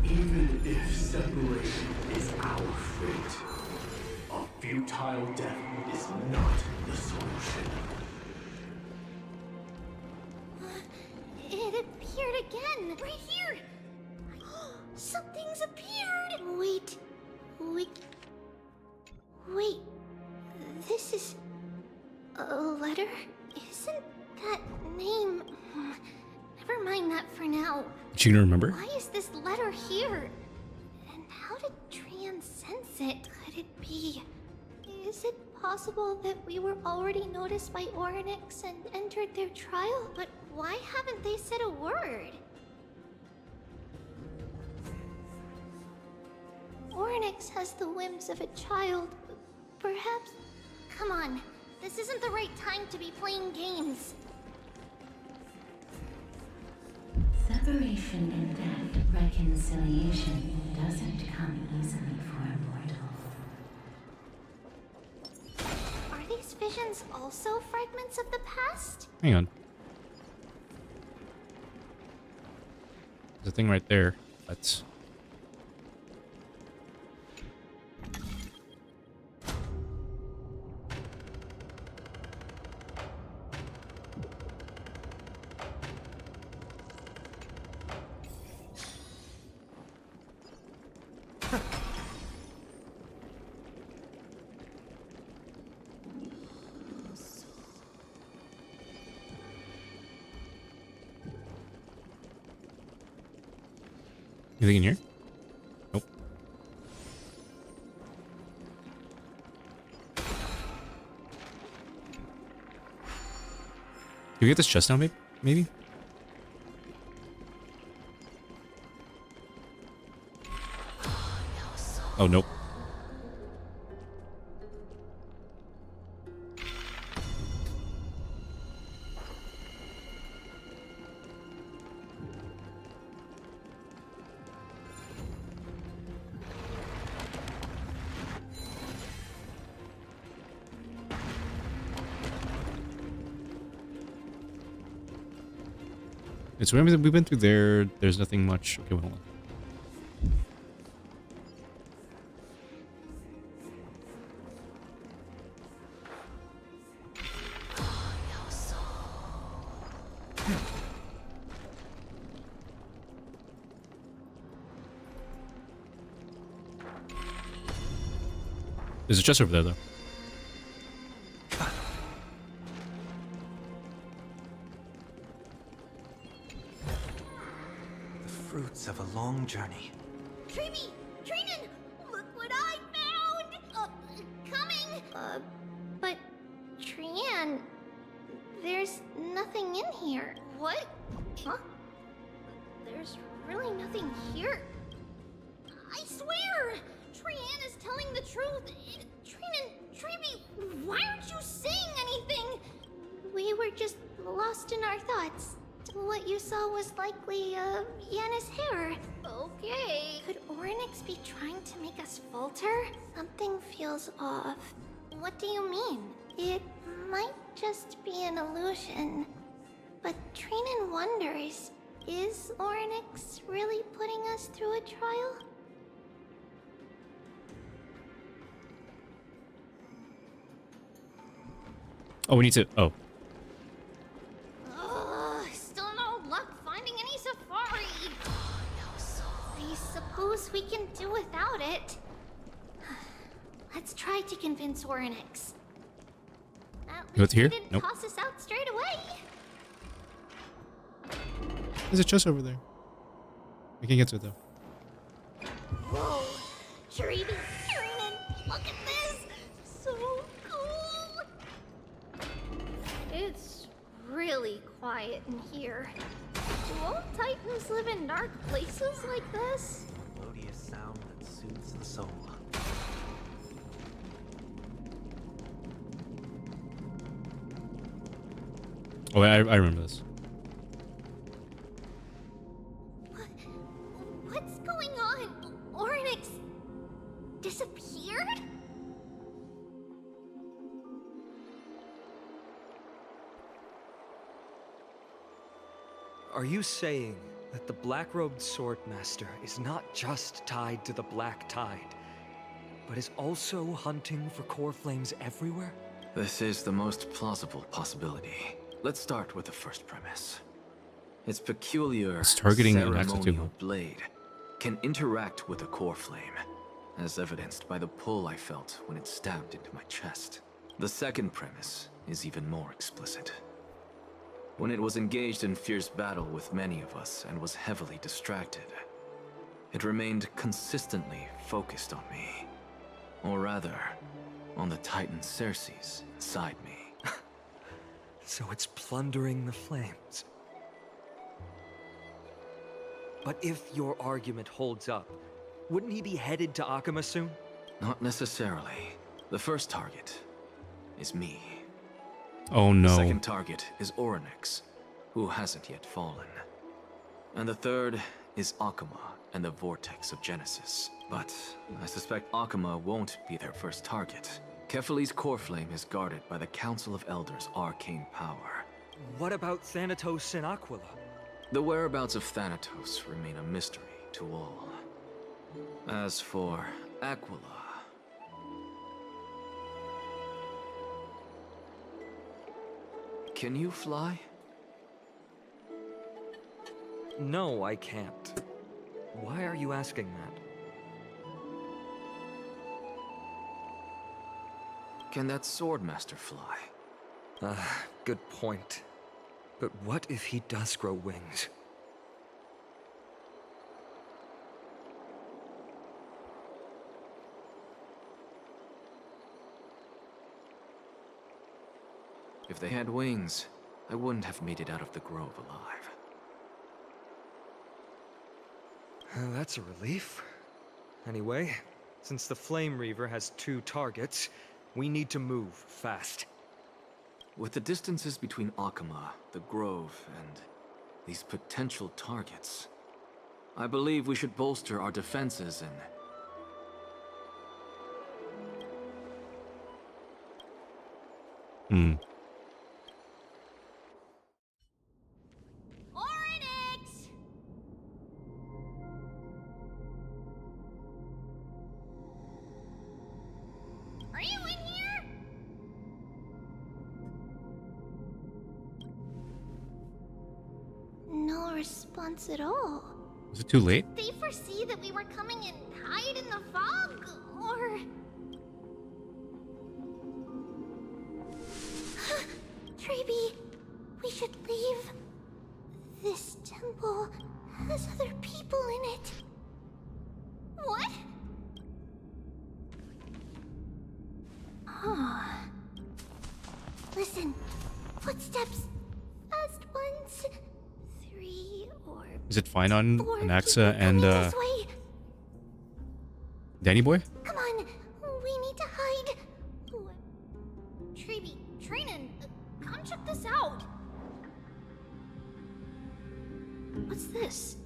Even if separation is our fate, a futile death is not the solution.
It appeared again. Right here. Something's appeared. Wait. This is a letter? Isn't that name... Never mind that for now.
Is she gonna remember?
Why is this letter here? And how did Trian sense it? Could it be... Is it possible that we were already noticed by Oryx and entered their trial? But why haven't they said a word? Oryx has the whims of a child. Perhaps... Come on. This isn't the right time to be playing games.
Separation and death, reconciliation doesn't come easily for a mortal.
Are these visions also fragments of the past?
Hang on. There's a thing right there. That's... Anything in here? Nope. Can we get this chest now, maybe? Oh, nope. So remember that we've been through there. There's nothing much. Okay, hold on. There's a chest over there, though.
Fruits of a long journey.
Treevee! Trinan! Look what I found! Coming! But... Trian... There's nothing in here. What? Huh? There's really nothing here. I swear! Trian is telling the truth. Trinan... Treevee, why aren't you saying anything? We were just lost in our thoughts. What you saw was likely, Yanis' hair. Okay. Could Oryx be trying to make us falter? Something feels off. What do you mean? It might just be an illusion. But Trinan wonders, is Oryx really putting us through a trial?
Oh, we need to... Oh.
try to convince Orynyx. At
You want
least
to hear?
he didn't
Nope.
toss us out straight away.
There's a chest over there. We can get to it though.
Whoa, Treaty, Tyrion, look at this! So cool! It's really quiet in here. Do all Titans live in dark places like this?
Melodious sound that soothes the soul.
Oh, I remember this.
What's going on? Orynyx disappeared?
Are you saying that the black-robed swordmaster is not just tied to the Black Tide, but is also hunting for core flames everywhere?
This is the most plausible possibility. Let's start with the first premise. Its peculiar
It's targeting an
ceremonial
Axatuma.
blade can interact with a core flame, as evidenced by the pull I felt when it stabbed into my chest. The second premise is even more explicit. When it was engaged in fierce battle with many of us and was heavily distracted, it remained consistently focused on me. Or rather, on the Titan Ceres inside me.
So it's plundering the flames. But if your argument holds up, wouldn't he be headed to Akama soon?
Not necessarily. The first target is me.
Oh
The
no.
second target is Orynyx, who hasn't yet fallen. And the third is Akama and the Vortex of Genesis. But I suspect Akama won't be their first target. Kefali's core flame is guarded by the Council of Elders' arcane power.
What about Thanatos and Aquila?
The whereabouts of Thanatos remain a mystery to all. As for Aquila... Can you fly?
No, I can't. Why are you asking that?
Can that Swordmaster fly?
Good point. But what if he does grow wings?
If they had wings, I wouldn't have made it out of the grove alive.
That's a relief. Anyway, since the Flame Reaver has 2 targets, we need to move fast.
With the distances between Akama, the grove, and these potential targets, I believe we should bolster our defenses and...
Orynyx! Are you in here? No response at all.
Was it too late?
Did they foresee that we were coming and hide in the fog? Or... Treeby, we should leave. This temple has other people in it. What? Ah. Listen, footsteps. Fast ones. 3 or
Is it fine on
4
Anaxa
people
and
coming this way.
Danny Boy?
Come on, we need to hide. Treeby, Trinan, come check this out. What's this?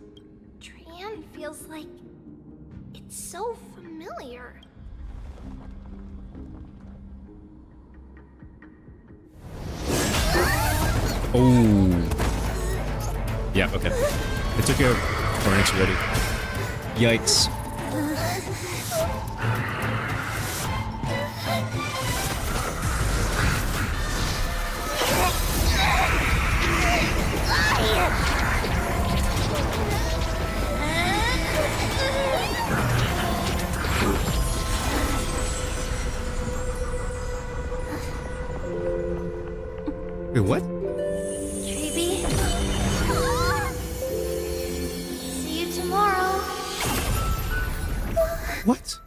Trian feels like it's so familiar.
Oh. Yeah, okay. I took care of Orynyx already. Yikes. Wait, what?
Treeby. See you tomorrow.
What?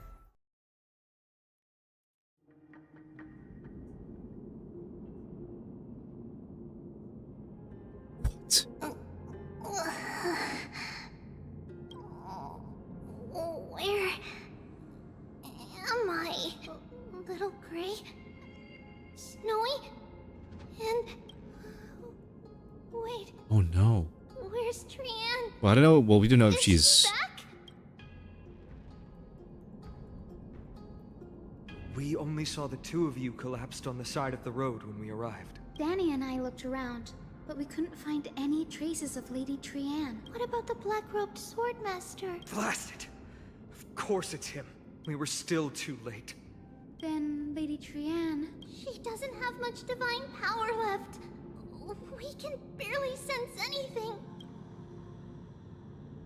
Where am I? Little Gray? Snowy? And... Wait,
Oh no.
where's Trian?
Well, I don't know. Well, we don't know if
Is
she's.
she back?
We only saw the two of you collapsed on the side of the road when we arrived.
Danny and I looked around, but we couldn't find any traces of Lady Trian.
What about the black-robed swordmaster?
Blast it! Of course it's him. We were still too late.
Then Lady Trian...
She doesn't have much divine power left. We can barely sense anything.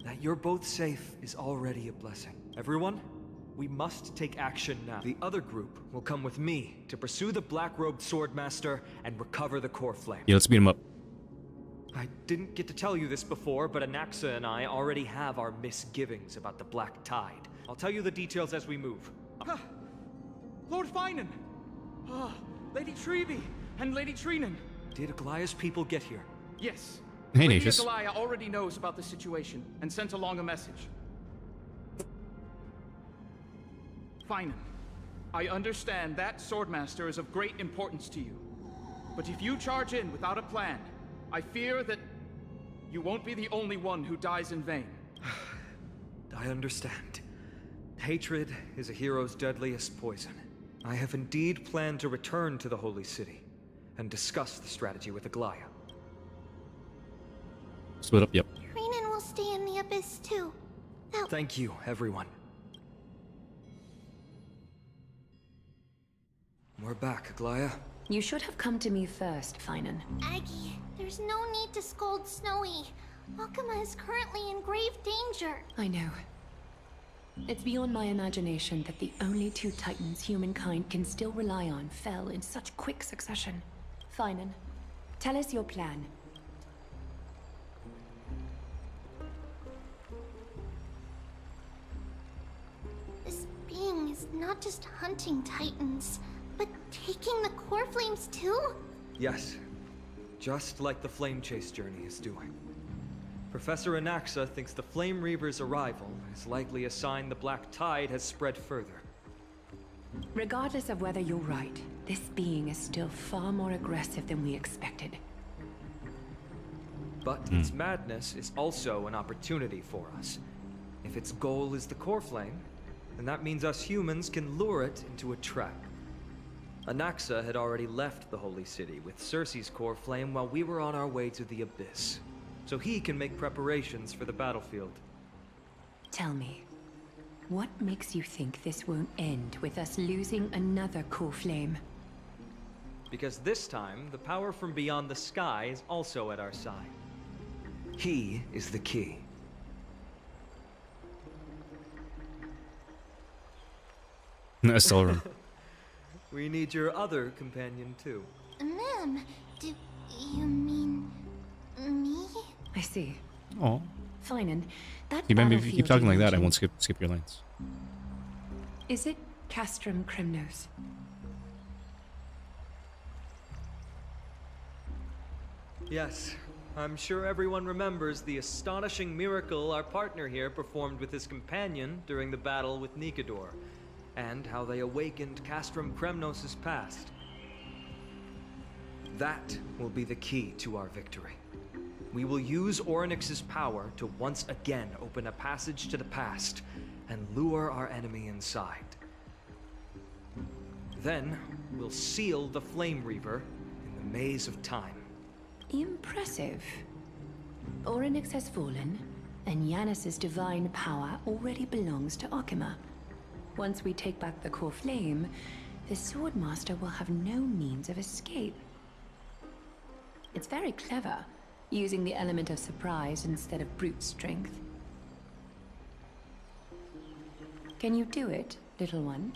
That you're both safe is already a blessing. Everyone, we must take action now. The other group will come with me to pursue the black-robed swordmaster and recover the core flame.
Yeah, let's beat him up.
I didn't get to tell you this before, but Anaxa and I already have our misgivings about the Black Tide. I'll tell you the details as we move.
Lord Finan! Lady Treeby and Lady Trinan.
Did Aglaya's people get here?
Yes.
Hey,
Lady
Natus.
Aglaya already knows about the situation and sent along a message. Finan, I understand that Swordmaster is of great importance to you. But if you charge in without a plan, I fear that you won't be the only one who dies in vain.
I understand. Hatred is a hero's deadliest poison. I have indeed planned to return to the Holy City and discuss the strategy with Aglaya.
Split up, yep.
Trinan will stay in the abyss too.
Thank you, everyone. We're back, Aglaya.
You should have come to me first, Finan.
Aggie, there's no need to scold Snowy. Akuma is currently in grave danger.
I know. It's beyond my imagination that the only two titans humankind can still rely on fell in such quick succession. Finan, tell us your plan.
This being is not just hunting titans, but taking the core flames too?
Yes, just like the Flame Chase journey is doing. Professor Anaxa thinks the Flame Reaver's arrival is likely a sign the Black Tide has spread further.
Regardless of whether you're right, this being is still far more aggressive than we expected.
But its madness is also an opportunity for us. If its goal is the core flame, then that means us humans can lure it into a trap. Anaxa had already left the Holy City with Cersei's core flame while we were on our way to the Abyss, so he can make preparations for the battlefield.
Tell me, what makes you think this won't end with us losing another core flame?
Because this time, the power from beyond the sky is also at our side. He is the key.
Acelerum.
We need your other companion too.
Ma'am, do you mean me?
I see.
Oh.
Finan, that
Remember, if you keep
battlefield
talking like that, I
mentioned,
won't skip your lines.
Is it Castrum Kremnos?
Yes, I'm sure everyone remembers the astonishing miracle our partner here performed with his companion during the battle with Nikador, and how they awakened Castrum Kremnos' past. That will be the key to our victory. We will use Orynyx's power to once again open a passage to the past and lure our enemy inside. Then, we'll seal the Flame Reaver in the maze of time.
Impressive. Orynyx has fallen, and Yanis's divine power already belongs to Akuma. Once we take back the core flame, the Swordmaster will have no means of escape. It's very clever, using the element of surprise instead of brute strength. Can you do it, little one?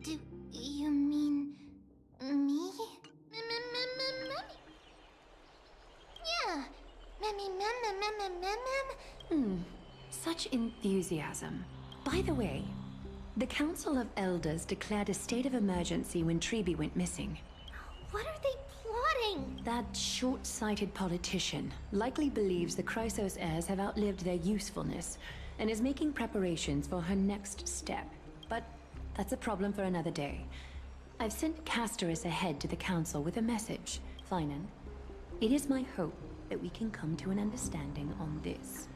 Do you mean me? Yeah.
Such enthusiasm. By the way, the Council of Elders declared a state of emergency when Treeby went missing.
What are they plotting?
That short-sighted politician likely believes the Chrysos heirs have outlived their usefulness and is making preparations for her next step. But that's a problem for another day. I've sent Casterus ahead to the Council with a message. Finan, it is my hope that we can come to an understanding on this.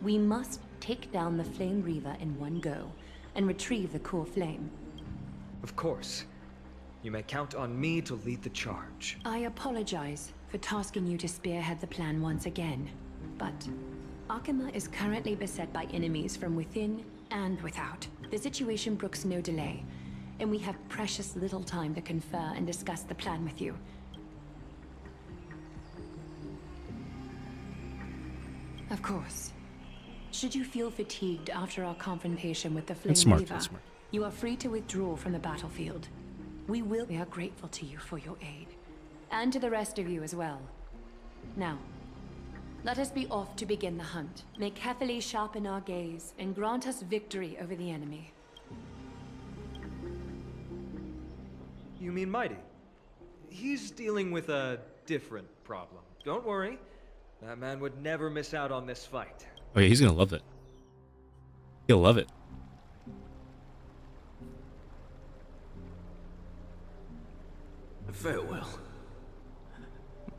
We must take down the Flame Reaver in one go and retrieve the core flame.
Of course. You may count on me to lead the charge.
I apologize for tasking you to spearhead the plan once again, but Akima is currently beset by enemies from within and without. The situation brooks no delay, and we have precious little time to confer and discuss the plan with you. Of course. Should you feel fatigued after our confrontation with the Flame Reaver,
That's smart.
you are free to withdraw from the battlefield. We are grateful to you for your aid, and to the rest of you as well. Now, let us be off to begin the hunt. May Kethely sharpen our gaze and grant us victory over the enemy.
You mean Mighty? He's dealing with a different problem. Don't worry. That man would never miss out on this fight.
Oh yeah, he's gonna love it. He'll love it.
Farewell,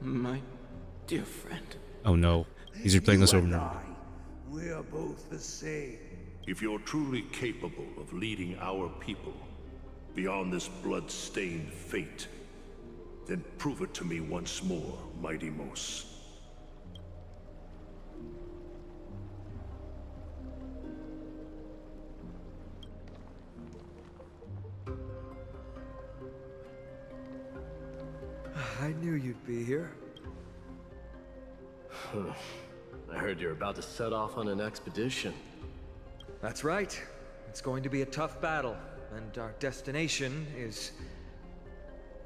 my dear friend.
Oh no, he's replaying this over and over.
We are both the same.
If you're truly capable of leading our people beyond this blood-stained fate, then prove it to me once more, Mighty Mos.
I knew you'd be here.
I heard you're about to set off on an expedition.
That's right. It's going to be a tough battle, and our destination is...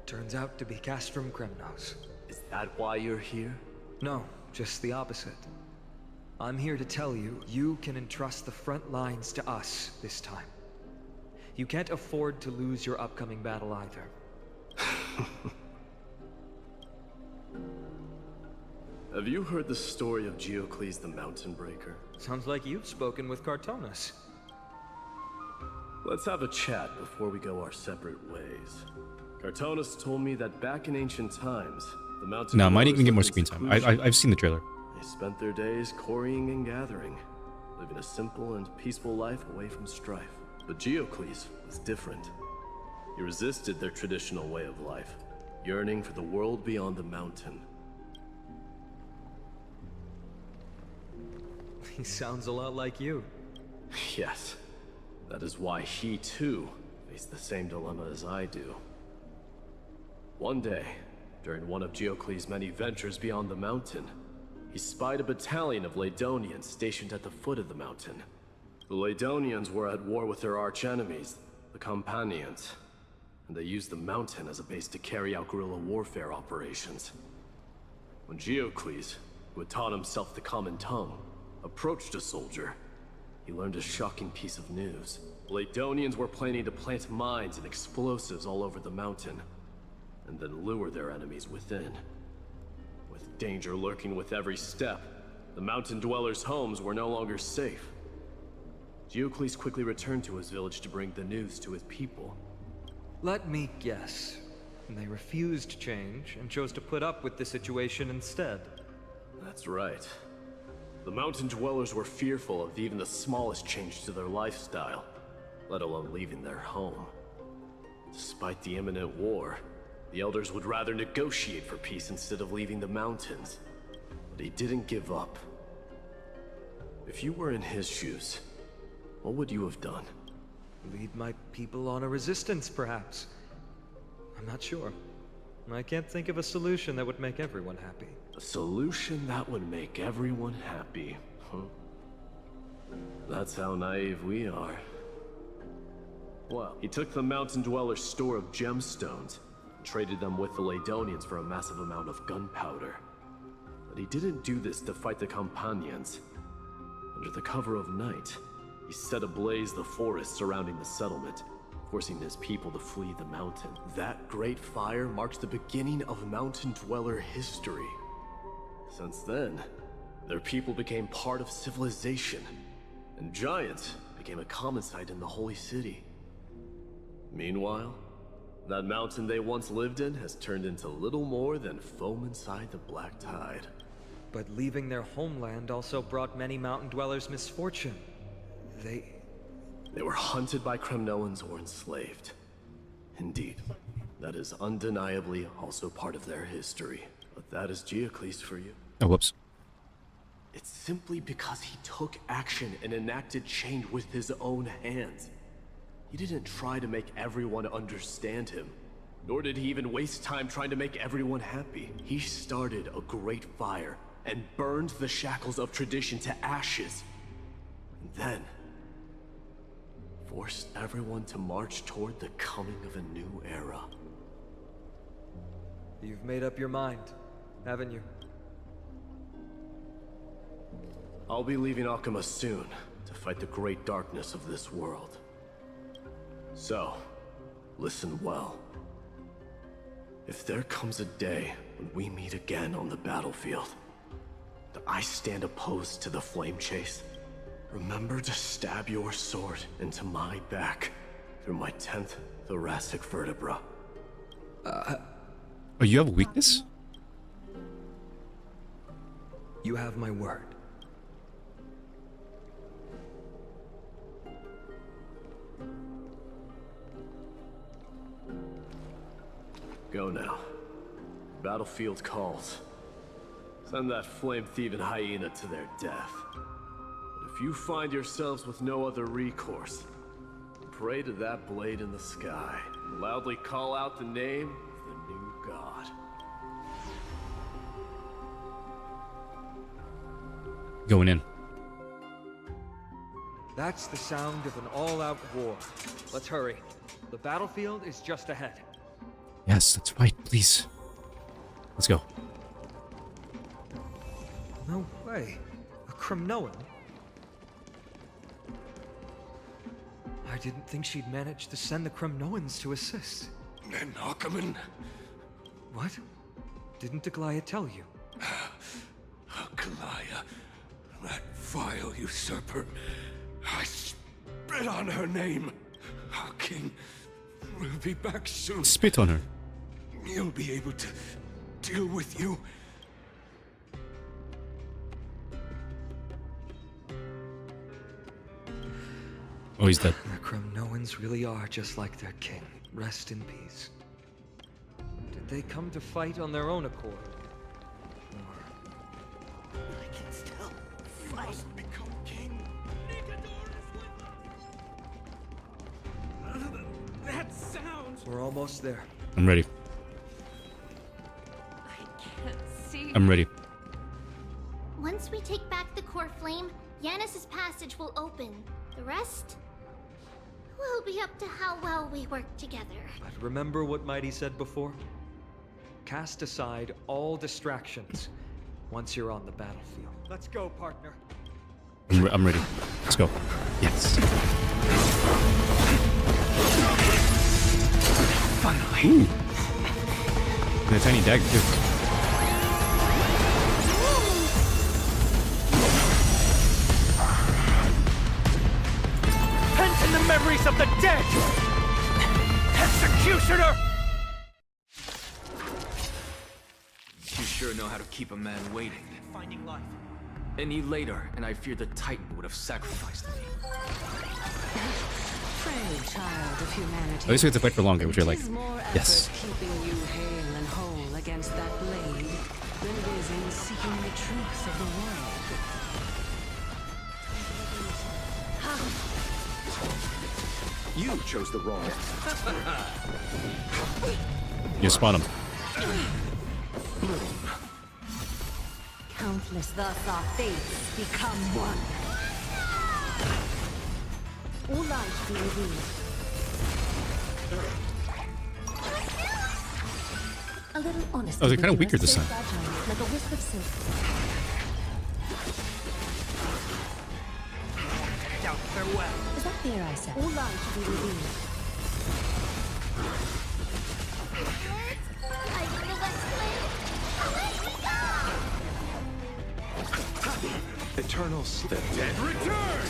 turns out to be Castrum Kremnos.
Is that why you're here?
No, just the opposite. I'm here to tell you, you can entrust the front lines to us this time. You can't afford to lose your upcoming battle either.
Have you heard the story of Geocles the Mountain Breaker?
Sounds like you've spoken with Cartonis.
Let's have a chat before we go our separate ways. Cartonis told me that back in ancient times, the mountain...
No, might even get more
dwellers
screen
lived in
time.
seclusion.
I've seen the trailer.
They spent their days quarrying and gathering, living a simple and peaceful life away from strife. But Geocles was different. He resisted their traditional way of life, yearning for the world beyond the mountain.
He sounds a lot like you.
Yes. That is why he, too, faced the same dilemma as I do. One day, during one of Geocles' many ventures beyond the mountain, he spied a battalion of Laedonians stationed at the foot of the mountain. The Laedonians were at war with their arch-enemies, the Companions, and they used the mountain as a base to carry out guerrilla warfare operations. When Geocles, who had taught himself the common tongue, approached a soldier, he learned a shocking piece of news. The Laedonians were planning to plant mines and explosives all over the mountain, and then lure their enemies within. With danger lurking with every step, the mountain dwellers' homes were no longer safe. Geocles quickly returned to his village to bring the news to his people.
Let me guess. They refused change and chose to put up with the situation instead.
That's right. The mountain dwellers were fearful of even the smallest change to their lifestyle, let alone leaving their home. Despite the imminent war, the elders would rather negotiate for peace instead of leaving the mountains. But he didn't give up. If you were in his shoes, what would you have done?
Lead my people on a resistance, perhaps. I'm not sure. I can't think of a solution that would make everyone happy.
A solution that would make everyone happy, huh? That's how naive we are. Well, he took the Mountain Dweller's store of gemstones, and traded them with the Ladonians for a massive amount of gunpowder. But he didn't do this to fight the Companions. Under the cover of night, he set ablaze the forest surrounding the settlement, forcing his people to flee the mountain. That great fire marks the beginning of Mountain Dweller history. Since then, their people became part of civilization, and giants became a common sight in the Holy City. Meanwhile, that mountain they once lived in has turned into little more than foam inside the black tide.
But leaving their homeland also brought many mountain dwellers misfortune.
They were hunted by Kremnoans or enslaved. Indeed, that is undeniably also part of their history. But that is Geocles for you.
Oh, whoops.
It's simply because he took action and enacted change with his own hands. He didn't try to make everyone understand him, nor did he even waste time trying to make everyone happy. He started a great fire and burned the shackles of tradition to ashes, and then forced everyone to march toward the coming of a new era.
You've made up your mind, haven't you?
I'll be leaving Akuma soon to fight the great darkness of this world. So, listen well. If there comes a day when we meet again on the battlefield, that I stand opposed to the flame chase, remember to stab your sword into my back through my 10th thoracic vertebra.
Oh, you have a weakness?
You have my word.
Go now. Battlefield calls. Send that flame-thieving hyena to their death. But if you find yourselves with no other recourse, pray to that blade in the sky, and loudly call out the name of the new god.
Going in.
That's the sound of an all-out war. Let's hurry. The battlefield is just ahead.
Yes, that's right, please. Let's go.
No way. A Kremnoan? I didn't think she'd manage to send the Kremnoans to assist.
And Ackerman?
What? Didn't Aglaya tell you?
Aglaya, that vile usurper. I spit on her name. Our king will be back soon.
Spit on her.
He'll be able to deal with you.
Oh, he's dead.
The Kremnoans really are just like their king. Rest in peace. Did they come to fight on their own accord?
I can still fight. Become king. That sounds.
We're almost there.
I'm ready.
I can't see.
I'm ready.
Once we take back the core flame, Yanis's passage will open. The rest will be up to how well we work together.
But remember what Mighty said before? Cast aside all distractions once you're on the battlefield. Let's go, partner.
I'm ready. Let's go. Yes.
Finally.
Ooh. And a tiny dagger too.
Pent in the memories of the dead! Executioner!
You sure know how to keep a man waiting.
Finding life.
Any later, and I fear the Titan would have sacrificed me.
Frail child of humanity.
At least we have to fight for longer, which I like.
It is more effort
Yes.
keeping you hale and whole against that blade than it is in seeking the truth of the world.
You chose the wrong.
You spawn him.
Countless, thus our fates become one. All light be revealed. A little honesty.
Oh, they're kind of
would do
weaker
us
this
so
time.
fragile, like a wisp of silk.
Down, farewell.
Is that fear I said? All light be revealed.
Eternal sleep. The dead
return!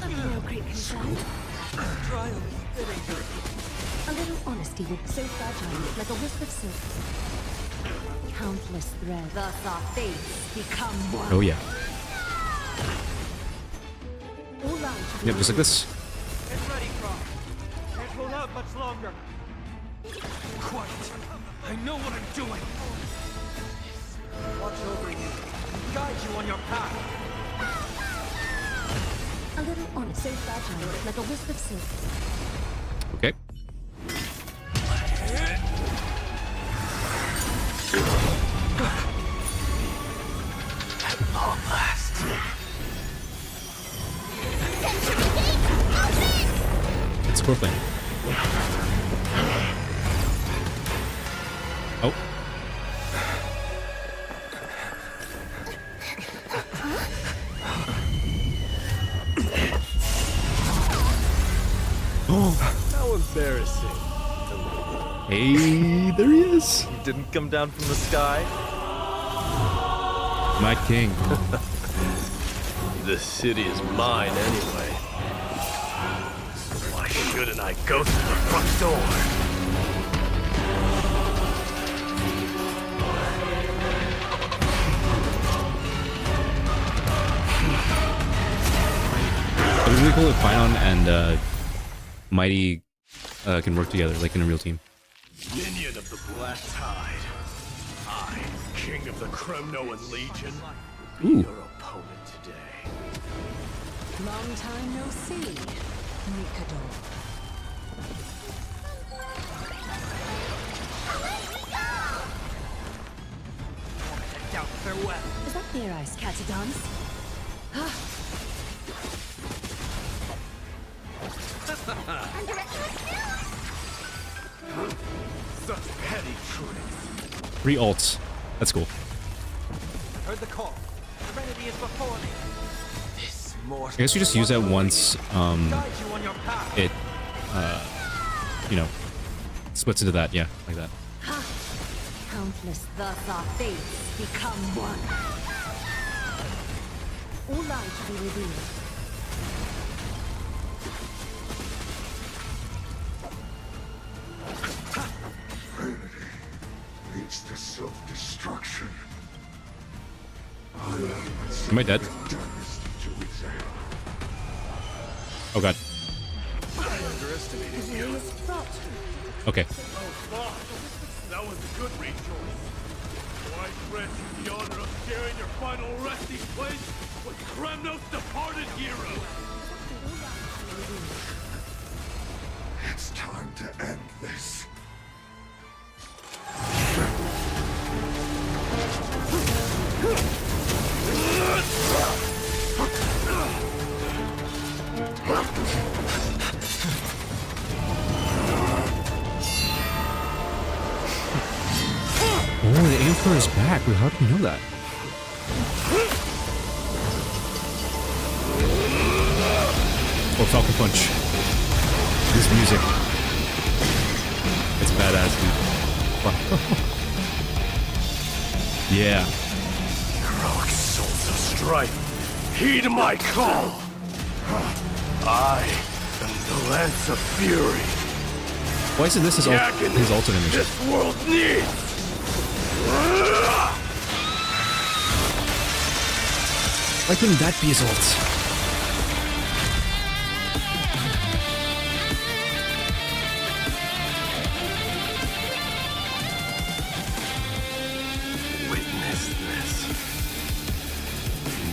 No great concern.
Trial is fitting.
A little honesty would so fragile, like a wisp of silk. Countless threads.
Thus our fates become one.
Oh, yeah.
All light be
Yep, just like this.
Get ready, Croc. Can't hold out much longer.
Quiet. I know what I'm doing.
Watch over you. Guide you on your path.
A little honest, so fragile, like a wisp of silk.
Okay.
At long last.
It's core plan. Oh. Oh.
How embarrassing.
Hey, there he is.
You didn't come down from the sky?
My king.
This city is mine anyway. So why shouldn't I go through the front door?
It was really cool if Finon and Mighty can work together, like in a real team.
Minion of the Black Tide. I, King of the Kremnoan Legion, be
Ooh.
your opponent today.
Long time no see, Mikador.
Down, farewell.
Is that fear I said? Catadons?
Such petty tricks.
3 ults. That's cool.
Heard the call. Serenity is before me. This mortal.
I guess you just use that once
Guide you on your path.
it, you know, splits into that. Yeah, like that.
Countless, thus our fates become one.
All light be revealed.
Leads to self-destruction.
Am I dead? Oh god.
Underestimated you.
Okay.
Oh, that was a good rejoice. So I grant you the honor of sharing your final resting place with Kremnos' departed hero.
It's time to end this.
Oh, the Emperor is back. Wait, how do you know that? Oh, Falcon Punch. This music. It's badass, dude. Yeah.
Heroic souls of strife, heed my call. I am the Lance of Fury.
Why isn't this his ult animation?
This world needs.
Why couldn't that be his ult?
Witness this.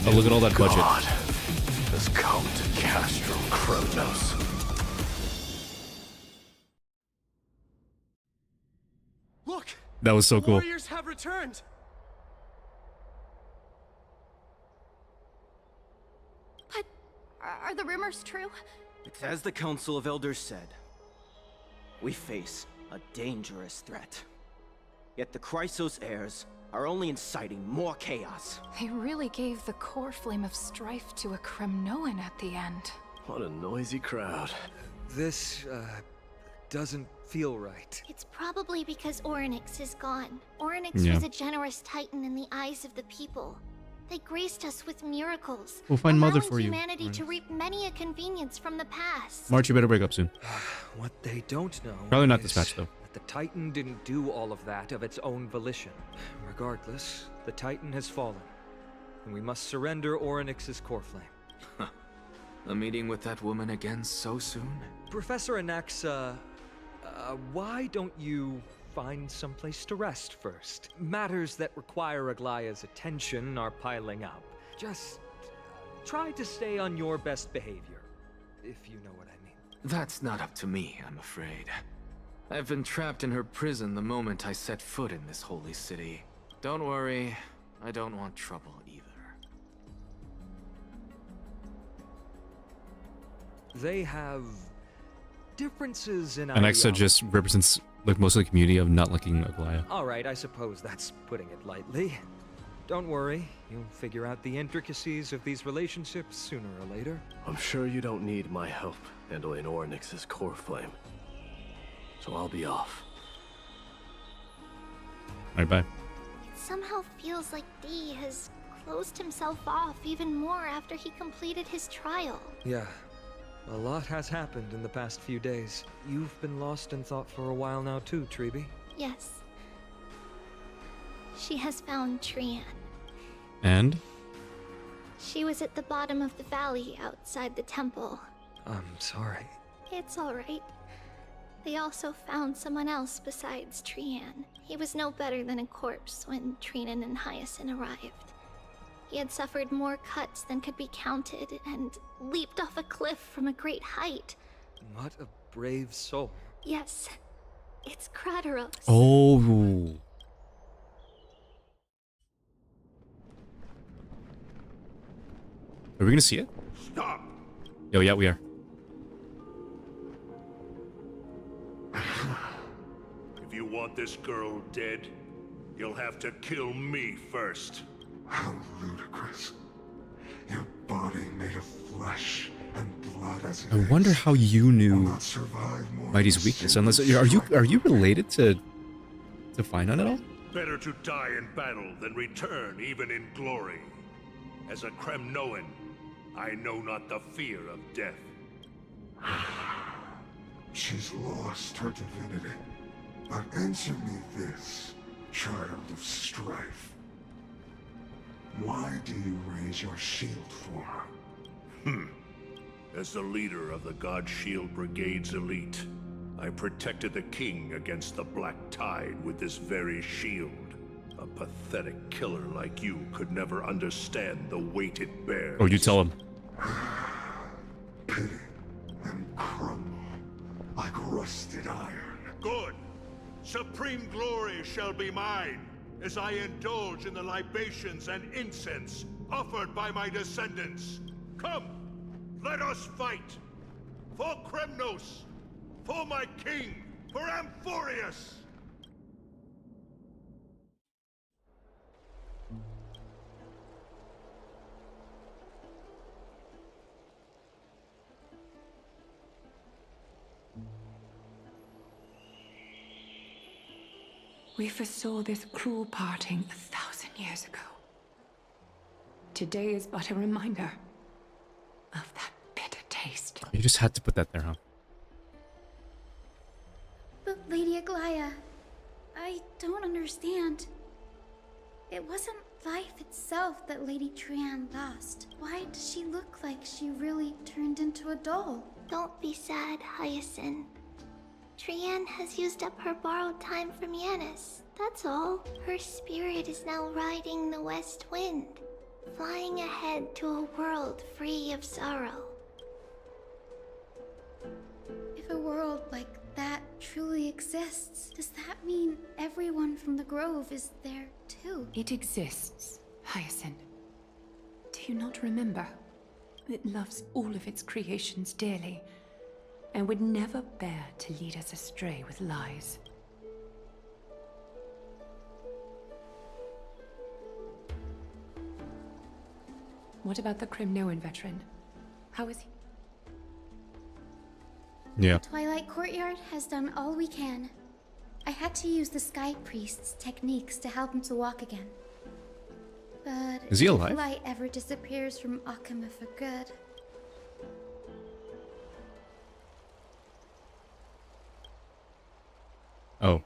Oh, look at all that budget.
God has come to Castro Kremnos.
Look!
That was so
The
cool.
warriors have returned.
Are the rumors true?
As the Council of Elders said, we face a dangerous threat. Yet the Chrysos heirs are only inciting more chaos.
They really gave the core flame of strife to a Kremnoan at the end.
What a noisy crowd.
This, doesn't feel right.
It's probably because Orynyx is gone. Orynyx was a generous titan in the eyes of the people. They graced us with miracles.
We'll find Mother
allowing
for you.
humanity to reap many a convenience from the past.
March, you better break up soon.
What they don't know
Probably not
is
dispatched, though.
that the Titan didn't do all of that of its own volition. Regardless, the Titan has fallen, and we must surrender Orynyx's core flame.
A meeting with that woman again so soon?
Professor Anaxa, why don't you find someplace to rest first? Matters that require Aglaya's attention are piling up. Just try to stay on your best behavior, if you know what I mean.
That's not up to me, I'm afraid. I've been trapped in her prison the moment I set foot in this holy city. Don't worry, I don't want trouble either.
They have differences in
Anaxa
ideology.
just represents like most of the community of not liking Aglaya.
Alright, I suppose that's putting it lightly. Don't worry, you'll figure out the intricacies of these relationships sooner or later.
I'm sure you don't need my help handling Orynyx's core flame. So I'll be off.
Alright, bye.
It somehow feels like D has closed himself off even more after he completed his trial.
Yeah, a lot has happened in the past few days. You've been lost in thought for a while now too, Treeby.
Yes. She has found Trian.
And?
She was at the bottom of the valley outside the temple.
I'm sorry.
It's alright. They also found someone else besides Trian. He was no better than a corpse when Trinan and Hyacinth arrived. He had suffered more cuts than could be counted and leaped off a cliff from a great height.
What a brave soul.
Yes, it's Crateros.
Oh. Are we gonna see it?
Stop!
Yo, yeah, we are.
If you want this girl dead, you'll have to kill me first.
How ludicrous. Your body made of flesh and blood as
I
it
wonder
is
how you knew
will not survive more
Mighty's
than
weakness.
single
Unless are you related to Finon at all?
Better to die in battle than return even in glory. As a Kremnoan, I know not the fear of death.
She's lost her divinity. But answer me this, child of strife. Why do you raise your shield for her?
As the leader of the God Shield Brigade's elite, I protected the king against the Black Tide with this very shield. A pathetic killer like you could never understand the weight it bears.
Or you tell him.
Pity and crumble like rusted iron.
Good. Supreme glory shall be mine, as I indulge in the libations and incense offered by my descendants. Come, let us fight! For Kremnos! For my king! For Amphorius!
We foresaw this cruel parting 1,000 years ago. Today is but a reminder of that bitter taste.
You just had to put that there, huh?
But Lady Aglaya, I don't understand. It wasn't life itself that Lady Trian lost. Why does she look like she really turned into a doll?
Don't be sad, Hyacinth. Trian has used up her borrowed time from Yanis. That's all. Her spirit is now riding the west wind, flying ahead to a world free of sorrow.
If a world like that truly exists, does that mean everyone from the Grove is there too?
It exists, Hyacinth. Do you not remember? It loves all of its creations dearly, and would never bear to lead us astray with lies. What about the Crimnoan veteran? How is he?
Yeah.
Twilight Courtyard has done all we can. I had to use the Sky Priest's techniques to help him to walk again. But
is he alive?
if light ever disappears from Akama for good...
Oh.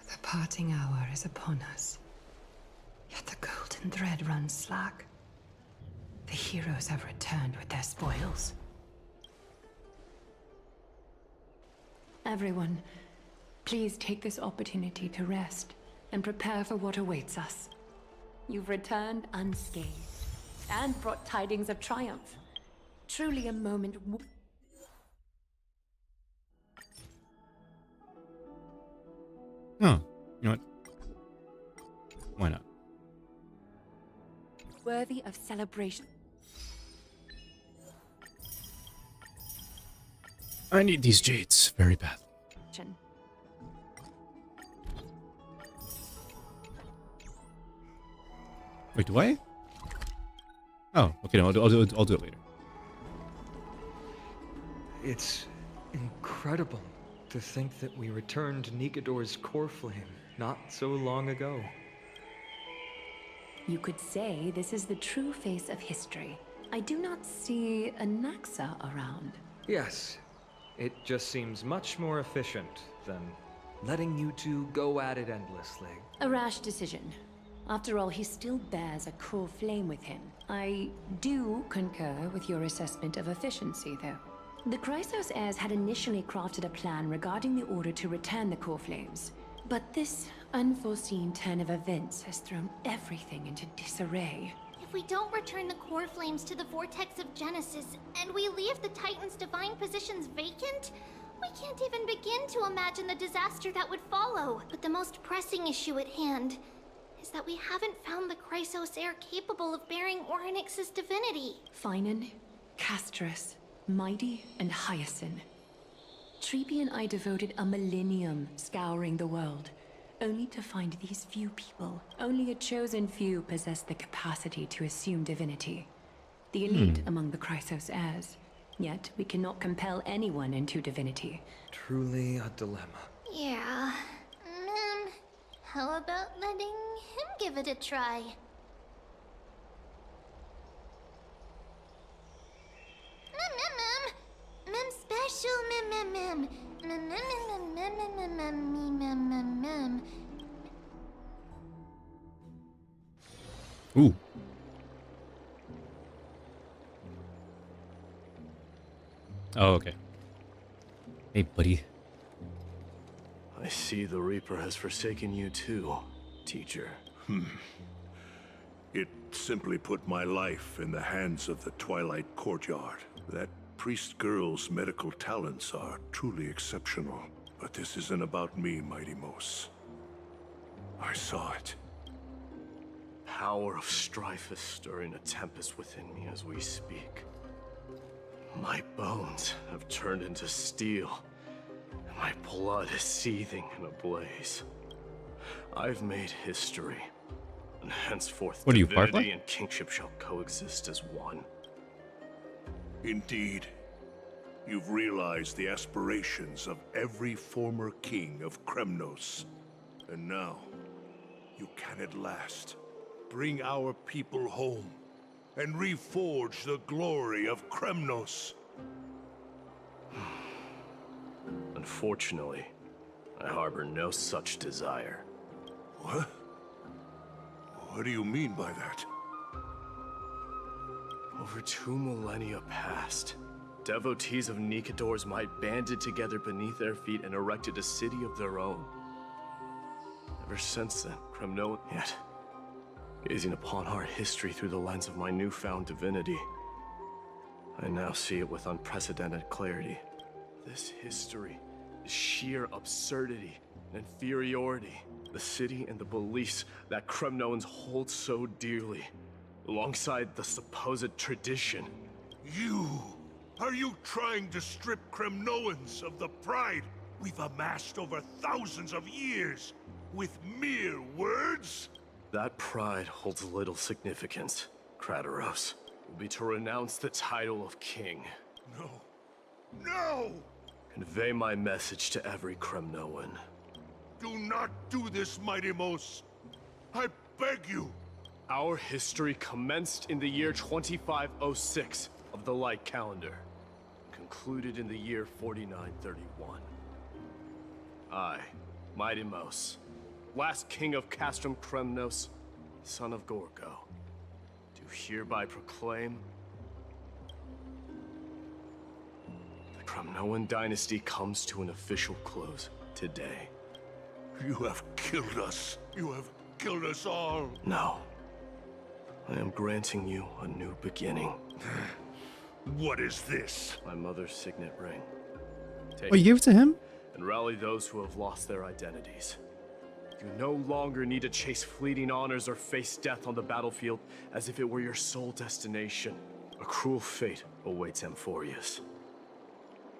The parting hour is upon us. Yet the golden thread runs slack. The heroes have returned with their spoils. Everyone, please take this opportunity to rest and prepare for what awaits us. You've returned unscathed and brought tidings of triumph. Truly a moment.
Oh, you know what? Why not?
Worthy of celebration.
I need these jades very badly. Wait, do I? Oh, okay, no, I'll do it later.
It's incredible to think that we returned Nikador's core flame not so long ago.
You could say this is the true face of history. I do not see a Naxa around.
Yes, it just seems much more efficient than letting you two go at it endlessly.
A rash decision. After all, he still bears a core flame with him. I do concur with your assessment of efficiency, though. The Chrysos heirs had initially crafted a plan regarding the order to return the core flames. But this unforeseen turn of events has thrown everything into disarray.
If we don't return the core flames to the Vortex of Genesis, and we leave the Titan's divine positions vacant, we can't even begin to imagine the disaster that would follow. But the most pressing issue at hand is that we haven't found the Chrysos heir capable of bearing Orynyx's divinity.
Finan, Castris, Mighty, and Hyacinth. Treepy and I devoted a millennium scouring the world, only to find these few people. Only a chosen few possess the capacity to assume divinity. The elite among the Chrysos heirs. Yet we cannot compel anyone into divinity.
Truly a dilemma.
Yeah. How about letting him give it a try? Mem special mem.
Ooh. Oh, okay. Hey, buddy.
I see the Reaper has forsaken you too, teacher.
It simply put my life in the hands of the Twilight Courtyard. That priest girl's medical talents are truly exceptional. But this isn't about me, Mighty Mos. I saw it.
Power of strife is stirring a tempest within me as we speak. My bones have turned into steel, and my blood is seething in a blaze. I've made history, and henceforth
what are you,
divinity and kingship shall coexist as one.
Indeed. You've realized the aspirations of every former king of Kremnos. And now, you can at last bring our people home and reforge the glory of Kremnos.
Unfortunately, I harbor no such desire.
What? What do you mean by that?
Over 2 millennia past, devotees of Nikador's might banded together beneath their feet and erected a city of their own. Ever since then, Kremno, yet, gazing upon our history through the lens of my newfound divinity, I now see it with unprecedented clarity. This history is sheer absurdity and inferiority. The city and the beliefs that Kremnoans hold so dearly, alongside the supposed tradition.
Are you trying to strip Kremnoans of the pride we've amassed over thousands of years with mere words?
That pride holds little significance, Kratoros. It will be to renounce the title of king.
No. No!
Convey my message to every Kremnoan.
Do not do this, Mighty Mos. I beg you.
Our history commenced in the year 2506 of the Light Calendar, concluded in the year 4931. I, Mighty Mos, last king of Castrum Kremnos, son of Gorgo, do hereby proclaim the Kremnoan dynasty comes to an official close today.
You have killed us. You have killed us all.
No. I am granting you a new beginning.
What is this?
My mother's signet ring.
Oh, you gave it to him?
And rally those who have lost their identities. You no longer need to chase fleeting honors or face death on the battlefield as if it were your sole destination. A cruel fate awaits Amphorius.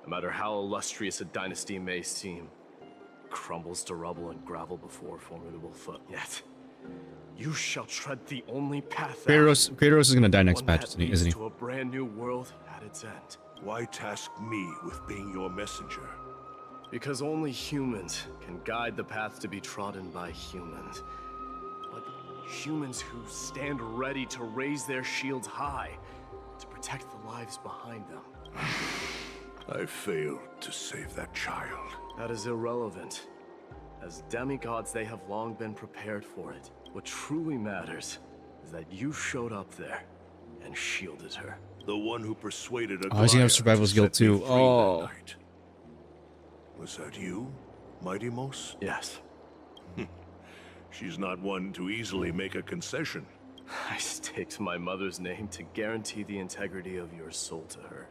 No matter how illustrious a dynasty may seem, crumbles to rubble and gravel before a formidable foot. Yet, you shall tread the only path
Kratos is gonna die next patch, isn't he?
to a brand new world at its end.
Why task me with being your messenger?
Because only humans can guide the path to be trodden by humans. But humans who stand ready to raise their shields high to protect the lives behind them.
I failed to save that child.
That is irrelevant. As demigods, they have long been prepared for it. What truly matters is that you showed up there and shielded her.
The one who persuaded a
Oh, he's gonna have survival's guilt too. Oh.
Was that you, Mighty Mos?
Yes.
She's not one to easily make a concession.
I staked my mother's name to guarantee the integrity of your soul to her.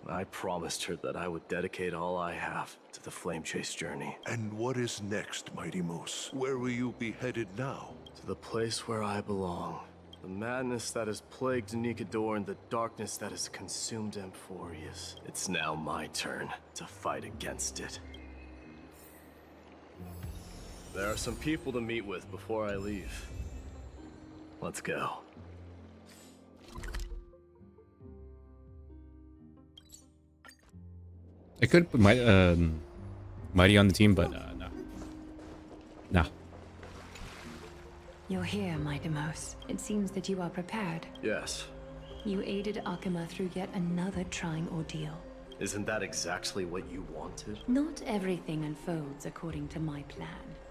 I promised her that I would dedicate all I have to the Flame Chase journey.
And what is next, Mighty Mos? Where will you be headed now?
To the place where I belong. The madness that has plagued Nikador and the darkness that has consumed Amphorius. It's now my turn to fight against it. There are some people to meet with before I leave. Let's go.
I could put Mighty on the team, but no. Nah.
You're here, Mighty Mos. It seems that you are prepared.
Yes.
You aided Akuma through yet another trying ordeal.
Isn't that exactly what you wanted?
Not everything unfolds according to my plan.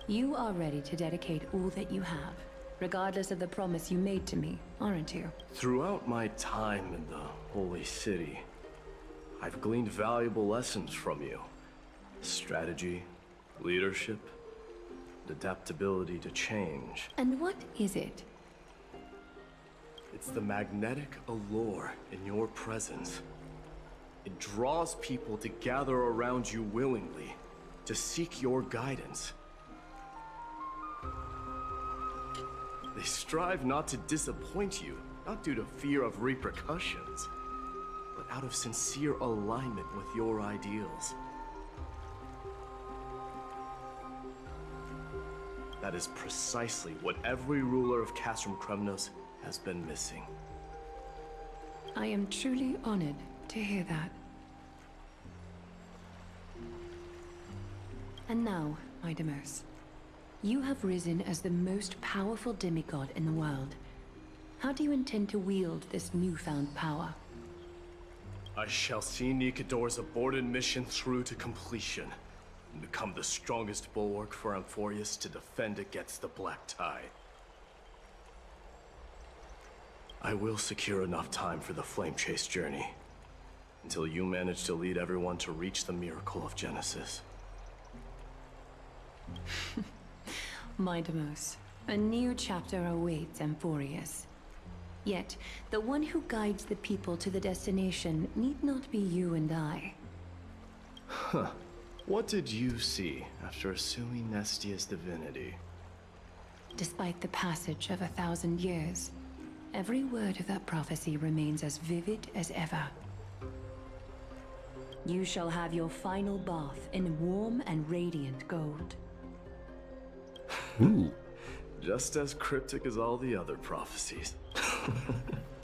You are ready to dedicate all that you have, regardless of the promise you made to me, aren't you?
Throughout my time in the Holy City, I've gleaned valuable lessons from you. Strategy, leadership, adaptability to change.
And what is it?
It's the magnetic allure in your presence. It draws people to gather around you willingly, to seek your guidance. They strive not to disappoint you, not due to fear of repercussions, but out of sincere alignment with your ideals. That is precisely what every ruler of Castrum Kremnos has been missing.
I am truly honored to hear that. And now, Mighty Mos, you have risen as the most powerful demigod in the world. How do you intend to wield this newfound power?
I shall see Nikador's aborted mission through to completion, and become the strongest bulwark for Amphorius to defend against the Black Tide. I will secure enough time for the Flame Chase journey, until you manage to lead everyone to reach the miracle of Genesis.
Mighty Mos, a new chapter awaits Amphorius. Yet, the one who guides the people to the destination need not be you and I.
Huh. What did you see after assuming Nestia's divinity?
Despite the passage of 1,000 years, every word of that prophecy remains as vivid as ever. You shall have your final bath in warm and radiant gold.
Ooh.
Just as cryptic as all the other prophecies.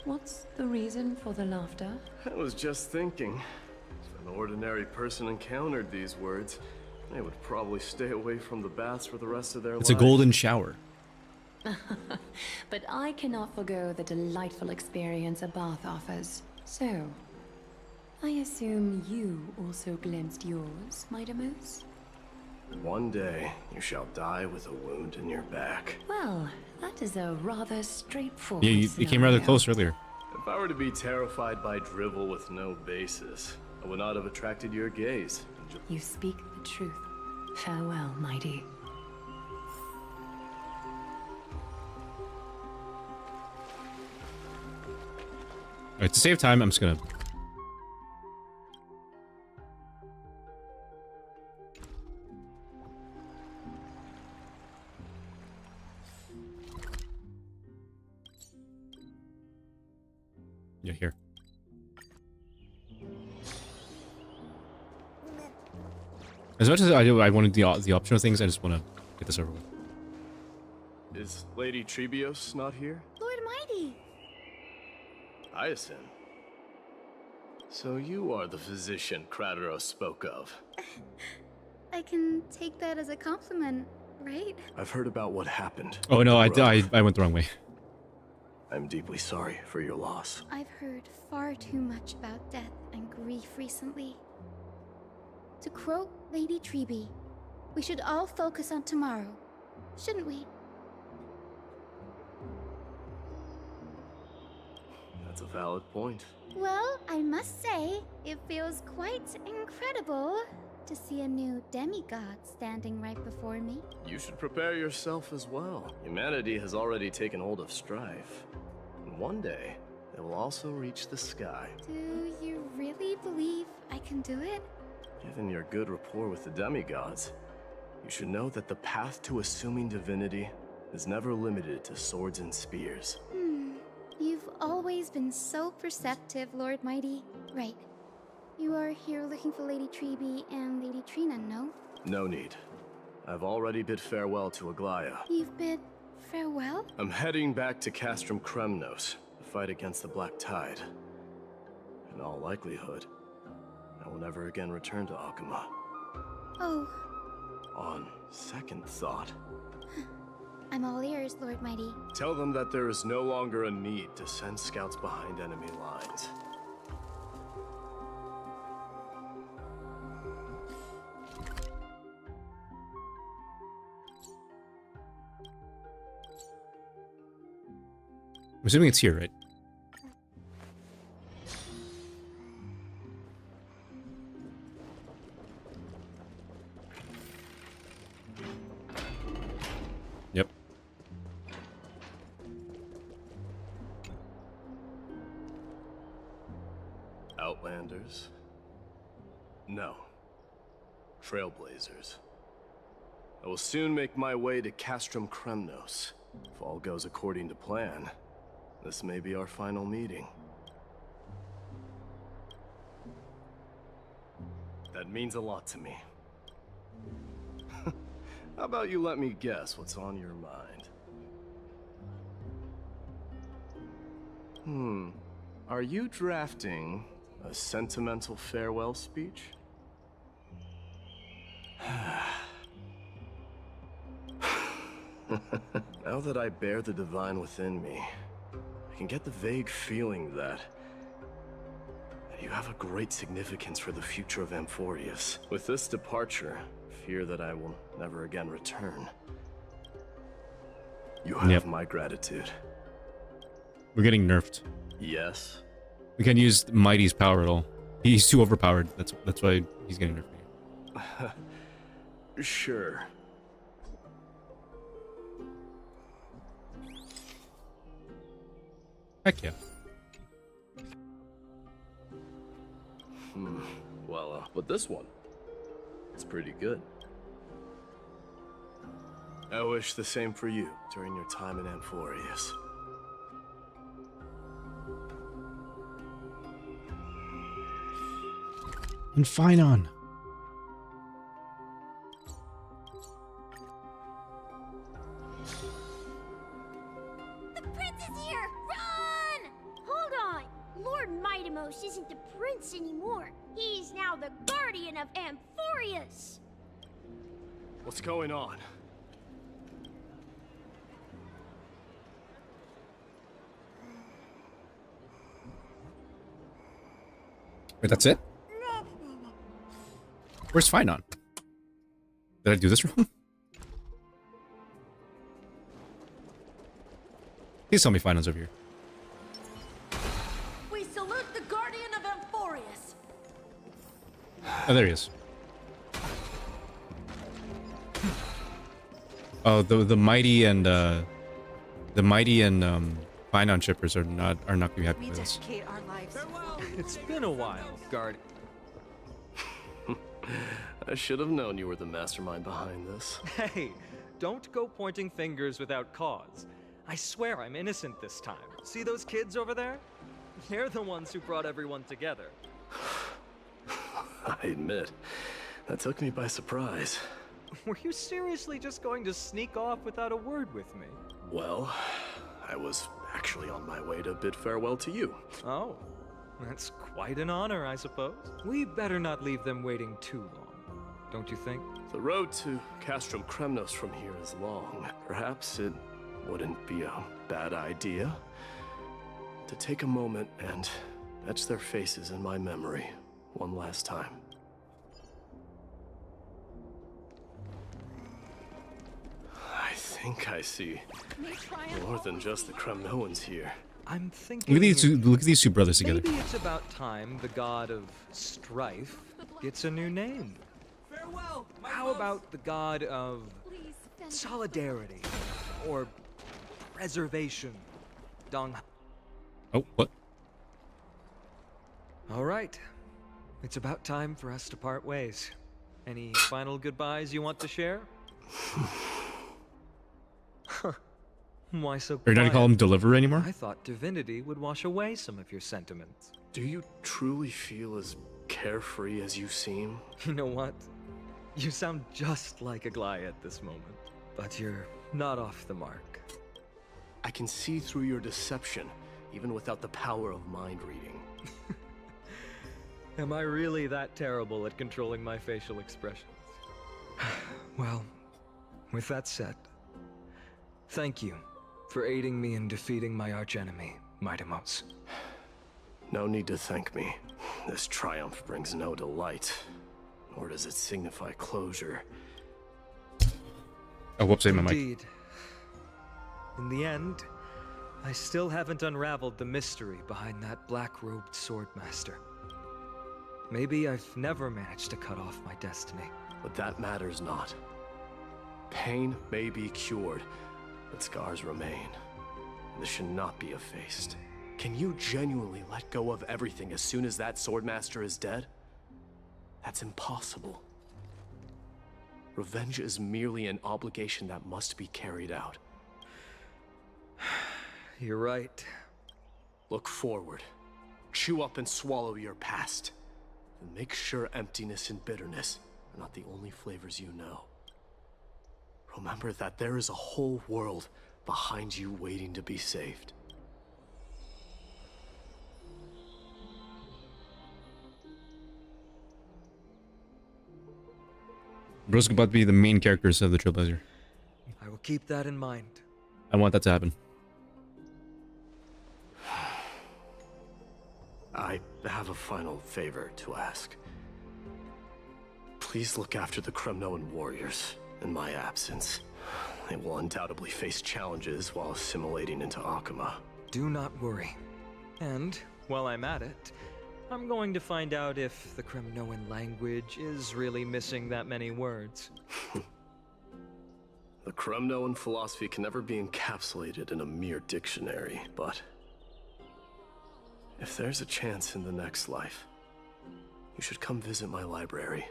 What's the reason for the laughter?
I was just thinking, if an ordinary person encountered these words, they would probably stay away from the baths for the rest of their lives.
It's a golden shower.
But I cannot forgo the delightful experience a bath offers. So, I assume you also glimpsed yours, Mightymoose?
One day, you shall die with a wound in your back.
Well, that is a rather straightforward
Yeah, you came rather
scenario.
close earlier.
If I were to be terrified by drivel with no basis, I would not have attracted your gaze.
You speak the truth. Farewell, Mighty.
Alright, to save time, I'm just gonna... Yeah, here. As much as I wanted the optional things, I just want to get this over with.
Is Lady Trebios not here?
Lord Mighty!
Hyacinth. So you are the physician Krateros spoke of.
I can take that as a compliment, right?
I've heard about what happened.
Oh no, I
Grove.
went the wrong way.
I'm deeply sorry for your loss.
I've heard far too much about death and grief recently. To quote Lady Treeby, we should all focus on tomorrow, shouldn't we?
That's a valid point.
Well, I must say, it feels quite incredible to see a new demigod standing right before me.
You should prepare yourself as well. Humanity has already taken hold of strife. And one day, they will also reach the sky.
Do you really believe I can do it?
Given your good rapport with the demigods, you should know that the path to assuming divinity is never limited to swords and spears.
You've always been so perceptive, Lord Mighty. Right. You are here looking for Lady Treeby and Lady Trina, no?
No need. I've already bid farewell to Aglaya.
You've bid farewell?
I'm heading back to Castrum Kremnos to fight against the Black Tide. In all likelihood, I will never again return to Akuma.
Oh,
On second thought,
I'm all ears, Lord Mighty.
tell them that there is no longer a need to send scouts behind enemy lines.
I'm assuming it's here, right? Yep.
Outlanders? No. Trailblazers. I will soon make my way to Castrum Kremnos. If all goes according to plan, this may be our final meeting. That means a lot to me. How about you let me guess what's on your mind? Are you drafting a sentimental farewell speech? Now that I bear the divine within me, I can get the vague feeling that you have a great significance for the future of Amphorius. With this departure, fear that I will never again return. You have my gratitude.
We're getting nerfed.
Yes.
We can't use Mighty's power at all. He's too overpowered. That's why he's getting nerfed.
Sure.
Heck yeah.
Well, but this one. It's pretty good. I wish the same for you during your time in Amphorius.
And Finon.
The prince is here! Run! Hold on! Lord Mightimos isn't the prince anymore. He's now the guardian of Amphorius!
What's going on?
Wait, that's it? Where's Finon? Did I do this wrong? Please tell me Finon's over here.
We salute the guardian of Amphorius.
Oh, there he is. Oh, the mighty and Finon shippers are not gonna be happy with this.
Dedicate our lives.
It's been a while, guard.
I should have known you were the mastermind behind this.
Hey, don't go pointing fingers without cause. I swear I'm innocent this time. See those kids over there? They're the ones who brought everyone together.
I admit, that took me by surprise.
Were you seriously just going to sneak off without a word with me?
Well, I was actually on my way to bid farewell to you.
Oh, that's quite an honor, I suppose. We better not leave them waiting too long, don't you think?
The road to Castrum Kremnos from here is long. Perhaps it wouldn't be a bad idea to take a moment and etch their faces in my memory one last time. I think I see more than just the Kremnoans here.
I'm thinking...
Look at these two brothers together.
Maybe it's about time the god of strife gets a new name.
Farewell,
How about the god of solidarity or preservation? Dong.
Oh, what?
All right. It's about time for us to part ways. Any final goodbyes you want to share? Why so quiet?
Are you not gonna call him Deliverer anymore?
I thought divinity would wash away some of your sentiments.
Do you truly feel as carefree as you seem?
You know what? You sound just like a Gly at this moment, but you're not off the mark.
I can see through your deception, even without the power of mind reading.
Am I really that terrible at controlling my facial expressions? Well, with that said, thank you for aiding me in defeating my archenemy, Mightimos.
No need to thank me. This triumph brings no delight, nor does it signify closure.
Oh, whoops, I hit my mic.
Indeed. In the end, I still haven't unraveled the mystery behind that black-robed swordmaster. Maybe I've never managed to cut off my destiny.
But that matters not. Pain may be cured, but scars remain. This should not be effaced. Can you genuinely let go of everything as soon as that swordmaster is dead? That's impossible. Revenge is merely an obligation that must be carried out.
You're right.
Look forward. Chew up and swallow your past. And make sure emptiness and bitterness are not the only flavors you know. Remember that there is a whole world behind you waiting to be saved.
Bro's about to be the main characters of the Trailblazer.
I will keep that in mind.
I want that to happen.
I have a final favor to ask. Please look after the Kremnoan warriors in my absence. They will undoubtedly face challenges while assimilating into Akuma.
Do not worry. And, while I'm at it, I'm going to find out if the Kremnoan language is really missing that many words.
The Kremnoan philosophy can never be encapsulated in a mere dictionary, but if there's a chance in the next life, you should come visit my library.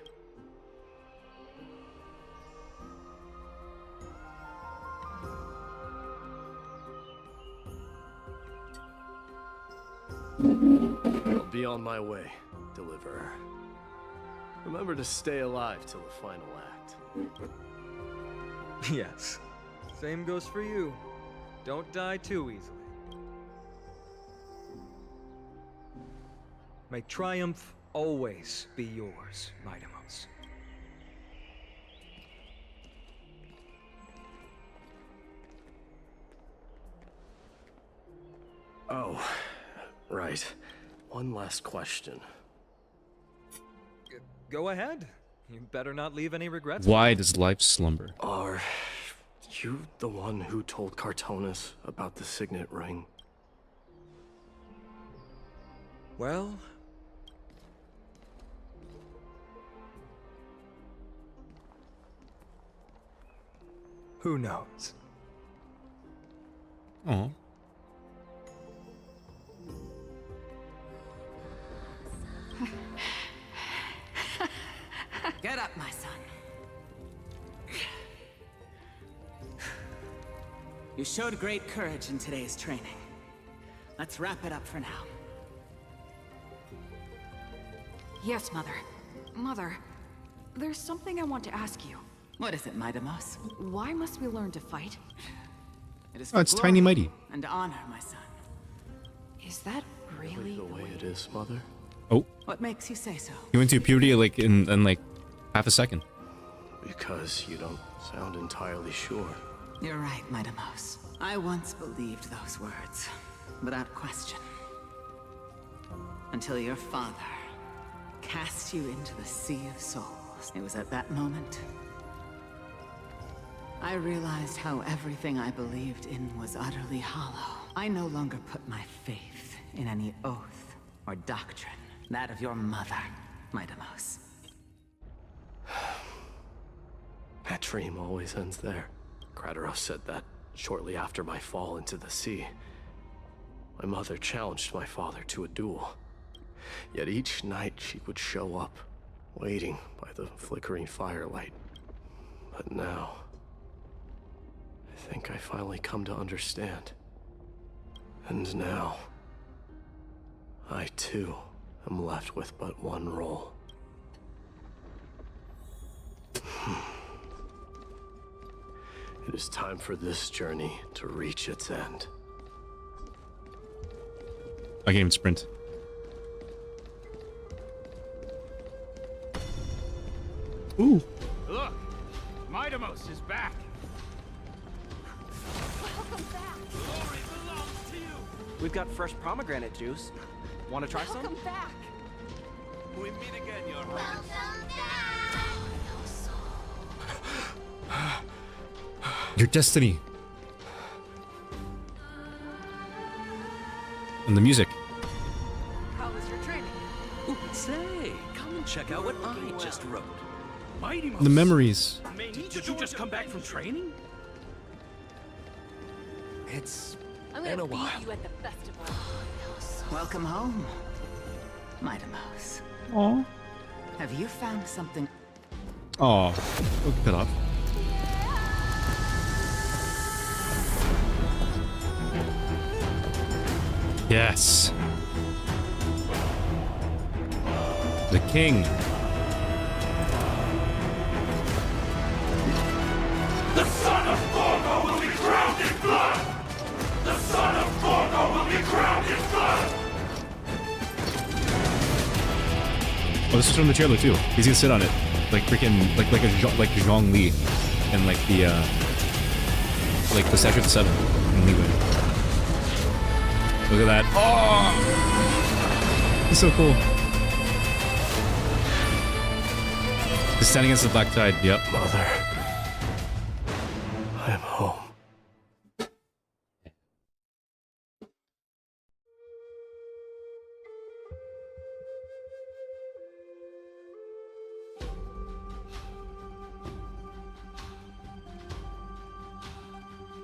I'll be on my way, Deliverer. Remember to stay alive till the final act.
Yes. Same goes for you. Don't die too easily. May triumph always be yours, Midamos.
Oh, right. One last question.
Go ahead. You better not leave any regrets.
Why does life slumber?
Are you the one who told Cartonis about the signet ring?
Well... who knows?
Oh.
Get up, my son. You showed great courage in today's training. Let's wrap it up for now.
Yes, Mother. Mother, there's something I want to ask you.
What is it, Midamos?
Why must we learn to fight?
It is
Oh,
for
it's
glory
Tiny Mighty.
and honor, my son.
Is that really
the way it is, Mother?
Oh.
What makes you say so?
He went through puberty like in like half a second.
Because you don't sound entirely sure.
You're right, Midamos. I once believed those words, without question. Until your father cast you into the Sea of Souls. It was at that moment I realized how everything I believed in was utterly hollow. I no longer put my faith in any oath or doctrine. That of your mother, Midamos.
That dream always ends there. Krateros said that shortly after my fall into the sea. My mother challenged my father to a duel. Yet each night she would show up, waiting by the flickering firelight. But now, I think I finally come to understand. And now, I too am left with but one role. It is time for this journey to reach its end.
I can't even sprint. Ooh.
Look! Midamos is back!
Welcome back! Glory belongs to you! We've got fresh pomegranate juice. Want to try some?
Welcome back!
We meet again, Your Highness.
Your destiny. And the music.
How was your training?
Ooh, say, come and check out what I just wrote. Mighty Mouse.
The memories.
Did you just come back from training? It's
I'm
been
gonna
a
beat
while.
you at the festival.
Welcome home, Midamos.
Aw.
Have you found something?
Aw. Look that up. Yes. The king.
The son of Gorgo will be crowned in blood! The son of Gorgo will be crowned in blood!
Oh, this is from the trailer too. He's gonna sit on it, like freaking, like Zhong Li, and like the Statue of the Seven in Leeway. Look at that! Oh, he's so cool. He's standing against the black tide. Yep.
Mother, I am home.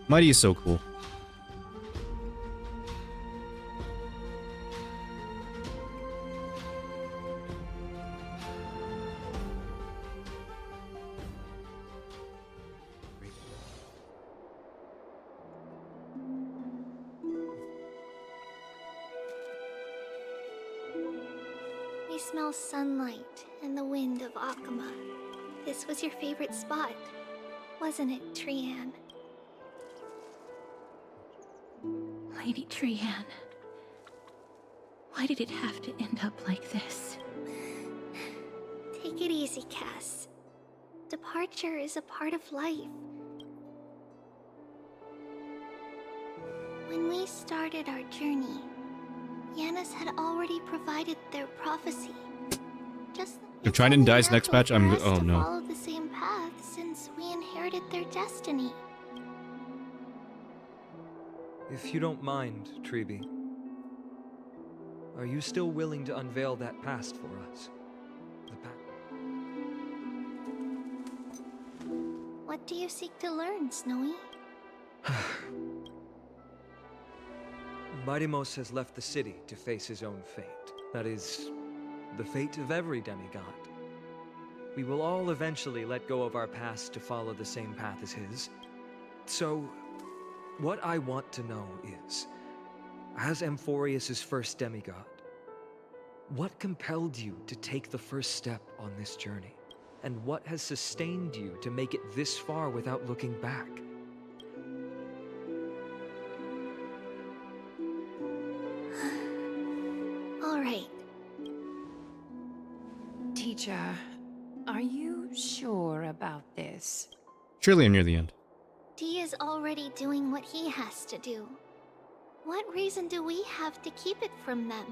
Mighty is so cool.
smell sunlight and the wind of Akama. This was your favorite spot, wasn't it, Trian?
Lady Trian, why did it have to end up like this?
Take it easy, Cass. Departure is a part of life. When we started our journey, Yanis had already provided their prophecy. Just
If Triton dies next match, I'm oh no.
follow the same path since we inherited their destiny.
If you don't mind, Treeby, are you still willing to unveil that past for us? The past.
What do you seek to learn, Snowy?
Mightimos has left the city to face his own fate. That is, the fate of every demigod. We will all eventually let go of our past to follow the same path as his. So, what I want to know is, as Amphorius' first demigod, what compelled you to take the first step on this journey? And what has sustained you to make it this far without looking back?
All right.
Teacher, are you sure about this?
Surely I'm near the end.
D is already doing what he has to do. What reason do we have to keep it from them?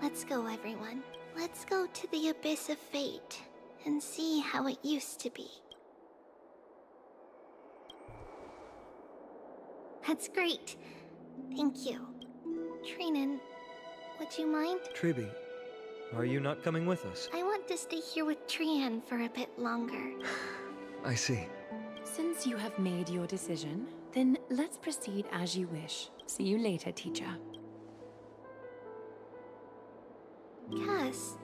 Let's go, everyone. Let's go to the Abyss of Fate and see how it used to be. That's great. Thank you. Trinan, would you mind?
Treeby, are you not coming with us?
I want to stay here with Trian for a bit longer.
I see.
Since you have made your decision, then let's proceed as you wish. See you later, teacher.
Cass,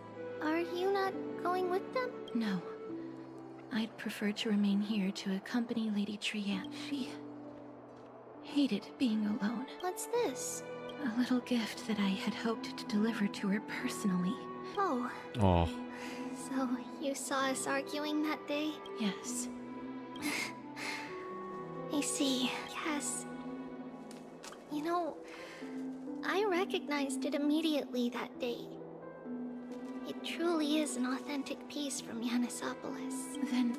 are you not going with them?
No. I'd prefer to remain here to accompany Lady Trian. She hated being alone.
What's this?
A little gift that I had hoped to deliver to her personally.
Oh.
Oh.
So, you saw us arguing that day?
Yes.
I see. Cass. You know, I recognized it immediately that day. It truly is an authentic piece from Yanisopolis.
Then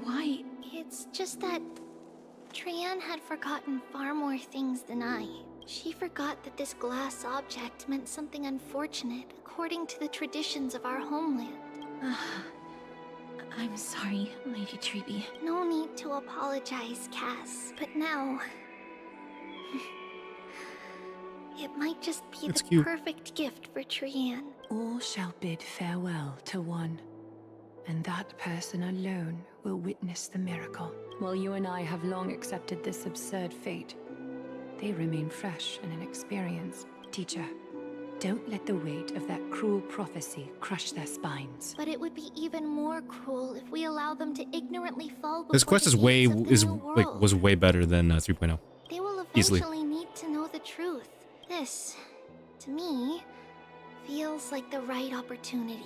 why?
It's just that Trian had forgotten far more things than I. She forgot that this glass object meant something unfortunate according to the traditions of our homeland.
I'm sorry, Lady Treeby.
No need to apologize, Cass. But now... it might just be
That's
the
cute.
perfect gift for Trian.
All shall bid farewell to one, and that person alone will witness the miracle. While you and I have long accepted this absurd fate, they remain fresh and inexperienced. Teacher, don't let the weight of that cruel prophecy crush their spines.
But it would be even more cruel if we allow them to ignorantly fall before
This quest
the
is way
gates of the new world.
was way better than 3.0.
They will
Easily.
eventually need to know the truth. This, to me, feels like the right opportunity.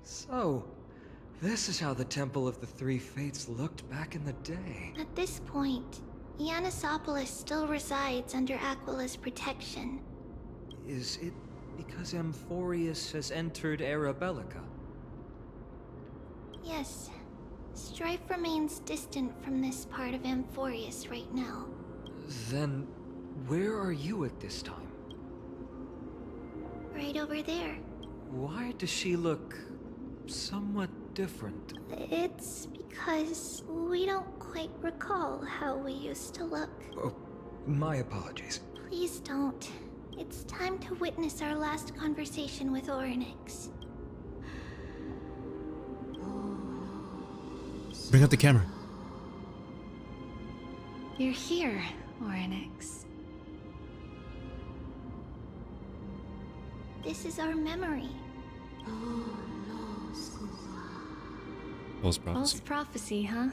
So, this is how the Temple of the Three Fates looked back in the day.
At this point, Yanisopolis still resides under Aquila's protection.
Is it because Amphorius has entered Era Bellica?
Yes, strife remains distant from this part of Amphorius right now.
Then, where are you at this time?
Right over there.
Why does she look somewhat different?
It's because we don't quite recall how we used to look.
Oh, my apologies.
Please don't. It's time to witness our last conversation with Orynyx.
Bring up the camera.
You're here, Orynyx. This is our memory.
False prophecy.
False prophecy, huh?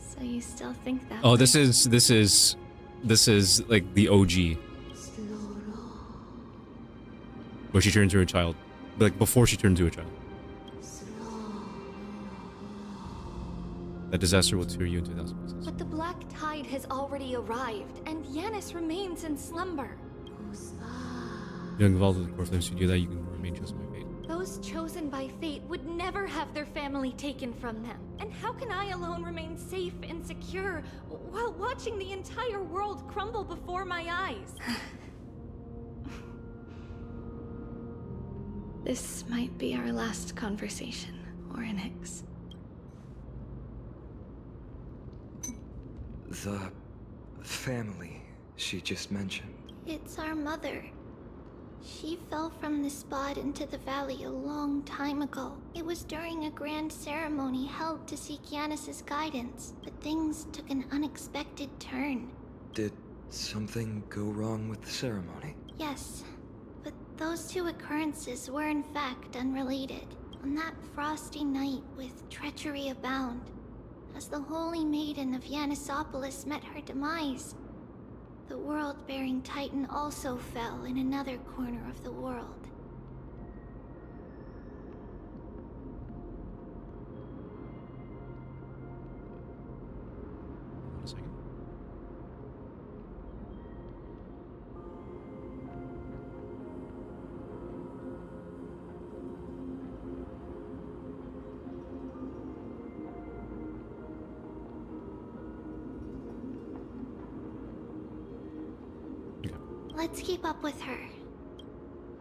So you still think that?
Oh, this is like the OG. Where she turns into a child. Like, before she turned into a child. That disaster will tear you into 1,000 pieces.
But the Black Tide has already arrived, and Yanis remains in slumber.
Being involved with the core flames, if you do that, you can remain chosen by fate.
Those chosen by fate would never have their family taken from them. And how can I alone remain safe and secure while watching the entire world crumble before my eyes? This might be our last conversation, Orynyx.
The family she just mentioned.
It's our mother. She fell from the spot into the valley a long time ago. It was during a grand ceremony held to seek Yanis' guidance, but things took an unexpected turn.
Did something go wrong with the ceremony?
Yes, but those two occurrences were in fact unrelated. On that frosty night with treachery abound, as the Holy Maiden of Yanisopolis met her demise, the world-bearing Titan also fell in another corner of the world.
One second.
Let's keep up with her.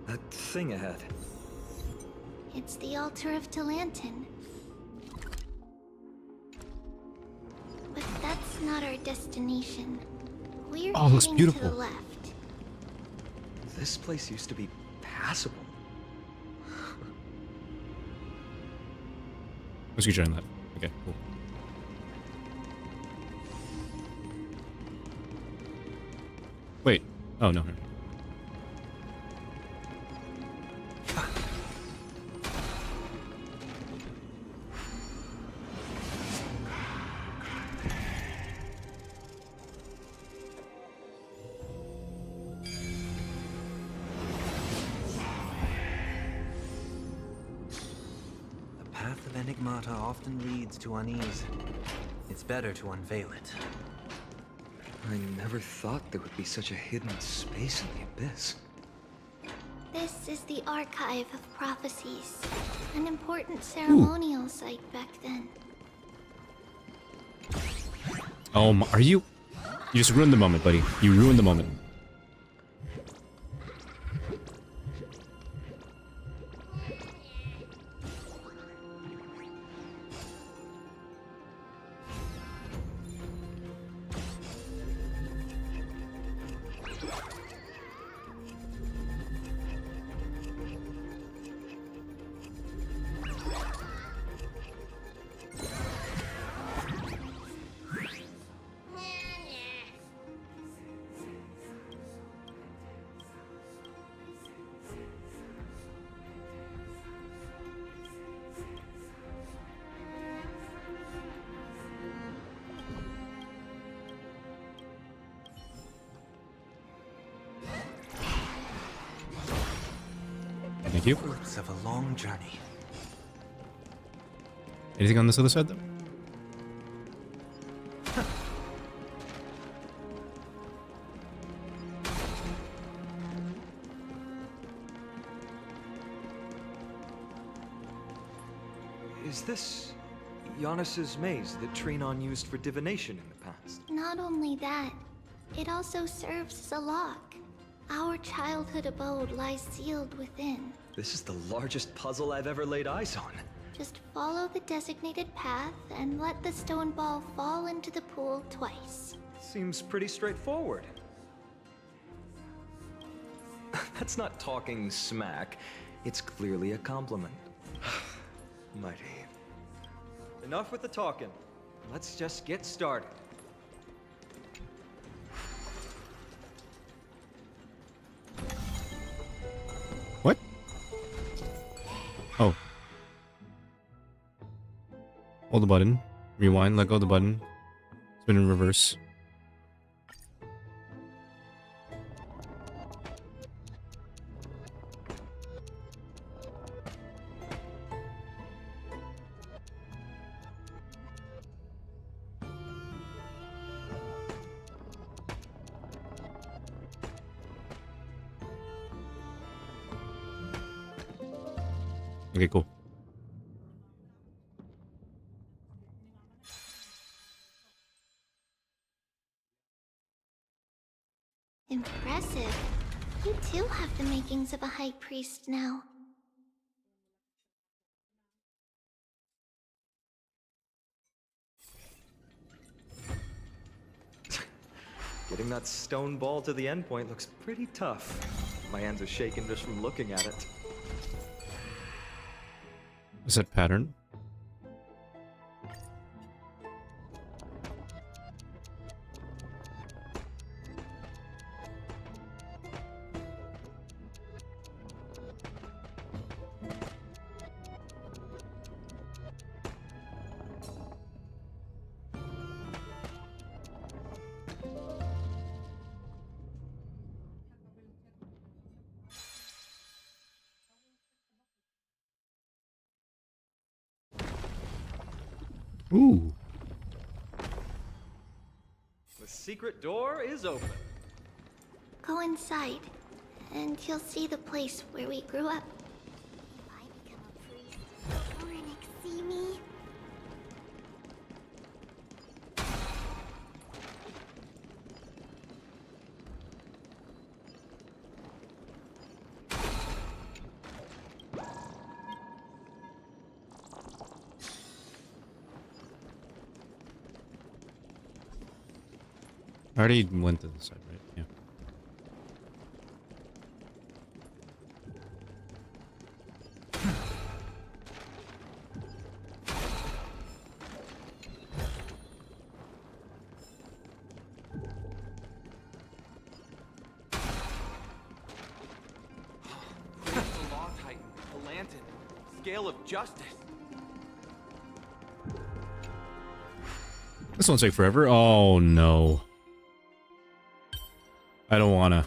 That thing ahead.
It's the altar of Talantin. But that's not our destination. We're
Oh, it looks
heading to
beautiful.
the left.
This place used to be passable.
Let's get you on that. Okay, cool. Wait. Oh, no.
The path of Enigmata often leads to unease. It's better to unveil it.
I never thought there would be such a hidden space in the Abyss.
This is the Archive of Prophecies, an important ceremonial site back then.
Oh, are you... You just ruined the moment, buddy. You ruined the moment. Thank you.
Fruits of a long journey.
Anything on this other side, though?
Is this Yanis' maze that Trinon used for divination in the past?
Not only that, it also serves as a lock. Our childhood abode lies sealed within.
This is the largest puzzle I've ever laid eyes on.
Just follow the designated path and let the stone ball fall into the pool twice.
Seems pretty straightforward. That's not talking smack. It's clearly a compliment. Mighty. Enough with the talking. Let's just get started.
What? Oh. Hold the button. Rewind, let go of the button. Spin in reverse. Okay, cool.
Impressive. You too have the makings of a high priest now.
Getting that stone ball to the endpoint looks pretty tough. My hands are shaking just from looking at it.
Is that pattern? Ooh.
The secret door is open.
Go inside, and you'll see the place where we grew up. If I become a priest, will Rennick see me?
I already went to the side, right? Yeah.
The Law Titan, the Lantern, Scale of Justice.
This won't take forever. Oh no. I don't wanna.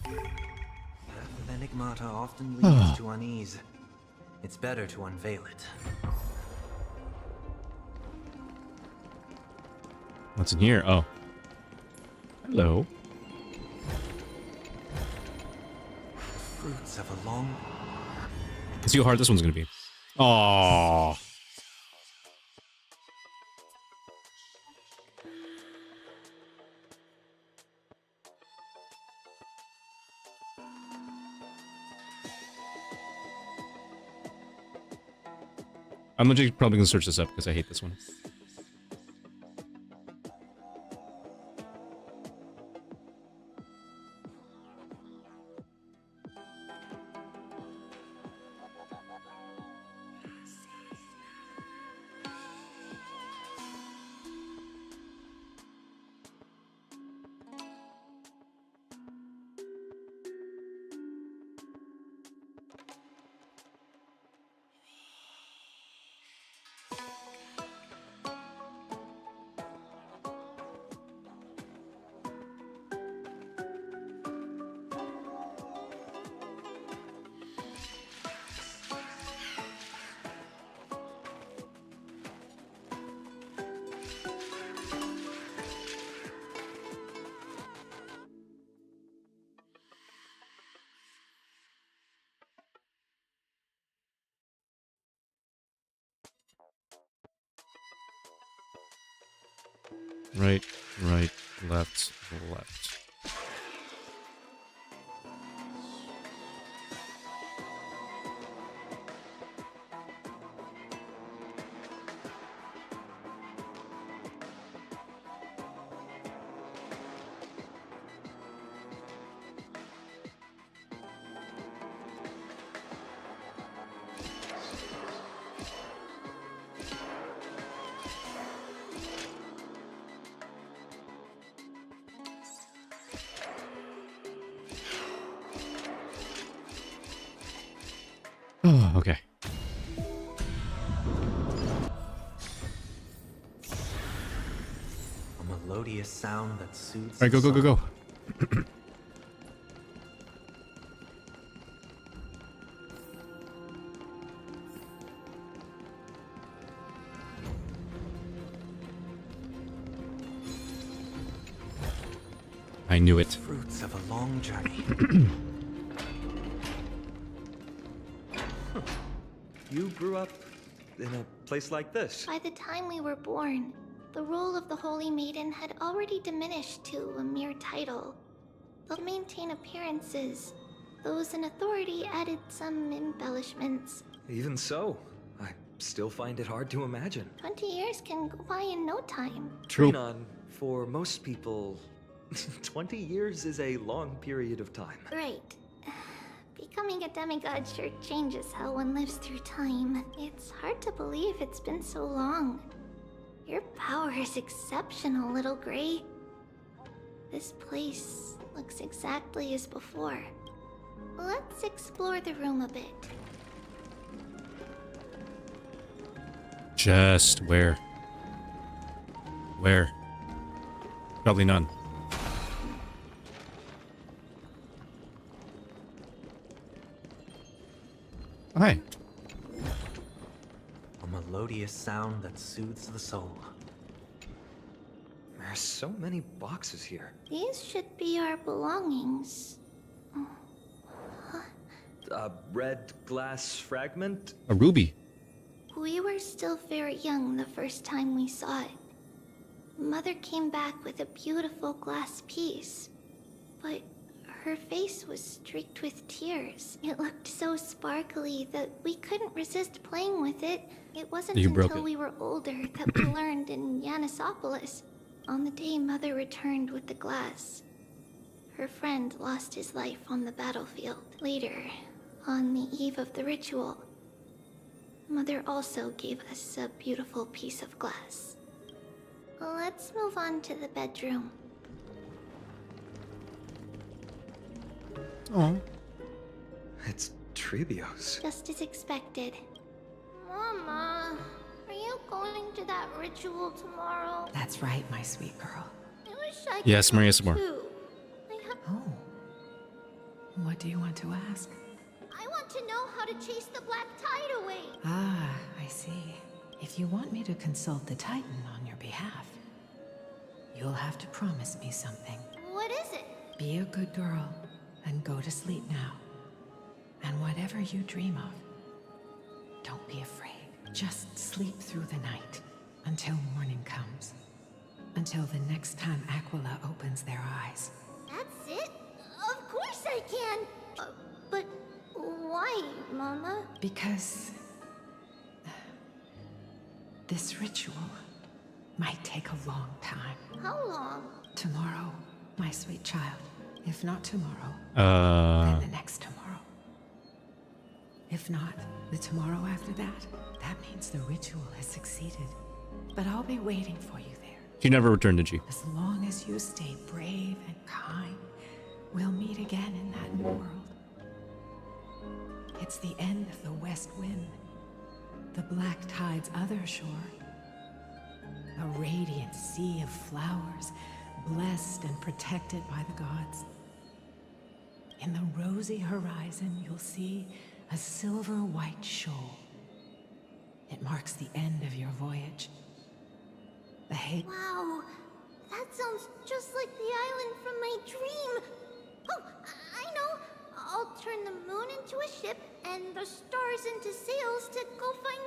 Path of Enigmata often leads to unease. It's better to unveil it.
What's in here? Oh. Hello.
Fruits of a long...
Let's see how hard this one's gonna be. Oh. I'm probably gonna search this up because I hate this one. Right, right, left, left. Oh, okay.
A melodious sound that soothes.
All right, go, go, go, go. I knew it.
Fruits of a long journey.
You grew up in a place like this.
By the time we were born, the role of the Holy Maiden had already diminished to a mere title. To maintain appearances, those in authority added some embellishments.
Even so, I still find it hard to imagine.
20 years can go by in no time.
True.
Trinon, for most people, 20 years is a long period of time.
Right. Becoming a demigod sure changes how one lives through time. It's hard to believe it's been so long. Your power is exceptional, Little Gray. This place looks exactly as before. Let's explore the room a bit.
Just where? Where? Probably none. Hi.
A melodious sound that soothes the soul.
There's so many boxes here.
These should be our belongings.
A red glass fragment?
A ruby.
We were still very young the first time we saw it. Mother came back with a beautiful glass piece, but her face was streaked with tears. It looked so sparkly that we couldn't resist playing with it. It wasn't until we were older that we learned in Yanisopolis, on the day Mother returned with the glass. Her friend lost his life on the battlefield. Later, on the eve of the ritual, Mother also gave us a beautiful piece of glass. Let's move on to the bedroom.
Oh.
It's Trebios.
Just as expected. Mama, are you going to that ritual tomorrow?
That's right, my sweet girl.
I wish I could
Yes, Maria
go
Samar.
too.
Oh. What do you want to ask?
I want to know how to chase the black tide away.
Ah, I see. If you want me to consult the Titan on your behalf, you'll have to promise me something.
What is it?
Be a good girl and go to sleep now. And whatever you dream of, don't be afraid. Just sleep through the night until morning comes. Until the next time Aquila opens their eyes.
That's it? Of course I can. But why, Mama?
Because This ritual might take a long time.
How long?
Tomorrow, my sweet child. If not tomorrow, then the next tomorrow. If not, the tomorrow after that, that means the ritual has succeeded. But I'll be waiting for you there.
She never returned, did she?
As long as you stay brave and kind, we'll meet again in that new world. It's the end of the West Wind, the Black Tide's other shore. A radiant sea of flowers, blessed and protected by the gods. In the rosy horizon, you'll see a silver-white shoal. It marks the end of your voyage.
Wow, that sounds just like the island from my dream. Oh, I know. I'll turn the moon into a ship and the stars into sails to go find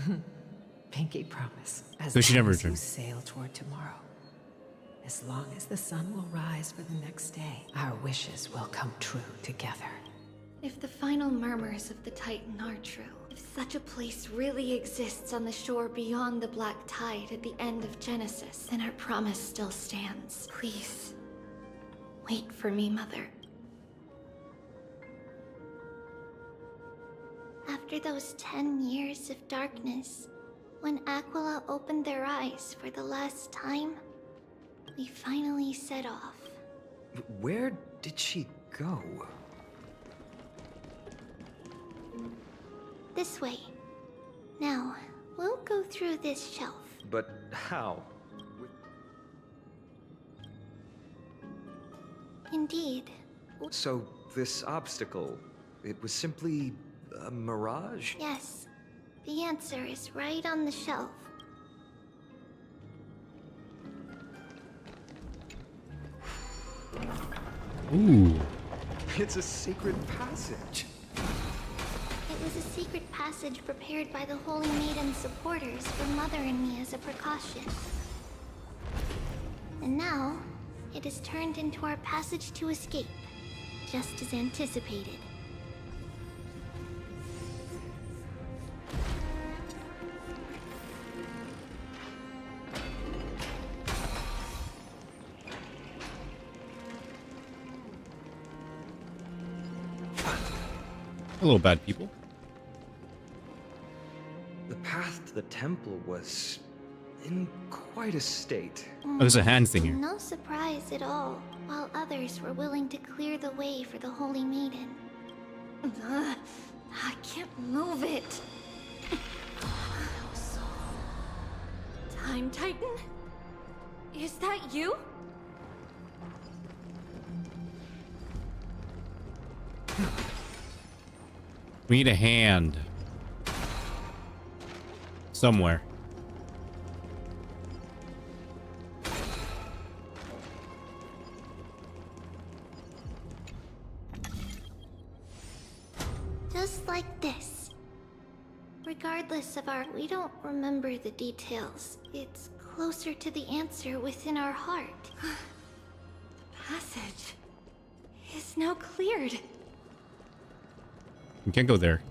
Mama.
Pinky promise. As
So she never
long as you
returned.
sail toward tomorrow. As long as the sun will rise for the next day, our wishes will come true together.
If the final murmurs of the Titan are true, if such a place really exists on the shore beyond the Black Tide at the end of Genesis, then our promise still stands. Please, wait for me, Mother.
After those 10 years of darkness, when Aquila opened their eyes for the last time, we finally set off.
Where did she go?
This way. Now, we'll go through this shelf.
But how?
Indeed.
So, this obstacle, it was simply a mirage?
Yes. The answer is right on the shelf.
Ooh.
It's a secret passage.
It was a secret passage prepared by the Holy Maiden's supporters for Mother and me as a precaution. And now, it has turned into our passage to escape, just as anticipated.
Hello, bad people.
The path to the temple was in quite a state.
Oh, there's a hand thing here.
No surprise at all, while others were willing to clear the way for the Holy Maiden.
I can't move it. Time Titan? Is that you?
We need a hand. Somewhere.
Just like this. Regardless of our... we don't remember the details. It's closer to the answer within our heart.
The passage is now cleared.
We can't go there.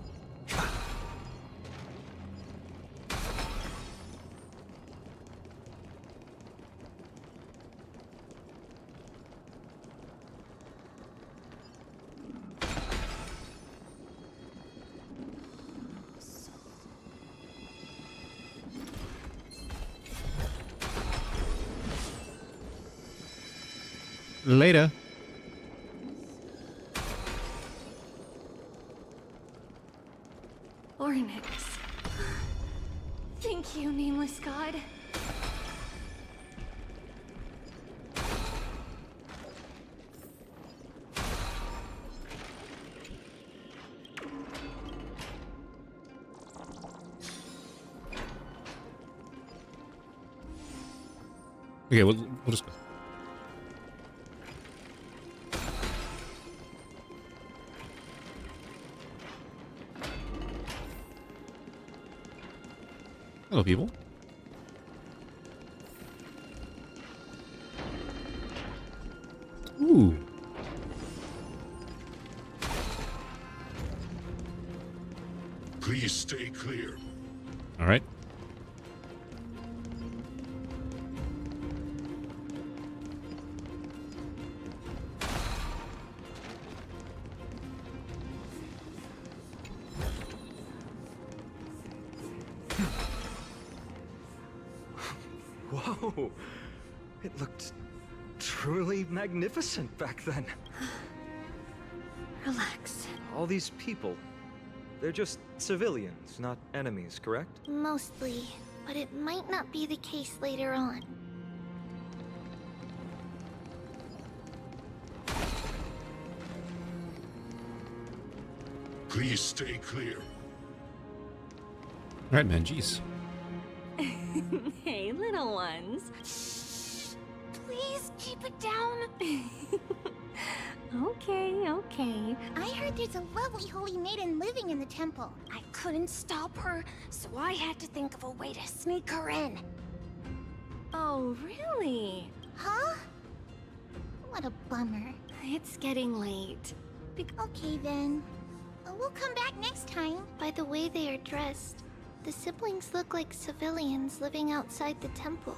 Later.
Ornyx. Thank you, nameless god.
Okay, we'll just go. Hello, people. Ooh.
Please stay clear.
All right.
Whoa! It looked truly magnificent back then.
Relax.
All these people, they're just civilians, not enemies, correct?
Mostly, but it might not be the case later on.
Please stay clear.
Alright, man, jeez.
Hey, little ones.
Please keep it down.
Okay.
I heard there's a lovely holy maiden living in the temple. I couldn't stop her, so I had to think of a way to sneak her in.
Oh, really?
Huh? What a bummer.
It's getting late.
Okay then. We'll come back next time.
By the way they are dressed, the siblings look like civilians living outside the temple.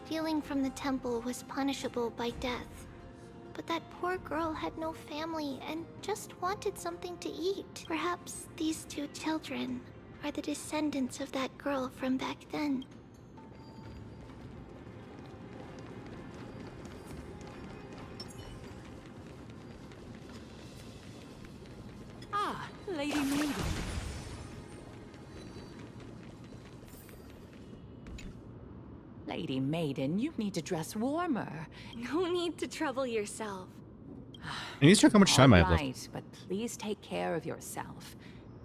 Stealing from the temple was punishable by death. But that poor girl had no family and just wanted something to eat. Perhaps these two children are the descendants of that girl from back then.
Ah, Lady Maiden. Lady Maiden, you need to dress warmer.
No need to trouble yourself.
I need to check how much time I have left.
Right, but please take care of yourself.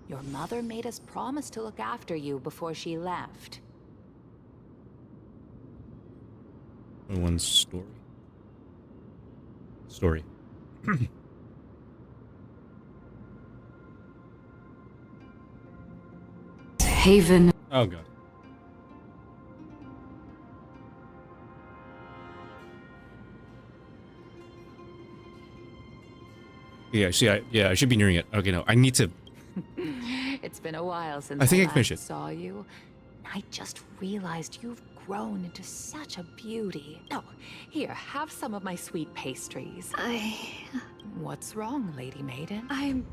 Your mother made us promise to look after you before she left.
One story. Story.
Haven.
Oh god. Yeah, see, I should be nearing it. Okay, no, I need to.
It's been a while since
I think I can
last
finish it.
saw you. I just realized you've grown into such a beauty. Oh, here, have some of my sweet pastries. What's wrong, Lady Maiden?
I'm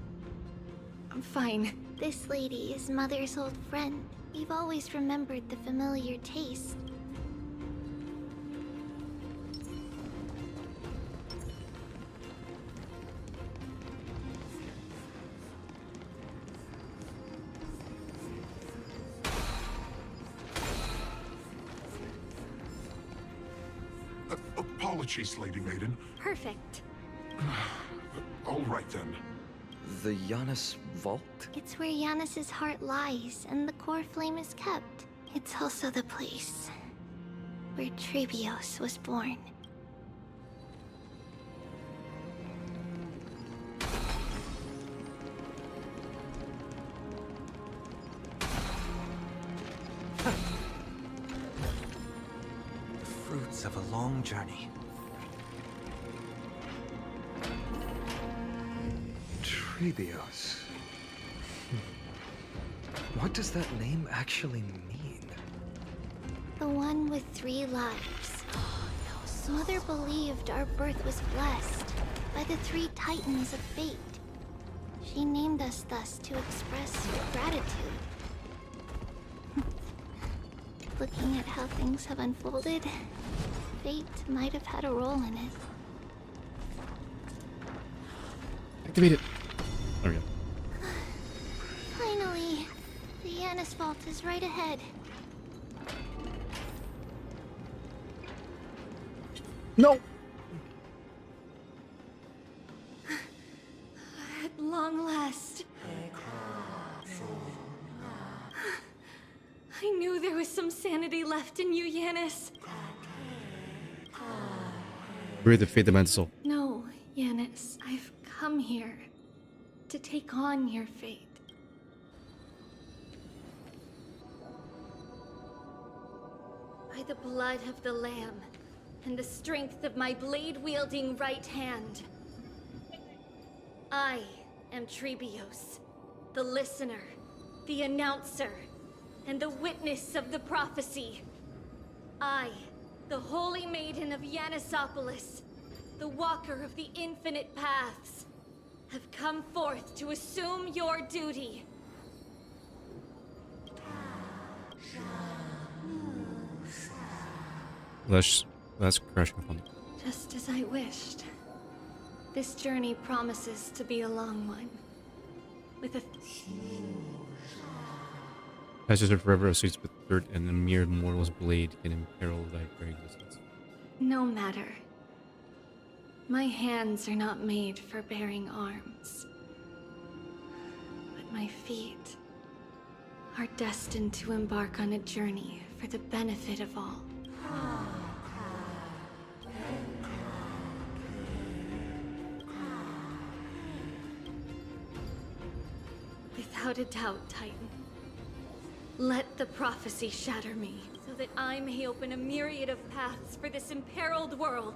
fine.
This lady is Mother's old friend. We've always remembered the familiar taste.
Apologies, Lady Maiden.
Perfect.
All right then.
The Janus Vault?
It's where Janus's heart lies and the core flame is kept. It's also the place where Trebios was born.
The fruits of a long journey.
Trebios. What does that name actually mean?
The one with 3 lives. Mother believed our birth was blessed by the 3 titans of fate. She named us thus to express gratitude. Looking at how things have unfolded, fate might have had a role in it.
Activate it. There we go.
Finally, the Janus Vault is right ahead.
No!
At long last. I knew there was some sanity left in you, Janus.
Breathe the fate of my soul.
No, Janus, I've come here to take on your fate. By the blood of the Lamb and the strength of my blade-wielding right hand, I am Trebios, the listener, the announcer, and the witness of the prophecy. I, the Holy Maiden of Yanisopolis, the Walker of the Infinite Paths, have come forth to assume your duty.
That's crashing upon them.
Just as I wished. This journey promises to be a long one. With a
Passage of forever associates with dirt, and a mere mortal's blade can imperil thy very existence.
no matter. My hands are not made for bearing arms. But my feet are destined to embark on a journey for the benefit of all. Without a doubt, Titan. Let the prophecy shatter me, so that I may open a myriad of paths for this imperiled world.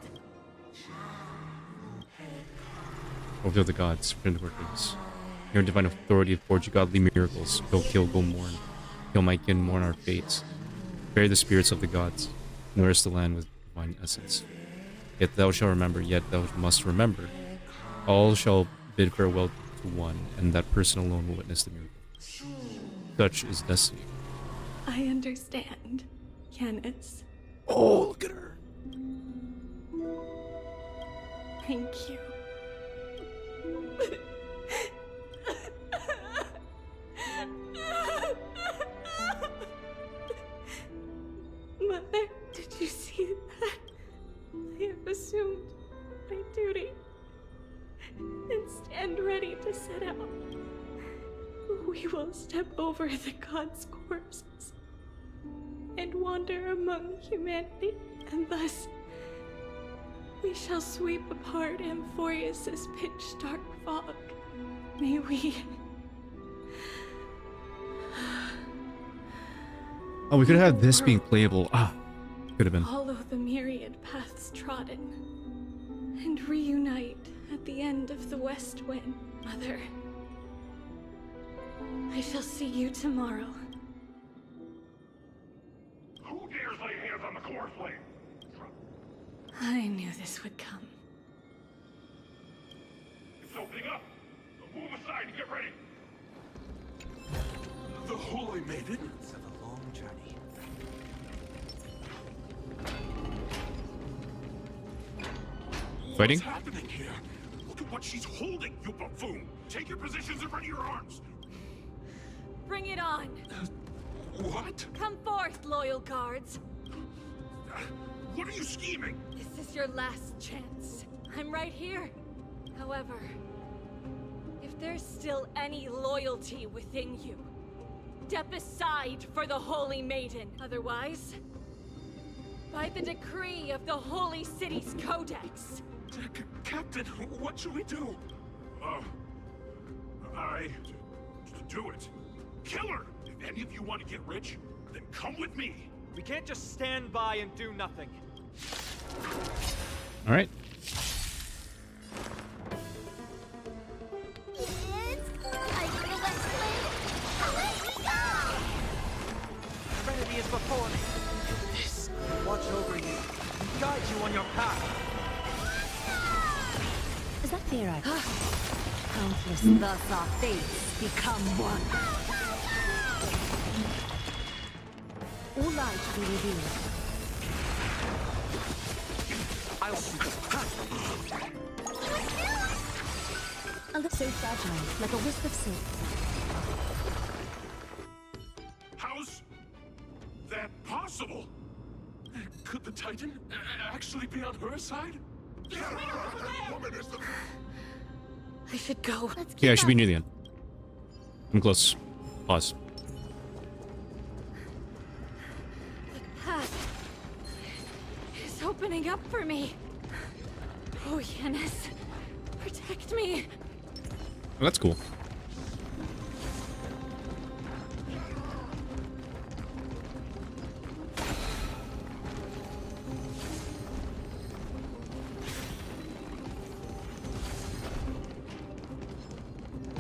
Reveal the gods, friend workers. Your divine authority forge godly miracles. Go kill, go mourn. Kill my kin, mourn our fates. Bury the spirits of the gods. Nourish the land with divine essence. Yet thou shalt remember, yet thou must remember. All shall bid farewell to one, and that person alone will witness the miracle. Such is destiny.
I understand, Yanis.
Oh, look at her.
Thank you. Mother, did you see that? I have assumed my duty and stand ready to set out. We will step over the gods' corpses and wander among humanity, and thus we shall sweep apart Amphorius' pitch-dark fog. May we...
Oh, we could have had this being playable. Ah, could have been.
follow the myriad paths trodden and reunite at the end of the West Wind. Mother, I shall see you tomorrow.
Who dares lay hands on the core flame?
I knew this would come.
It's opening up. Move aside and get ready. The Holy Maiden?
It's of a long journey.
Fighting?
What's happening here? Look at what she's holding, you buffoon! Take your positions and ready your arms!
Bring it on!
What?
Come forth, loyal guards.
What are you scheming?
This is your last chance. I'm right here. However, if there's still any loyalty within you, step aside for the Holy Maiden. Otherwise, by the decree of the Holy City's Codex.
Captain, what should we do? Do it. Kill her! If any of you want to get rich, then come with me.
We can't just stand by and do nothing.
All right.
It's time for the West Wind. Away we go!
Trinity is before me. This will watch over you and guide you on your path.
Is that fear I Countless thus our fates become one. All light be revealed.
I'll shoot
A little so fragile, like a wisp of silk.
How's that possible? Could the Titan actually be on her side? Woman is the...
I should go.
Yeah, I should be near the end. I'm close. Pause.
The path is opening up for me. Oh, Yanis, protect me.
Oh, that's cool.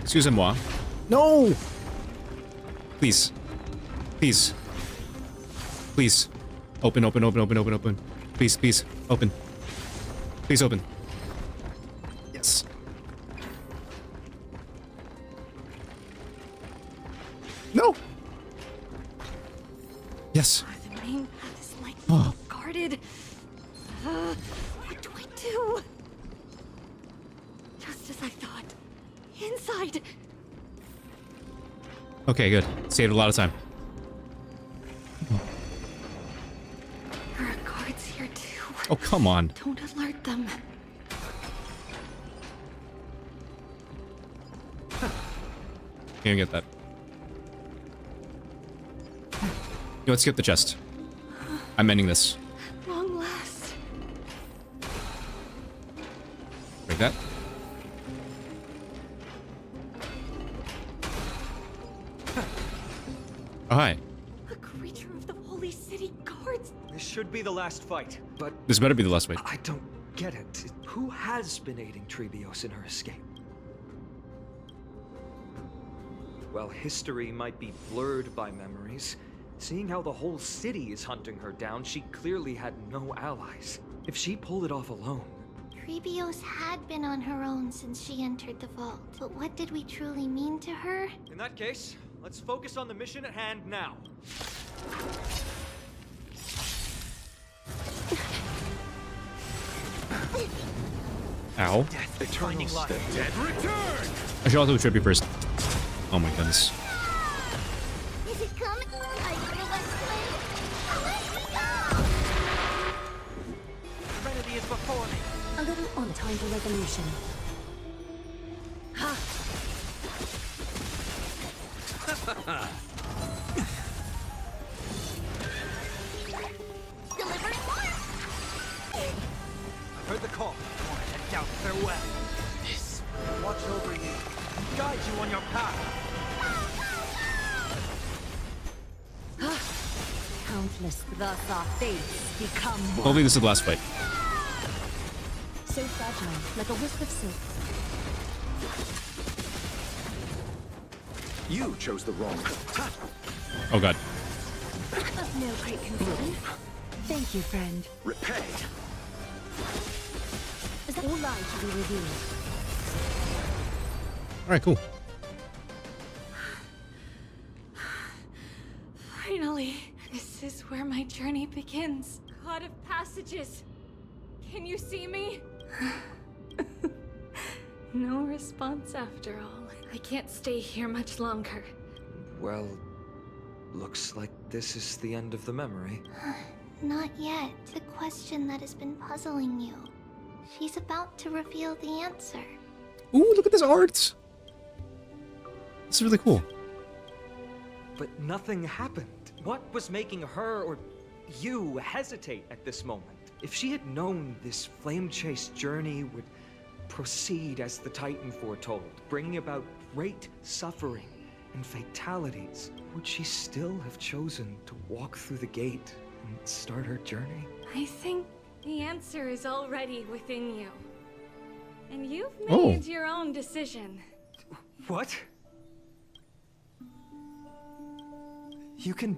Excusez-moi. No! Please. Please. Please. Open, open, open, open, open, open. Please, please. Open. Please open. Yes. No! Yes.
The main path is like
Oh.
guarded. surrounded. What do I do? Just as I thought. Inside.
Okay, good. Saved a lot of time.
There are guards here too.
Oh, come on.
Don't alert them.
Can't get that. Let's skip the chest. I'm ending this.
Long last.
Break that. Oh, hi.
A creature of the holy city guards.
This should be the last fight, but
This better be the last fight.
I don't get it. Who has been aiding Trebios in her escape? While history might be blurred by memories, seeing how the whole city is hunting her down, she clearly had no allies. If she pulled it off alone...
Trebios had been on her own since she entered the vault. But what did we truly mean to her?
In that case, let's focus on the mission at hand now.
Ow.
Finding life.
Dead return!
I should also trip you first. Oh my goodness.
Is it coming? I feel like
Serenity is before me.
A little on time for resolution. Ha!
delivering more.
I heard the call. Head down. Farewell. This will watch over you and guide you on your path.
Countless, thus our fates become one.
Hopefully this is the last fight.
So fragile, like a wisp of silk.
You chose the wrong.
Oh god.
Of no great concern. Thank you, friend.
Repay.
Is that all lies to be revealed?
Alright, cool.
Finally, this is where my journey begins. God of passages, can you see me? No response after all. I can't stay here much longer.
Well, looks like this is the end of the memory.
Not yet. The question that has been puzzling you. She's about to reveal the answer.
Ooh, look at this art! This is really cool.
But nothing happened. What was making her or you hesitate at this moment? If she had known this flame chase journey would proceed as the Titan foretold, bringing about great suffering and fatalities, would she still have chosen to walk through the gate and start her journey?
I think the answer is already within you. And you've
Oh.
made your own decision.
What? You can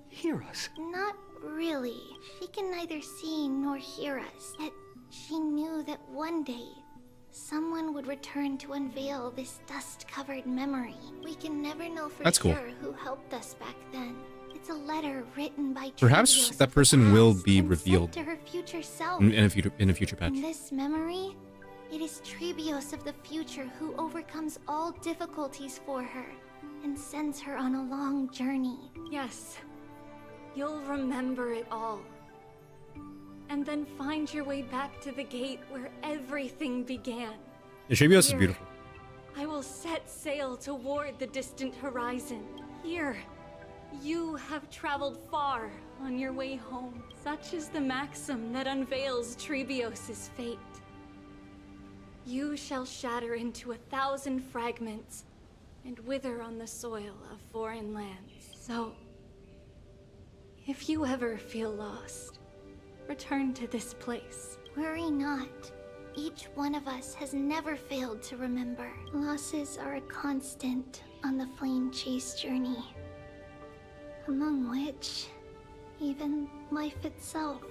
hear us.
Not really. She can neither see nor hear us. Yet she knew that one day, someone would return to unveil this dust-covered memory. We can never know for
That's cool.
sure who helped us back then. It's a letter written by
Perhaps
Trebios
that
of the
person will
past
be
and sent
revealed
to her future self.
in a future patch.
In this memory, it is Trebios of the future who overcomes all difficulties for her and sends her on a long journey.
Yes, you'll remember it all. And then find your way back to the gate where everything began.
The Trebios is
Here,
beautiful.
I will set sail toward the distant horizon. Here, you have traveled far on your way home. Such is the maxim that unveils Trebios' fate. You shall shatter into 1,000 fragments and wither on the soil of foreign lands. So, if you ever feel lost, return to this place.
Worry not. Each one of us has never failed to remember. Losses are a constant on the flame chase journey. Among which, even life itself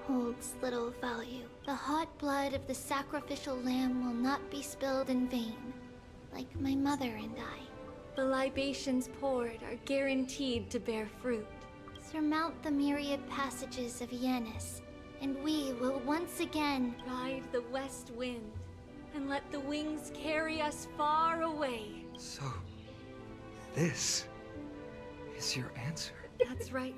holds little value. The hot blood of the sacrificial lamb will not be spilled in vain, like my mother and I.
The libations poured are guaranteed to bear fruit.
surmount the myriad passages of Yanis, and we will once again
ride the west wind and let the wings carry us far away.
So, this is your answer?
That's right.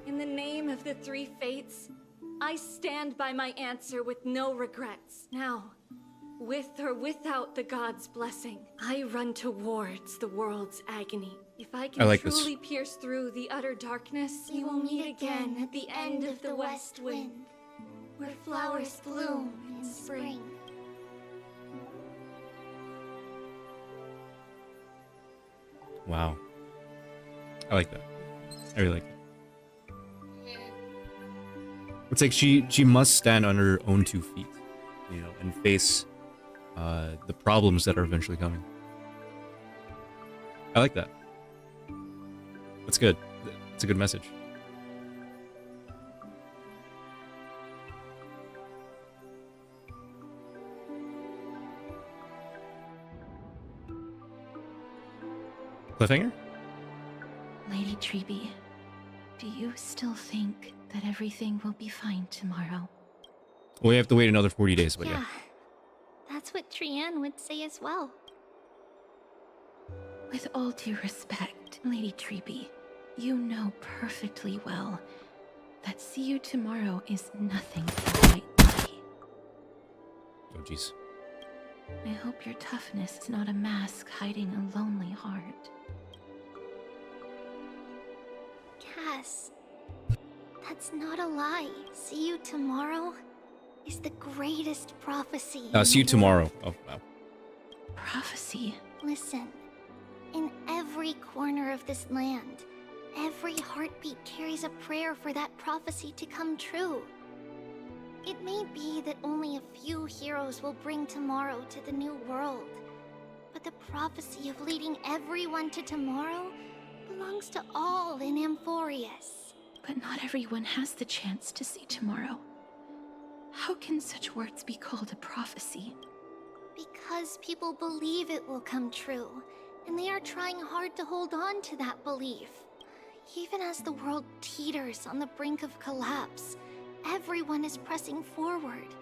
In the name of the three fates, I stand by my answer with no regrets. Now, with or without the god's blessing, I run towards the world's agony. If I can truly pierce through the utter darkness, we will meet again at the end of the west wind, where flowers bloom in spring.
Wow. I like that. I really like it. It's like she must stand on her own 2 feet, you know, and face the problems that are eventually coming. I like that. That's good. It's a good message. Cliffhanger?
Lady Treby, do you still think that everything will be fine tomorrow?
We have to wait another 40 days, but
Yeah, that's what Trian would say as well.
With all due respect, Lady Treby, you know perfectly well that see you tomorrow is nothing but white lie.
Oh, jeez.
I hope your toughness is not a mask hiding a lonely heart.
Cass, that's not a lie. See you tomorrow is the greatest prophecy.
See you tomorrow. Oh, wow.
Prophecy?
Listen, in every corner of this land, every heartbeat carries a prayer for that prophecy to come true. It may be that only a few heroes will bring tomorrow to the new world, but the prophecy of leading everyone to tomorrow belongs to all in Amphorius.
But not everyone has the chance to see tomorrow. How can such words be called a prophecy?
Because people believe it will come true, and they are trying hard to hold on to that belief. Even as the world teeters on the brink of collapse, everyone is pressing forward,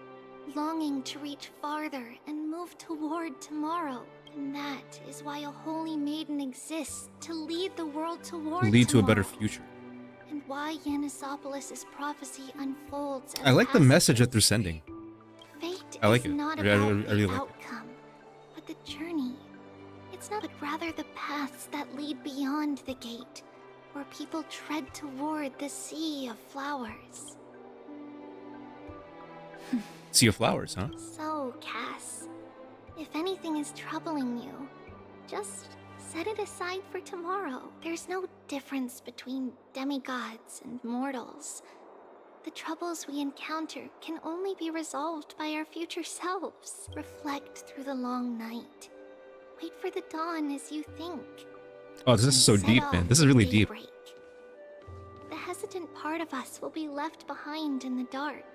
longing to reach farther and move toward tomorrow. And that is why a holy maiden exists, to lead the world toward
Lead to a
tomorrow.
better future.
And why Yanisopolis' prophecy unfolds as
I like the message that they're sending.
Fate
I like
is
it.
not
I
about
really
the
like it.
outcome, but the journey. It's not, but rather the paths that lead beyond the gate, where people tread toward the sea of flowers.
Sea of Flowers, huh?
So, Cass, if anything is troubling you, just set it aside for tomorrow. There's no difference between demigods and mortals. The troubles we encounter can only be resolved by our future selves. Reflect through the long night. Wait for the dawn as you think.
Oh, this is so
Set
deep,
off
man. This is really deep.
daybreak. The hesitant part of us will be left behind in the dark,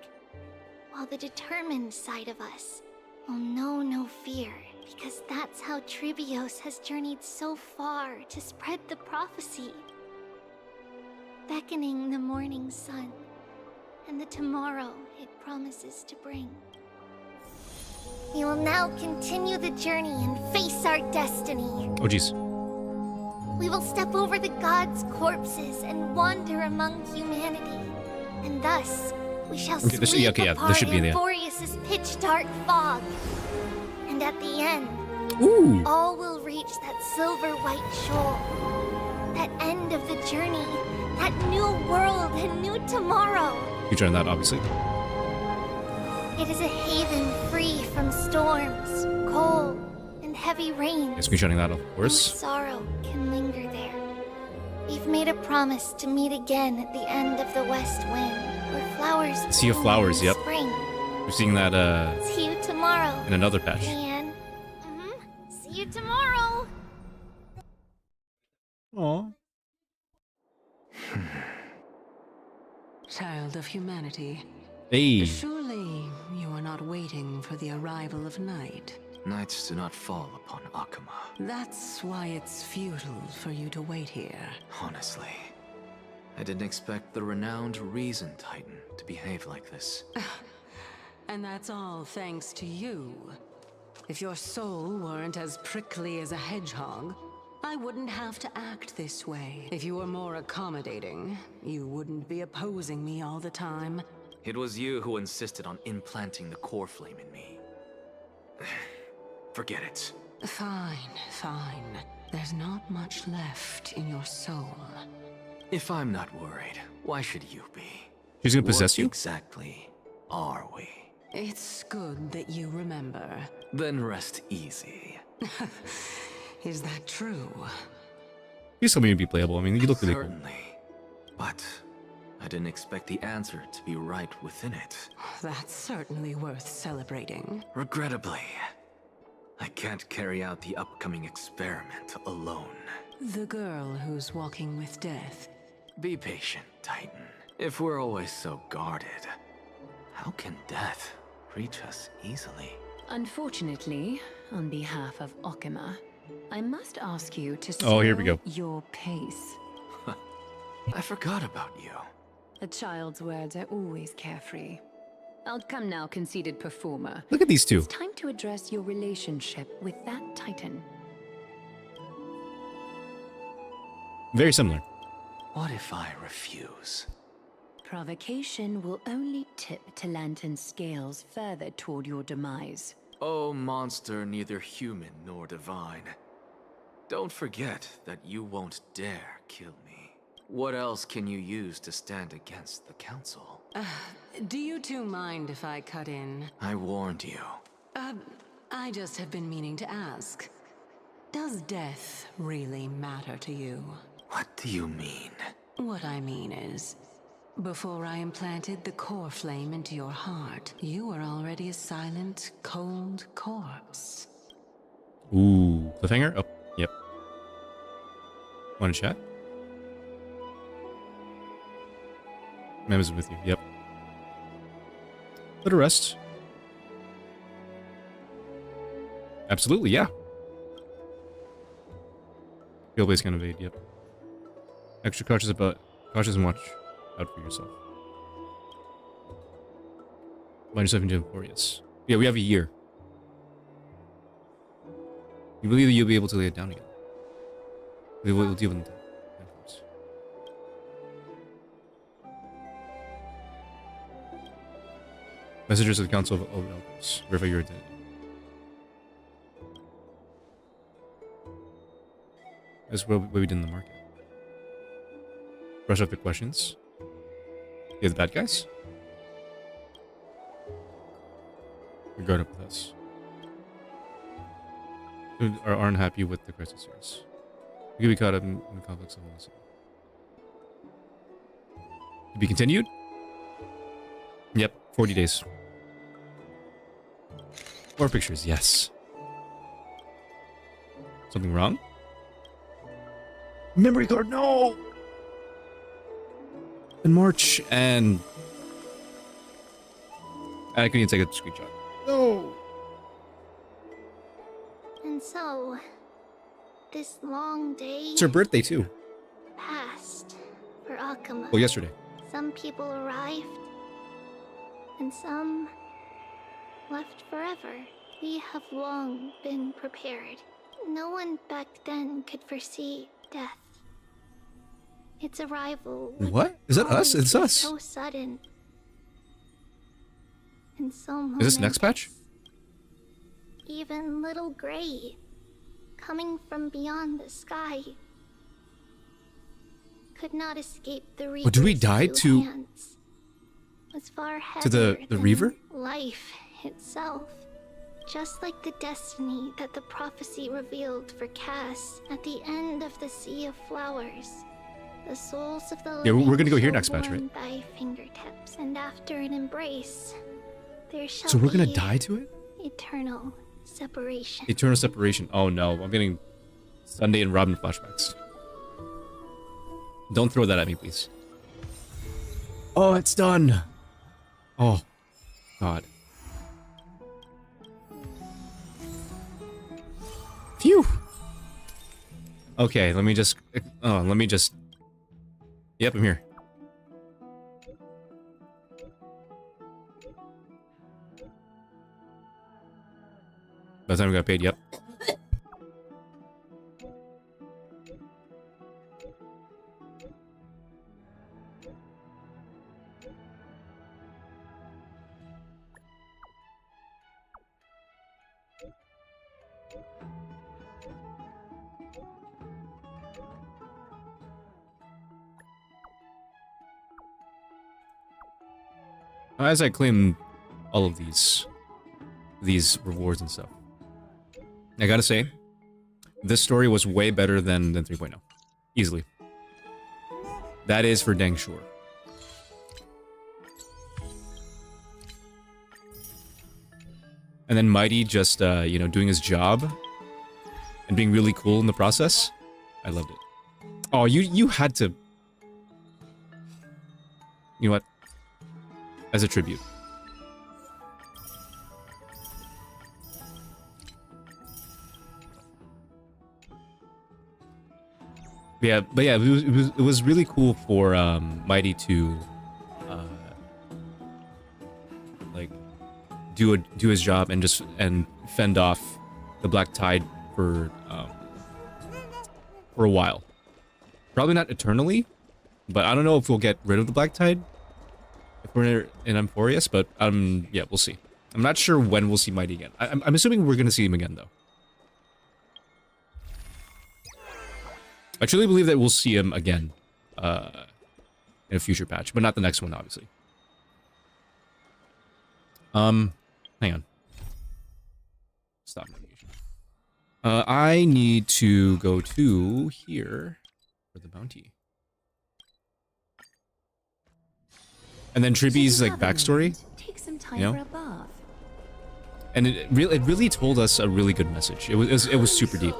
while the determined side of us will know no fear, because that's how Tribios has journeyed so far to spread the prophecy, beckoning the morning sun and the tomorrow it promises to bring. We will now continue the journey and face our destiny.
Oh, jeez.
We will step over the gods' corpses and wander among humanity, and thus we shall
Okay, this-
sweep
yeah, okay, yeah,
apart
this should be the end.
Amphorius' pitch-dark fog. And at the end,
Ooh.
all will reach that silver-white shoal. That end of the journey, that new world and new tomorrow.
Future on that, obviously.
It is a haven free from storms, cold, and heavy rains.
Yes, screenshotting that, of
No
course.
sorrow can linger there. We've made a promise to meet again at the end of the west wind, where flowers
Sea of
bloom
Flowers,
in
yep.
spring.
We're seeing that
See you tomorrow.
in another patch.
Leanne. See you tomorrow.
Aw.
Child of humanity.
Hey.
Surely you are not waiting for the arrival of night.
Nights do not fall upon Akuma.
That's why it's futile for you to wait here.
Honestly, I didn't expect the renowned Reason Titan to behave like this.
And that's all thanks to you. If your soul weren't as prickly as a hedgehog, I wouldn't have to act this way. If you were more accommodating, you wouldn't be opposing me all the time.
It was you who insisted on implanting the core flame in me. Forget it.
Fine, fine. There's not much left in your soul.
If I'm not worried, why should you be?
She's gonna possess you?
What exactly are we?
It's good that you remember.
Then rest easy.
Is that true?
You told me to be playable. I mean, you look really cool.
Certainly. But I didn't expect the answer to be right within it.
That's certainly worth celebrating.
Regrettably, I can't carry out the upcoming experiment alone.
The girl who's walking with death.
Be patient, Titan. If we're always so guarded, how can death reach us easily?
Unfortunately, on behalf of Okima, I must ask you to
Oh, here we
slow
go.
your pace.
I forgot about you.
A child's words are always carefree. I'll come now, conceited performer.
Look at these two.
It's time to address your relationship with that Titan.
Very similar.
What if I refuse?
Provocation will only tip Talantan's scales further toward your demise.
Oh, monster neither human nor divine. Don't forget that you won't dare kill me. What else can you use to stand against the Council?
Do you two mind if I cut in?
I warned you.
I just have been meaning to ask. Does death really matter to you?
What do you mean?
What I mean is, before I implanted the core flame into your heart, you were already a silent, cold corpse.
Ooh, cliffhanger? Oh, yep. Want to chat? Mem is with you, yep. Let her rest. Absolutely, yeah. Fieldbase can evade, yep. Extra cautious and watch out for yourself. Find yourself into Emporius. Yeah, we have a year. You believe that you'll be able to lay it down again? We'll deal with it. Messengers of the Council of Elders. Verify your identity. That's what we did in the market. Brush up the questions. You're the bad guys? Regard up with us. Who aren't happy with the crisis series. We could be caught up in the conflicts of homelessness. To be continued? Yep, 40 days. More pictures, yes. Something wrong? Memory card, no! In March, and I couldn't even take a screenshot. No!
And so, this long day
It's her birthday, too.
passed for Akuma.
Well, yesterday.
Some people arrived, and some left forever. We have long been prepared. No one back then could foresee death. Its arrival would
What? Is that us?
always
It's
be
us.
so sudden. And so
Is this next patch?
even little Gray, coming from beyond the sky, could not escape the Reaver's
Oh, do we die
two
to-
hands. Was far
To the
heavier
the
than
Reaver?
life itself. Just like the destiny that the prophecy revealed for Cass at the end of the Sea of Flowers. The souls of the
Yeah, we're
living
gonna go here
shall
next patch,
warm
right?
thy fingertips, and after an embrace, there shall
So we're gonna
be
die to it?
eternal separation.
Eternal separation. Oh no, I'm getting Sunday and Robin flashbacks. Don't throw that at me, please. Oh, it's done. Oh, God. Phew. Okay, let me just. Yep, I'm here. By the time we got paid, yep. As I claim all of these rewards and stuff, I gotta say, this story was way better than 3.0. Easily. That is for dang sure. And then Mighty just, you know, doing his job and being really cool in the process. I loved it. Oh, you had to... You know what? As a tribute. Yeah, but yeah, it was really cool for Mighty to like do his job and fend off the Black Tide for a while. Probably not eternally, but I don't know if we'll get rid of the Black Tide if we're in Emporius, but yeah, we'll see. I'm not sure when we'll see Mighty again. I'm assuming we're gonna see him again though. I truly believe that we'll see him again in a future patch, but not the next one, obviously. Hang on. Stop navigation. I need to go to here for the bounty. And then Tribby's like backstory.
Take some time
You know?
for a bath.
And it really told us a really good message. It was super deep.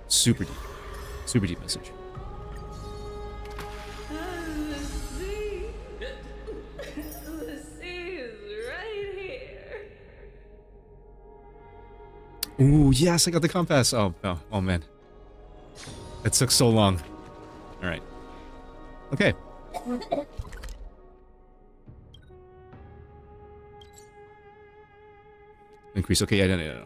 Super deep. Super deep message.
The sea is right here.
Ooh, yes, I got the compass. Oh, oh man. It took so long. Alright. Okay. Increase. Okay, yeah, no.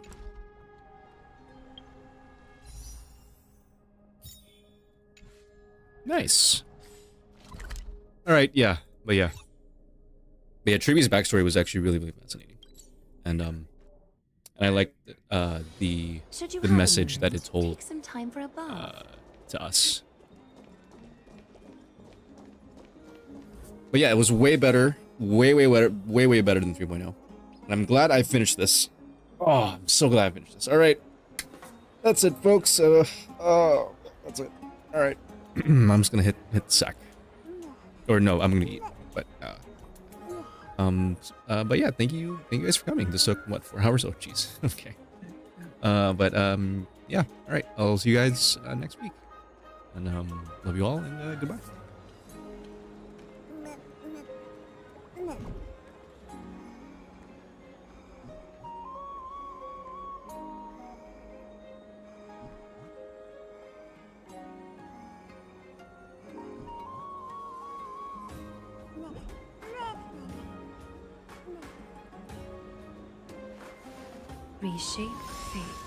Nice. Alright, yeah. But yeah, Tribby's backstory was actually really, really fascinating. And I liked the message that it told
Take some time for a bath.
to us. But yeah, it was way better. Way better than 3.0. And I'm glad I finished this. Oh, I'm so glad I finished this. Alright. That's it, folks. Oh, that's it. Alright. I'm just gonna hit the sack. Or no, I'm gonna eat. But yeah, thank you guys for coming. This took what, 4 hours? Oh jeez. Okay. Yeah, alright. I'll see you guys next week. And love you all and goodbye.
Reshape fate.